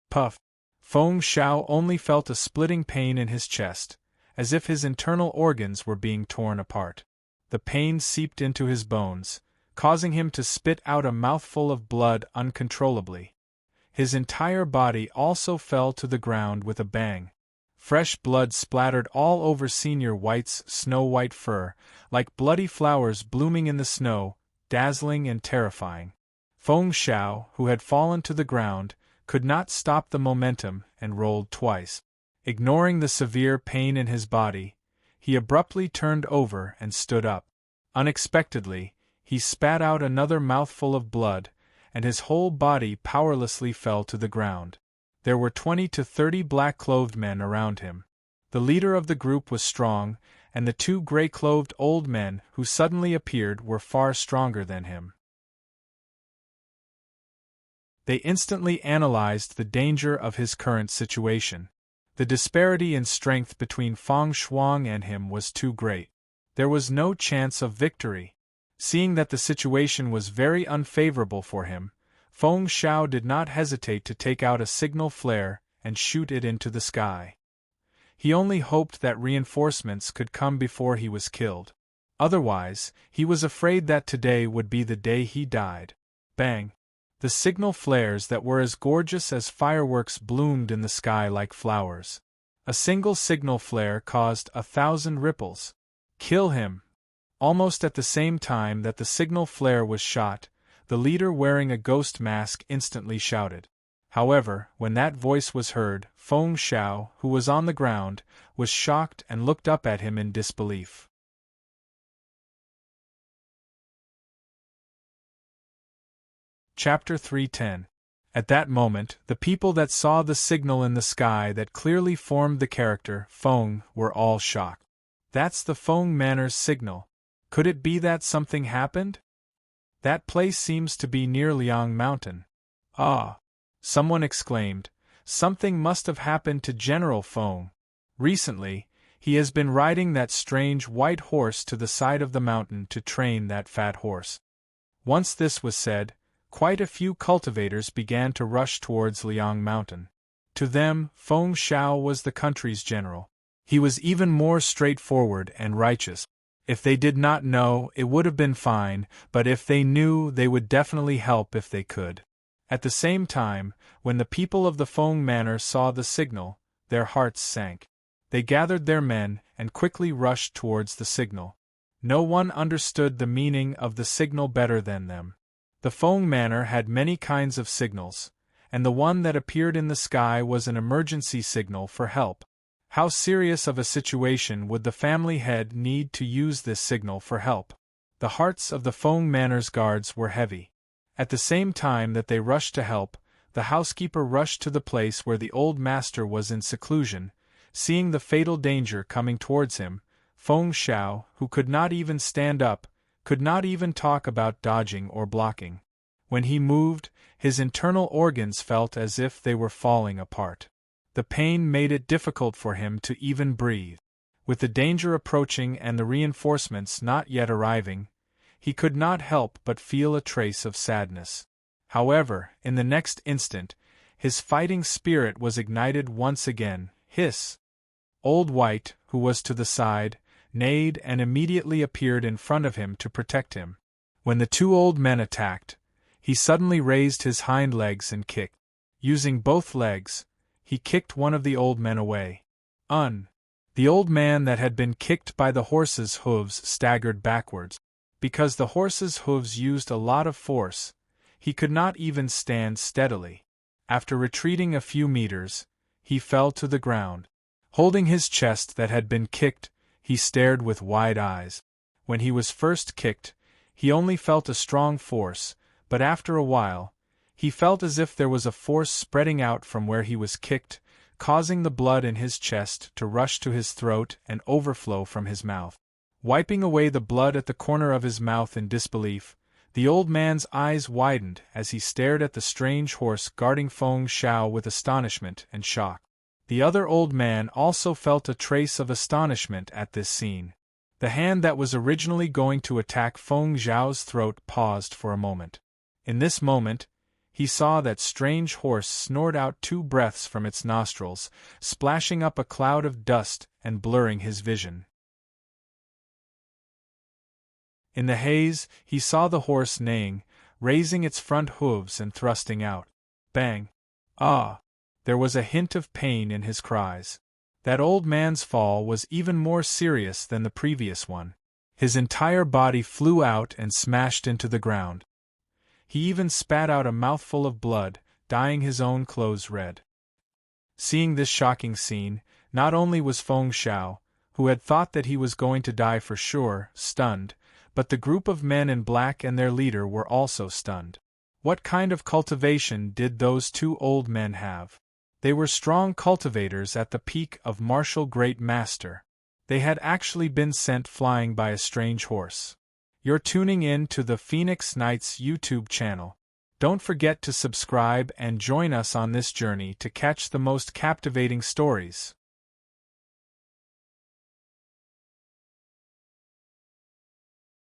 Puff! Feng Shao only felt a splitting pain in his chest, as if his internal organs were being torn apart. The pain seeped into his bones, causing him to spit out a mouthful of blood uncontrollably. His entire body also fell to the ground with a bang. Fresh blood splattered all over Senior White's snow-white fur, like bloody flowers blooming in the snow, dazzling and terrifying. Feng Shao, who had fallen to the ground, could not stop the momentum and rolled twice. Ignoring the severe pain in his body, he abruptly turned over and stood up. Unexpectedly, he spat out another mouthful of blood, and his whole body powerlessly fell to the ground. There were 20 to 30 black-clothed men around him. The leader of the group was strong, and the two gray-clothed old men who suddenly appeared were far stronger than him. They instantly analyzed the danger of his current situation. The disparity in strength between Feng Shuang and him was too great. There was no chance of victory. Seeing that the situation was very unfavorable for him, Feng Shao did not hesitate to take out a signal flare and shoot it into the sky. He only hoped that reinforcements could come before he was killed. Otherwise, he was afraid that today would be the day he died. Bang! The signal flares that were as gorgeous as fireworks bloomed in the sky like flowers. A single signal flare caused 1,000 ripples. Kill him! Almost at the same time that the signal flare was shot, the leader wearing a ghost mask instantly shouted. However, when that voice was heard, Feng Shao, who was on the ground, was shocked and looked up at him in disbelief. Chapter 310. At that moment, the people that saw the signal in the sky that clearly formed the character Feng were all shocked. That's the Feng Manor's signal. Could it be that something happened? That place seems to be near Liang Mountain. Ah! Someone exclaimed, something must have happened to General Feng. Recently, he has been riding that strange white horse to the side of the mountain to train that fat horse. Once this was said, quite a few cultivators began to rush towards Liang Mountain. To them, Feng Shao was the country's general. He was even more straightforward and righteous. If they did not know, it would have been fine, but if they knew, they would definitely help if they could. At the same time, when the people of the Feng Manor saw the signal, their hearts sank. They gathered their men and quickly rushed towards the signal. No one understood the meaning of the signal better than them. The Feng Manor had many kinds of signals, and the one that appeared in the sky was an emergency signal for help. How serious of a situation would the family head need to use this signal for help? The hearts of the Feng Manor's guards were heavy. At the same time that they rushed to help, the housekeeper rushed to the place where the old master was in seclusion. Seeing the fatal danger coming towards him, Feng Shao, who could not even stand up, could not even talk about dodging or blocking. When he moved, his internal organs felt as if they were falling apart. The pain made it difficult for him to even breathe. With the danger approaching and the reinforcements not yet arriving, he could not help but feel a trace of sadness. However, in the next instant, his fighting spirit was ignited once again. Hiss! Old White, who was to the side, neighed and immediately appeared in front of him to protect him. When the two old men attacked, he suddenly raised his hind legs and kicked. Using both legs, he kicked one of the old men away. The old man that had been kicked by the horse's hooves staggered backwards. Because the horse's hooves used a lot of force, he could not even stand steadily. After retreating a few meters, he fell to the ground. Holding his chest that had been kicked, he stared with wide eyes. When he was first kicked, he only felt a strong force, but after a while, he felt as if there was a force spreading out from where he was kicked, causing the blood in his chest to rush to his throat and overflow from his mouth. Wiping away the blood at the corner of his mouth in disbelief, the old man's eyes widened as he stared at the strange horse guarding Feng Xiao with astonishment and shock. The other old man also felt a trace of astonishment at this scene. The hand that was originally going to attack Feng Xiao's throat paused for a moment. In this moment, he saw that strange horse snort out 2 breaths from its nostrils, splashing up a cloud of dust and blurring his vision. In the haze, he saw the horse neighing, raising its front hooves and thrusting out. Bang! Ah! There was a hint of pain in his cries. That old man's fall was even more serious than the previous one. His entire body flew out and smashed into the ground. He even spat out a mouthful of blood, dyeing his own clothes red. Seeing this shocking scene, not only was Feng Xiao, who had thought that he was going to die for sure, stunned, but the group of men in black and their leader were also stunned. What kind of cultivation did those 2 old men have? They were strong cultivators at the peak of martial great master. They had actually been sent flying by a strange horse. You're tuning in to the Phoenix Knights YouTube channel. Don't forget to subscribe and join us on this journey to catch the most captivating stories.